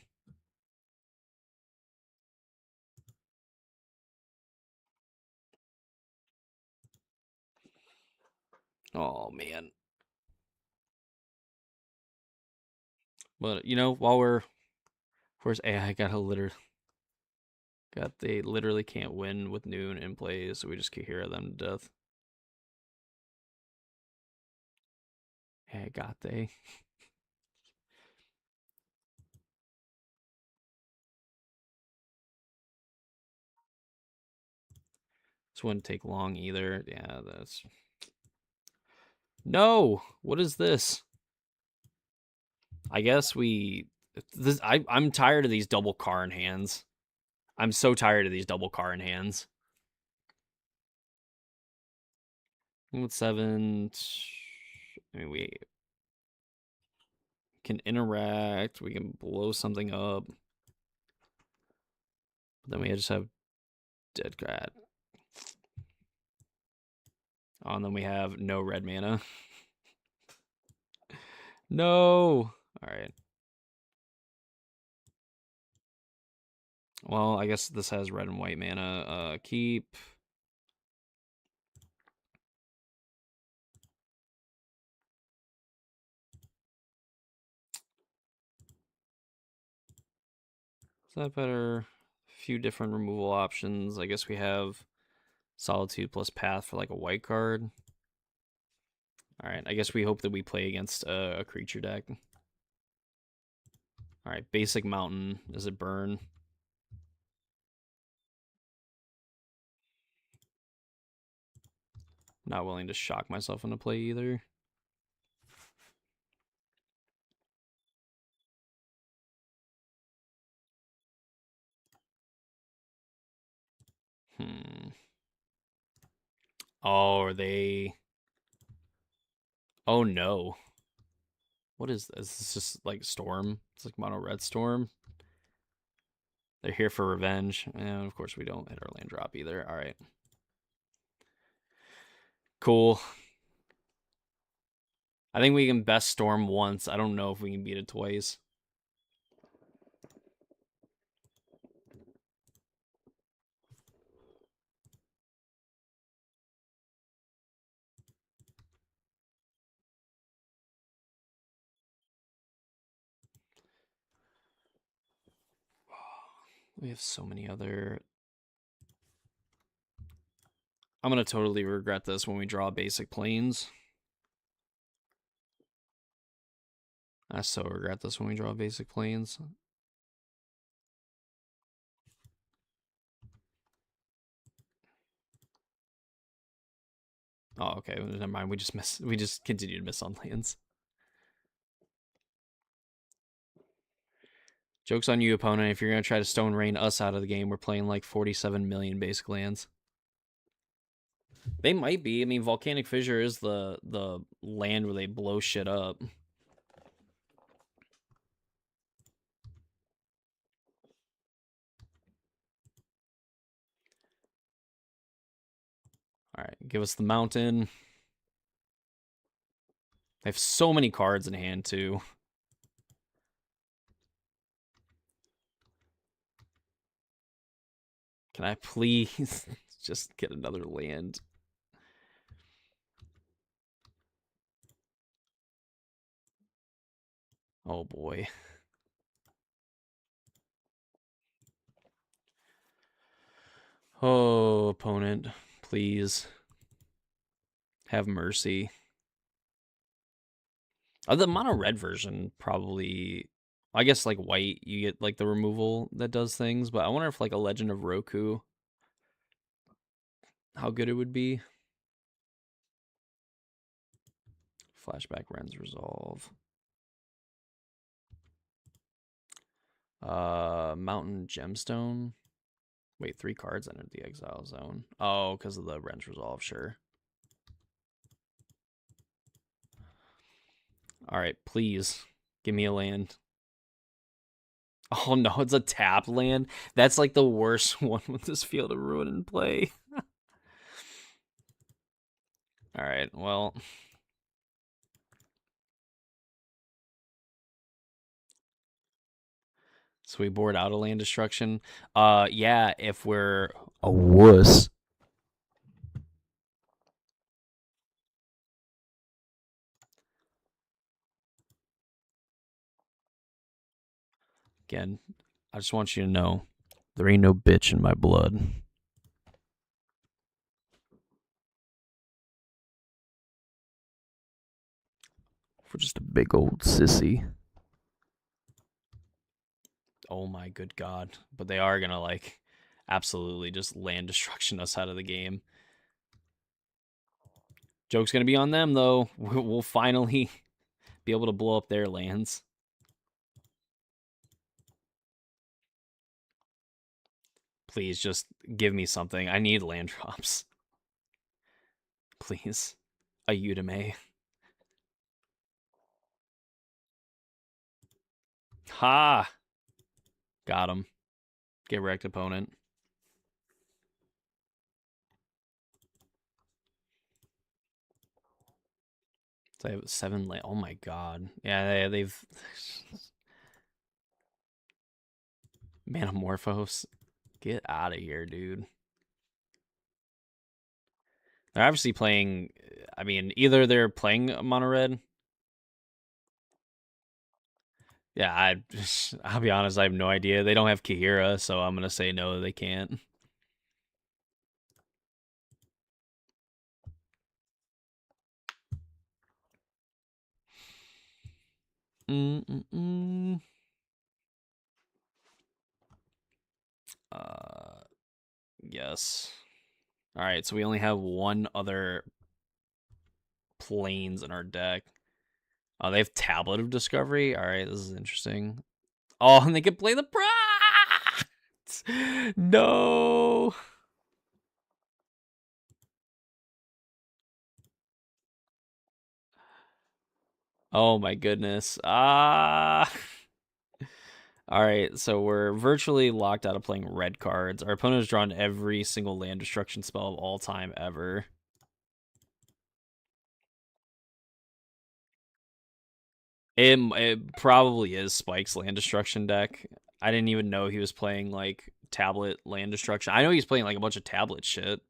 Oh man. But you know, while we're, of course, AI they literally can't win with Noon in plays, so we just can hear them to death. Hey, got they? This wouldn't take long either. Yeah, that's. No! What is this? I guess we. I'm tired of these double Karn hands. I'm so tired of these double Karn hands. With 7. I mean, we can interact. We can blow something up. But then we just have Dead Cat. Oh, and then we have no red mana. No! Alright. Well, I guess this has red and white mana. Keep. Is that better? A few different removal options. I guess we have Solitude plus Path for like a white card. All right, I guess we hope that we play against a creature deck. All right, basic mountain. Does it burn? Not willing to shock myself into play either. Oh, are they... Oh, no. What is this? It's just like Storm. It's like Mono Red Storm. They're here for revenge. And of course we don't hit our land drop either. All right. Cool. I think we can best Storm once. I don't know if we can beat it twice. We have so many other... I'm going to totally regret this when we draw basic planes. I so regret this when we draw basic planes. Oh, okay. Never mind. We just continue to miss on lands. Joke's on you, opponent. If you're going to try to Stone Rain us out of the game, we're playing like 47 million basic lands. They might be. I mean, Volcanic Fissure is the land where they blow shit up. All right, give us the mountain. They have so many cards in hand, too. Can I please just get another land? Oh, boy. Oh, opponent, please. Have mercy. The mono red version probably... I guess, like, white, you get, like, the removal that does things, but I wonder if, like, a Legend of Roku, how good it would be. Flashback Ren's Resolve. Mountain Gemstone. Wait, 3 cards entered the exile zone. Oh, because of the Ren's Resolve, sure. All right, please give me a land. Oh no, it's a tap land. That's like the worst one with this Field of Ruin in play. All right, well. So we board out a land destruction. Yeah, if we're a wuss. Again, I just want you to know there ain't no bitch in my blood. For just a big old sissy. Oh my good god. But they are gonna, like, absolutely just land destruction us out of the game. Joke's gonna be on them, though. We'll finally be able to blow up their lands. Please, just give me something. I need land drops. Please. A Udemy. Ha! Got him. Get wrecked, opponent. So I have 7 land. Oh my god. Yeah, they've... Manamorphose. Get out of here, dude. They're obviously playing... I mean, either they're playing mono red. Yeah, I'll be honest, I have no idea. They don't have Kahira, so I'm going to say no, they can't. Mm-mm-mm. Uh, yes. All right, so we only have one other planes in our deck. Oh, they have Tablet of Discovery. All right, this is interesting. Oh, and they can play the Prots. No. Oh my goodness. Ah. All right, so we're virtually locked out of playing red cards. Our opponent has drawn every single land destruction spell of all time ever. It probably is Spike's land destruction deck. I didn't even know he was playing like tablet land destruction. I know he's playing like a bunch of tablet shit.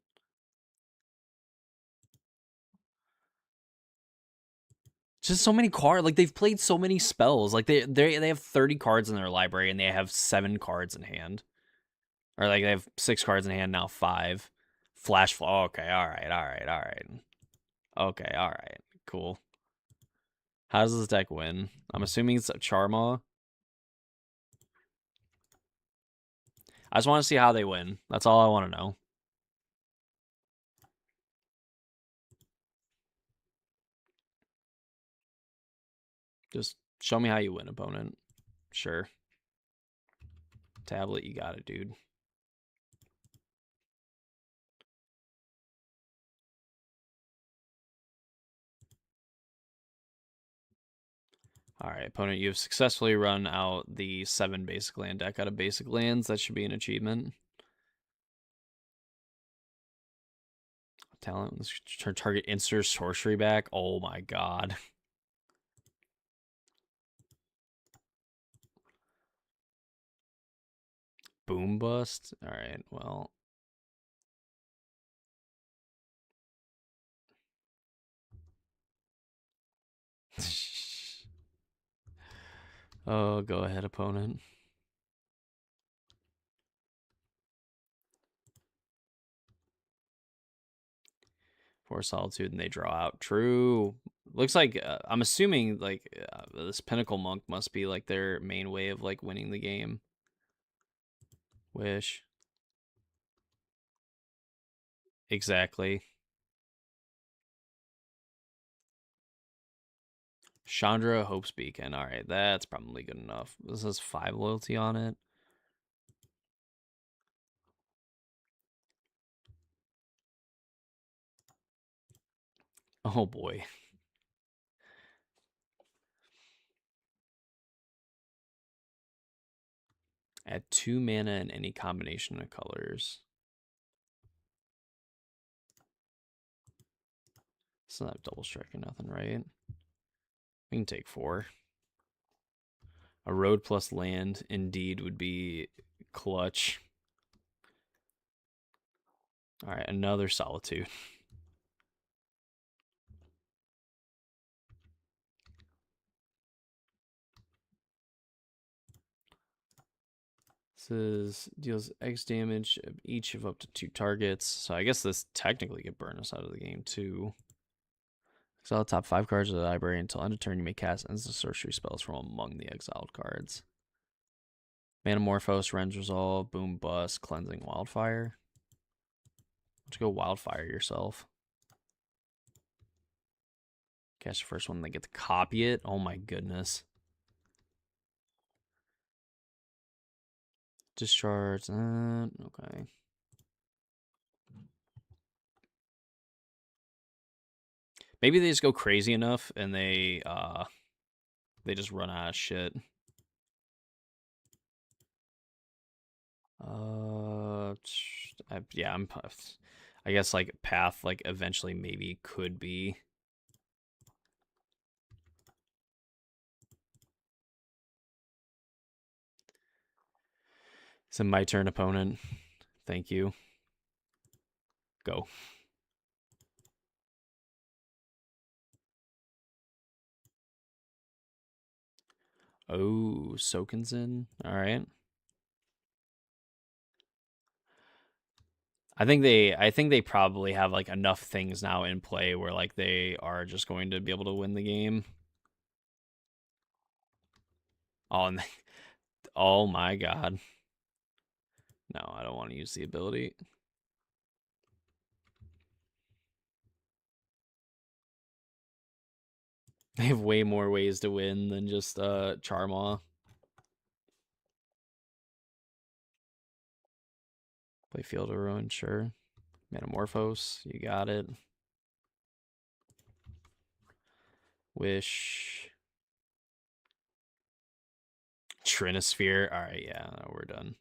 Just so many cards. Like they've played so many spells. Like they have 30 cards in their library and they have 7 cards in hand. Or like they have 6 cards in hand now, 5. Flash flow. Okay, all right, all right, all right. Okay, all right, cool. How does this deck win? I'm assuming it's a Charma. I just want to see how they win. That's all I want to know. Just show me how you win, opponent. Sure. Tablet, you got it, dude. All right, opponent, you have successfully run out the 7 basic land deck out of basic lands. That should be an achievement. Talent, let's target insert sorcery back. Oh my god. Boom bust. All right, well. Oh, go ahead, opponent. For solitude, and they draw out. True. Looks like I'm assuming like this Pinnacle Monk must be like their main way of like winning the game. Wish. Exactly. Chandra Hope's Beacon. All right, that's probably good enough. This has 5 loyalty on it. Oh boy. Add 2 mana in any combination of colors. It's not double strike or nothing, right? We can take 4. A road plus land indeed would be clutch. All right, another solitude. This is deals X damage of each of up to 2 targets. So I guess this technically could burn us out of the game too. Exile the top 5 cards of the library until end of turn. You may cast instant sorcery spells from among the exiled cards. Manamorphose, Rends Resolve, Boom Bust, Cleansing Wildfire. Let's go Wildfire yourself. Catch the first one, they get to copy it. Oh my goodness. Discharge. Okay. Maybe they just go crazy enough and they just run out of shit. Yeah, I guess like path like eventually maybe could be. So my turn, opponent. Thank you. Go. Oh, Sokensen. All right. I think they probably have like enough things now in play where like they are just going to be able to win the game. Oh, and oh my god. No, I don't want to use the ability. They have way more ways to win than just Charmaw. Play Field of Ruin, sure. Metamorphose, you got it. Wish. Trinisphere. Alright, yeah, we're done.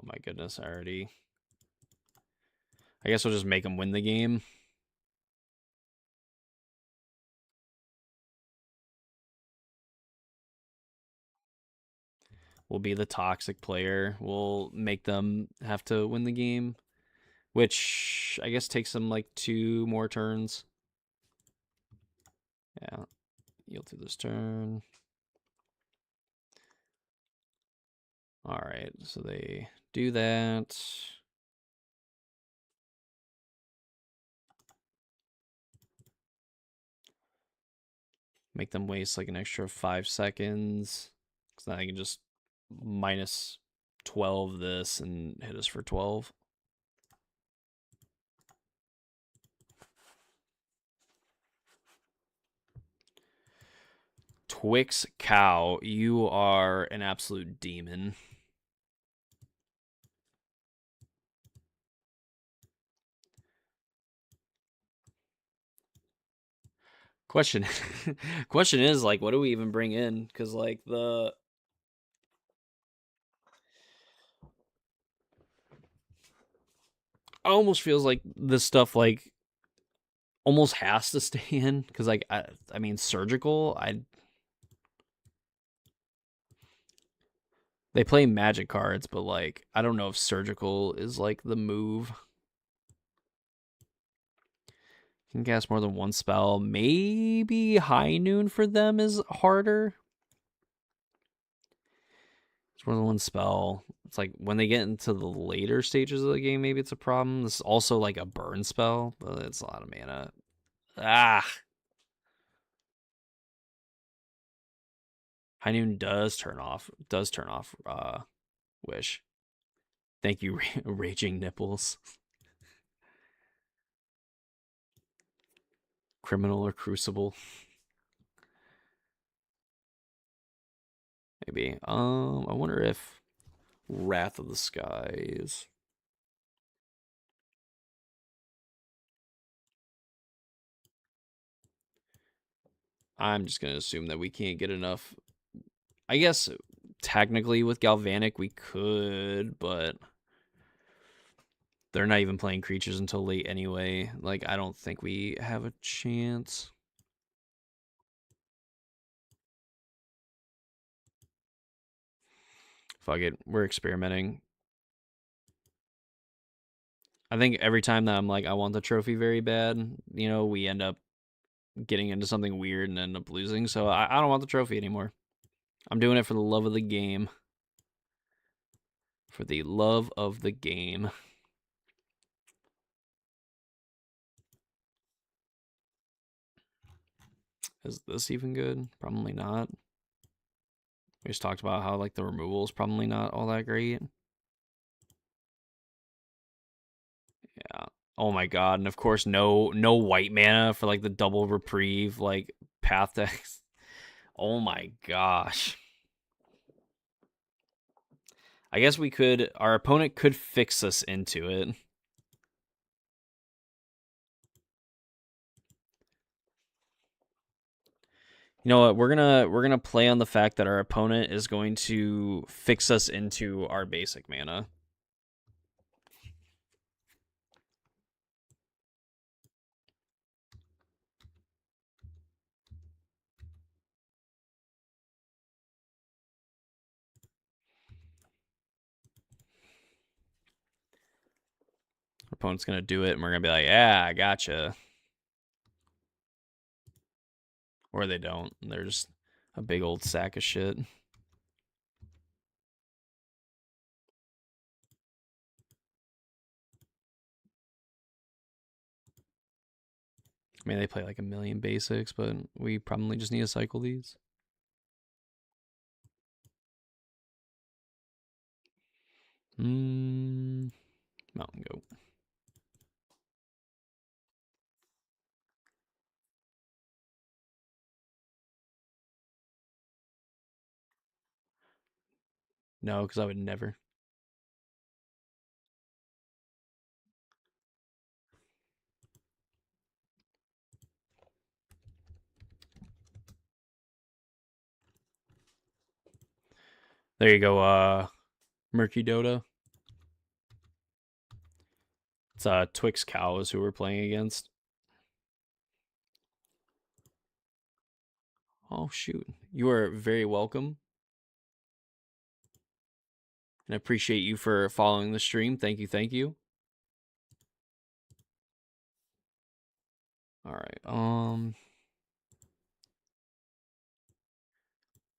Oh my goodness, I already. I guess we'll just make them win the game. We'll be the toxic player. We'll make them have to win the game, which I guess takes them like 2 more turns. Yeah, yield through this turn. All right, so they do that. Make them waste like an extra 5 seconds. Because then I can just minus 12 this and hit us for 12. Twix Cow, you are an absolute demon. Question question is like what do we even bring in? Because like the almost feels like this stuff like almost has to stay in because like I mean surgical they play magic cards but like I don't know if surgical is like the move. Can cast more than one spell. Maybe High Noon for them is harder. It's more than one spell. It's like when they get into the later stages of the game, maybe it's a problem. This is also like a burn spell, but it's a lot of mana. Ah, High Noon does turn off. Does turn off. Wish. Thank you, Raging Nipples. Criminal or Crucible. Maybe. I wonder if Wrath of the Skies. I'm just gonna assume that we can't get enough. I guess technically with Galvanic we could, but they're not even playing creatures until late anyway. Like I don't think we have a chance. Fuck it, we're experimenting. I think every time that I'm like, I want the trophy very bad, you know, we end up getting into something weird and end up losing. So I don't want the trophy anymore. I'm doing it for the love of the game. For the love of the game. Is this even good? Probably not. We just talked about how like the removal is probably not all that great. Yeah. Oh my god, and of course no white mana for like the double reprieve like path decks. Oh my gosh. I guess we could our opponent could fix us into it. You know what? We're gonna play on the fact that our opponent is going to fix us into our basic mana. Our opponent's gonna do it, and we're gonna be like, "Yeah, I gotcha," or they don't. They're just a big old sack of shit. I mean, they play like a million basics, but we probably just need to cycle these. Mountain Goat. No, because I would never. There you go, Murky Dota. It's Twix Cows who we're playing against. Oh shoot. You are very welcome. And I appreciate you for following the stream. Thank you, thank you. Alright,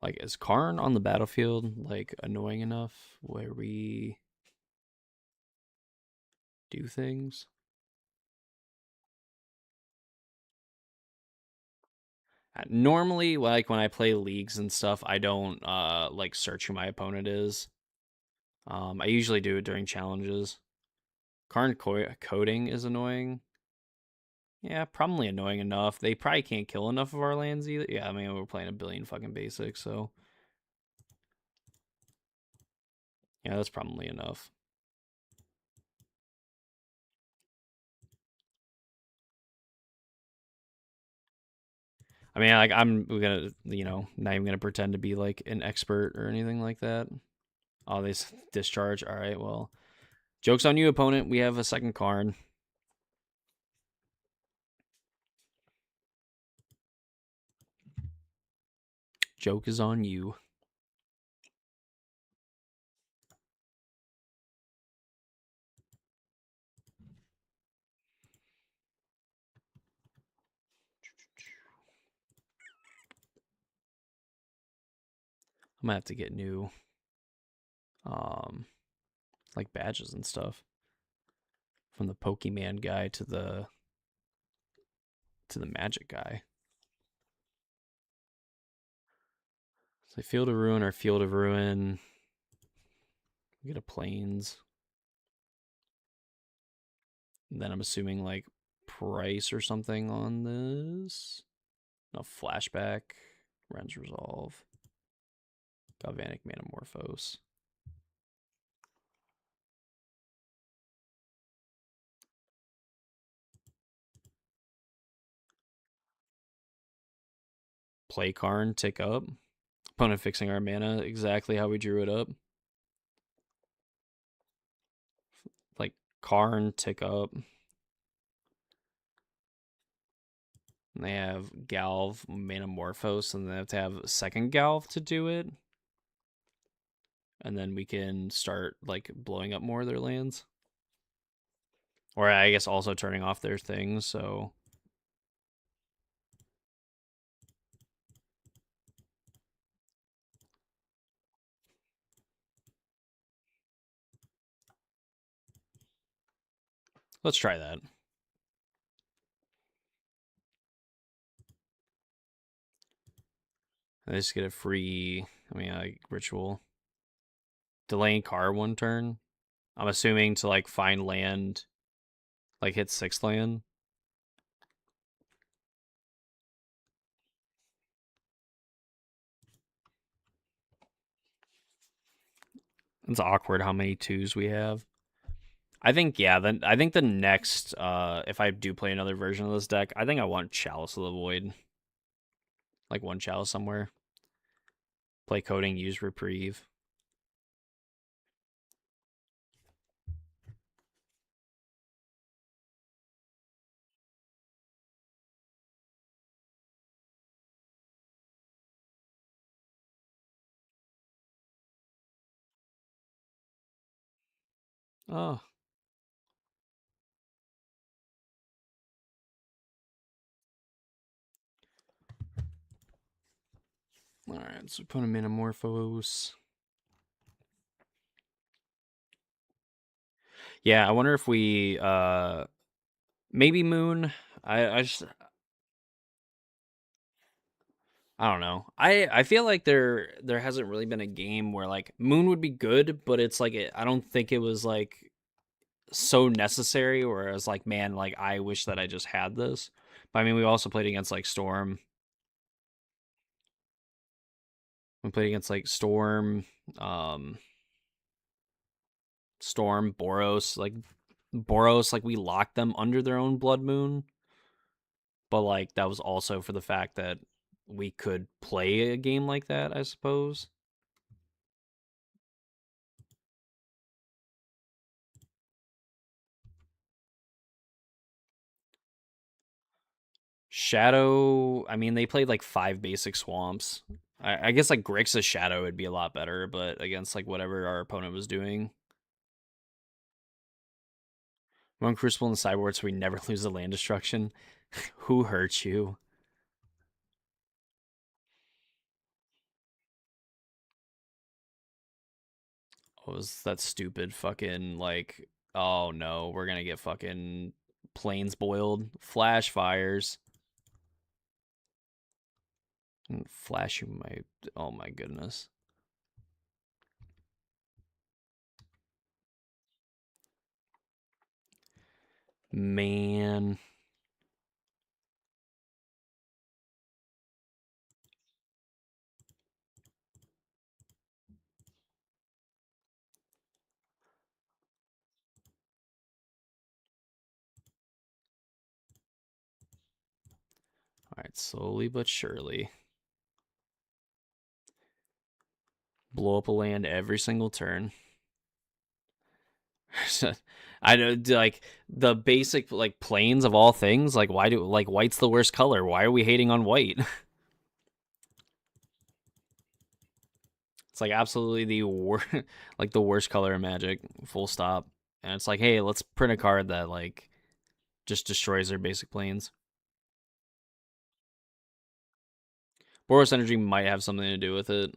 like, is Karn on the battlefield, like, annoying enough where we do things? Normally, like, when I play leagues and stuff, I don't, like, search who my opponent is. I usually do it during challenges. Karn coding is annoying. Yeah, probably annoying enough. They probably can't kill enough of our lands either. Yeah, I mean, we're playing a billion fucking basics, so. Yeah, that's probably enough. I mean, like, I'm gonna, not even gonna pretend to be, like, an expert or anything like that. Oh, they discharge. All right, well, joke's on you, opponent. We have a second Karn. Joke is on you. I'm gonna have to get new, like, badges and stuff from the Pokemon guy to the Magic guy. So Field of Ruin or Field of Ruin. We get a Plains. And then I'm assuming, like, price or something on this. No, flashback. Ren's Resolve. Galvanic Manamorphose. Play Karn, tick up. Opponent fixing our mana exactly how we drew it up. Like, Karn, tick up. And they have Galv, Manamorphose, and they have to have a second Galv to do it. And then we can start, like, blowing up more of their lands. Or I guess also turning off their things, so. Let's try that. I just get a free, like, ritual. Delaying car one turn. I'm assuming to, like, find land, like, hit 6th land. It's awkward how many 2s we have. I think, yeah, then I think the next, if I do play another version of this deck, I think I want Chalice of the Void. Like, one Chalice somewhere. Play Coding, use Reprieve. Oh. Alright, so put him in Amorphos. Yeah, I wonder if we maybe Moon. I just I don't know. I feel like there hasn't really been a game where like Moon would be good, but it's like I don't think it was like so necessary. Whereas like man, like I wish that I just had this. But I mean, we also played against like Storm. We played against like Storm, um, Storm, Boros. Like Boros, like we locked them under their own Blood Moon. But like that was also for the fact that we could play a game like that, I suppose. Shadow, I mean, they played like five basic swamps. I guess like Grixis Shadow would be a lot better, but against like whatever our opponent was doing. One Crucible and Sideboard, so we never lose a land destruction. Who hurt you? What was that stupid fucking like? Oh no, we're gonna get fucking planes boiled. Flash fires. Flash you my. Oh my goodness. Man. All right, slowly but surely. Blow up a land every single turn. I know, like the basic like planes of all things. Like, why do like white's the worst color? Why are we hating on white? It's like absolutely the worst, like the worst color in Magic. Full stop. And it's like, hey, let's print a card that like just destroys their basic planes. Boros Energy might have something to do with it.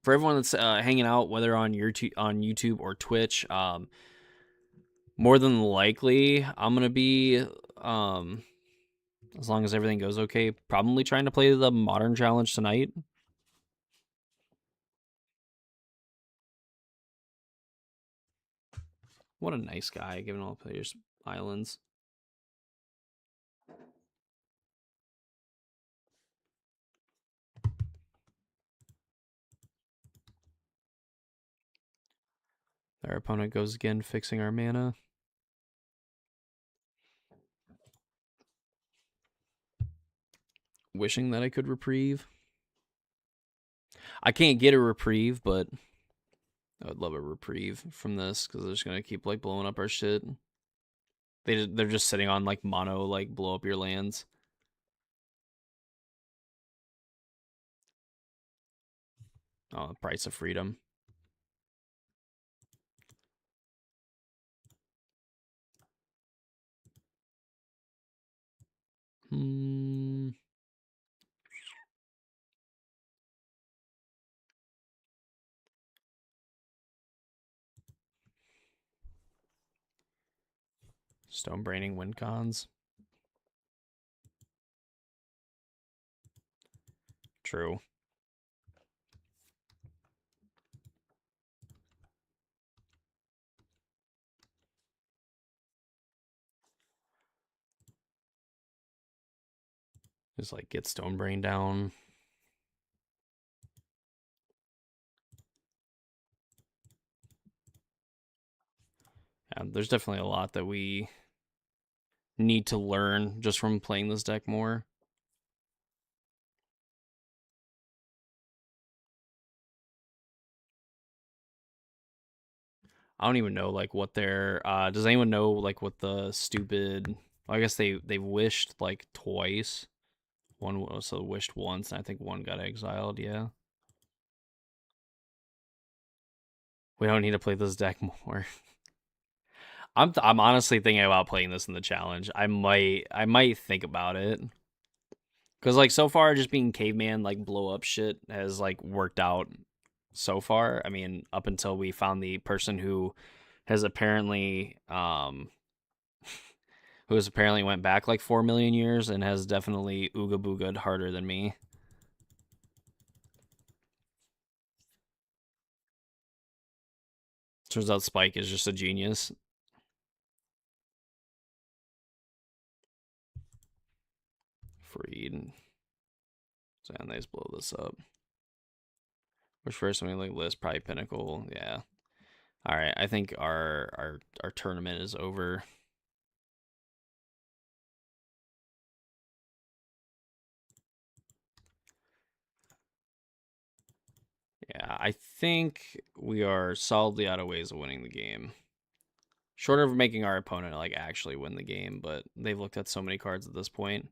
For everyone that's hanging out, whether on your on YouTube or Twitch, more than likely I'm gonna be as long as everything goes okay, probably trying to play the Modern Challenge tonight. What a nice guy, giving all players islands. Our opponent goes again, fixing our mana. Wishing that I could reprieve. I can't get a reprieve, but I would love a reprieve from this because they're just gonna keep like blowing up our shit. They're just sitting on like mono, like blow up your lands. Oh, price of freedom. Hmm. Stone braining win cons. True. Just like get stone brain down. Yeah, there's definitely a lot that we need to learn just from playing this deck more. I don't even know like what their does anyone know like what the stupid I guess they've wished like twice. One also wished once, and I think one got exiled, yeah. We don't need to play this deck more. I'm honestly thinking about playing this in the challenge. I might think about it. Cause like so far just being caveman like blow up shit has like worked out so far. I mean, up until we found the person who has apparently who has apparently went back like 4 million years and has definitely ooga booga'd harder than me. Turns out Spike is just a genius. Freed. So yeah, let's blow this up. Which first something like list, probably Pinnacle. Yeah. All right, I think our tournament is over. Yeah, I think we are solidly out of ways of winning the game. Short of making our opponent like actually win the game, but they've looked at so many cards at this point.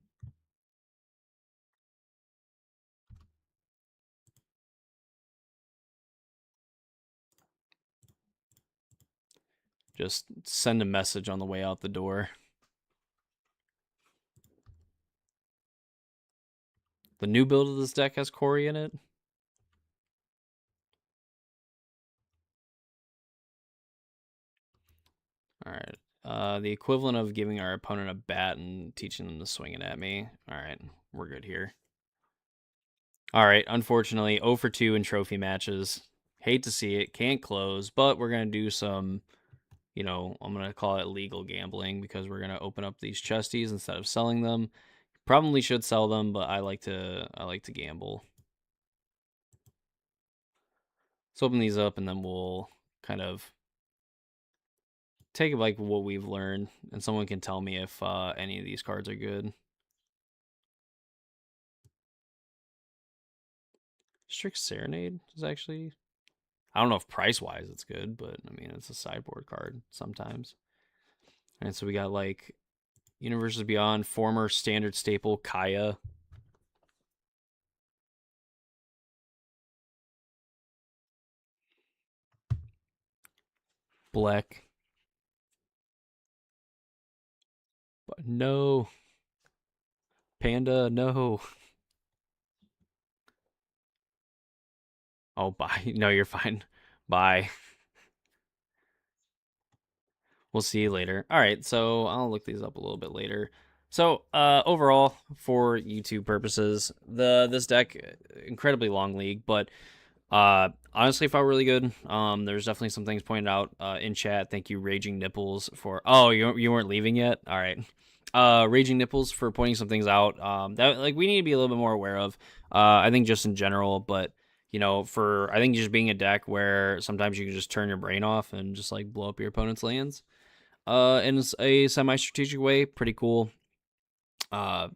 Just send a message on the way out the door. The new build of this deck has Corey in it. All right. The equivalent of giving our opponent a bat and teaching them to swing it at me. All right, we're good here. All right, unfortunately, 0 for 2 in trophy matches. Hate to see it, can't close, but we're going to do some, I'm going to call it legal gambling because we're going to open up these chesties instead of selling them. Probably should sell them, but I like to gamble. Let's open these up and then we'll kind of take like what we've learned, and someone can tell me if any of these cards are good. Strict Serenade is actually, I don't know if price wise it's good, but I mean it's a sideboard card sometimes. And so we got like Universes Beyond, former standard staple Kaya. Black. But no. Panda, no. Oh, bye. No, you're fine. Bye. We'll see you later. All right, so I'll look these up a little bit later. So overall, for YouTube purposes, this deck incredibly long league, but honestly felt really good. There's definitely some things pointed out in chat. Thank you, Raging Nipples, for you weren't leaving yet. All right, Raging Nipples for pointing some things out. That like we need to be a little bit more aware of. I think just in general, but for I think just being a deck where sometimes you can just turn your brain off and just like blow up your opponent's lands in a semi-strategic way. Pretty cool. The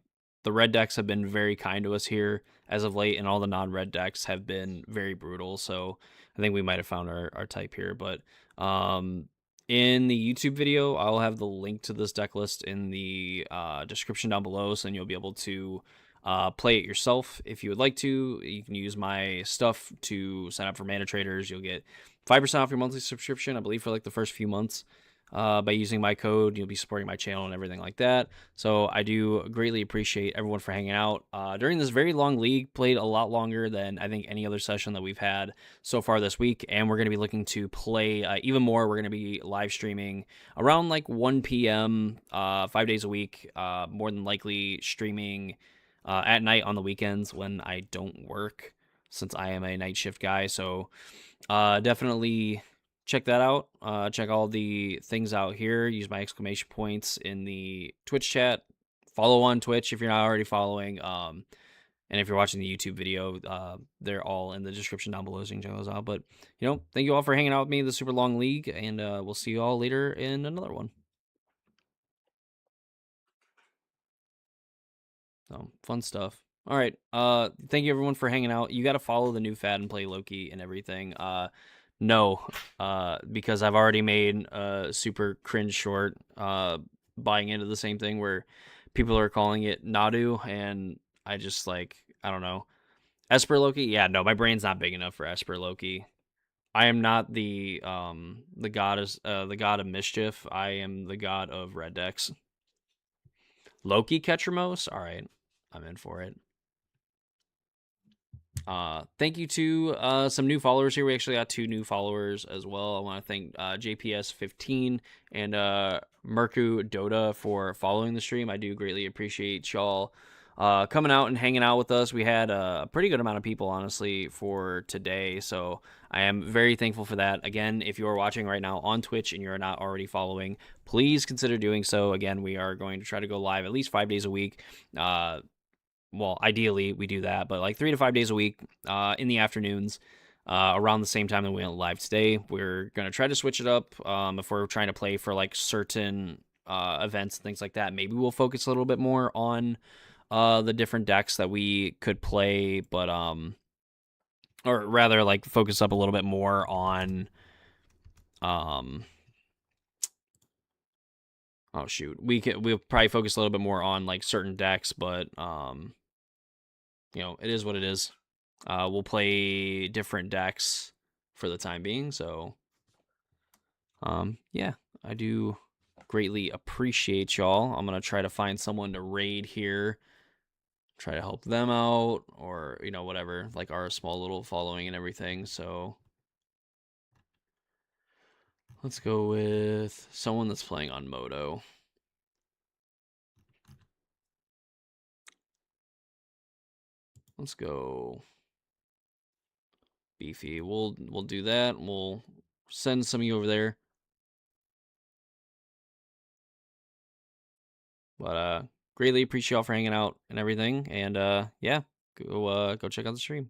red decks have been very kind to us here as of late, and all the non-red decks have been very brutal. So I think we might have found our type here. But in the YouTube video, I'll have the link to this deck list in the description down below, so then you'll be able to play it yourself if you would like to. You can use my stuff to sign up for Manatraders. You'll get 5% off your monthly subscription, I believe, for like the first few months. By using my code, you'll be supporting my channel and everything like that. So I do greatly appreciate everyone for hanging out during this very long league. Played a lot longer than I think any other session that we've had so far this week, and we're going to be looking to play even more. We're going to be live streaming around like 1 p.m. 5 days a week, more than likely streaming at night on the weekends when I don't work, since I am a night shift guy. So definitely check that out. Check all the things out here. Use my exclamation points in the Twitch chat. Follow on Twitch if you're not already following. And if you're watching the YouTube video, they're all in the description down below, so you can check those out. But, thank you all for hanging out with me in the super long league, and we'll see you all later in another one. So, fun stuff. All right. Thank you everyone for hanging out. You got to follow the new fad and play Loki and everything. No, because I've already made a super cringe short buying into the same thing where people are calling it Nadu, and I just like, I don't know. Esper Loki? Yeah, no, my brain's not big enough for Esper Loki. I am not the god of mischief. I am the god of red decks. Loki Ketramos? All right, I'm in for it. Thank you to some new followers here. We actually got 2 new followers as well. I want to thank JPS15 and Merku Dota for following the stream. I do greatly appreciate y'all coming out and hanging out with us. We had a pretty good amount of people, honestly, for today. So I am very thankful for that. Again, if you are watching right now on Twitch and you're not already following, please consider doing so. Again, we are going to try to go live at least 5 days a week. Well, ideally, we do that, but like 3 to 5 days a week in the afternoons. Around the same time that we went live today. We're going to try to switch it up if we're trying to play for like certain events and things like that. Maybe we'll focus a little bit more on the different decks that we could play, but or rather like focus up a little bit more on oh shoot, we'll probably focus a little bit more on like certain decks, but it is what it is. We'll play different decks for the time being, so yeah, I do greatly appreciate y'all. I'm gonna try to find someone to raid here, try to help them out, or whatever, like our small little following and everything. So let's go with someone that's playing on Moto. Let's go Beefy. We'll do that. We'll send some of you over there. But greatly appreciate y'all for hanging out and everything. And yeah, go check out the stream.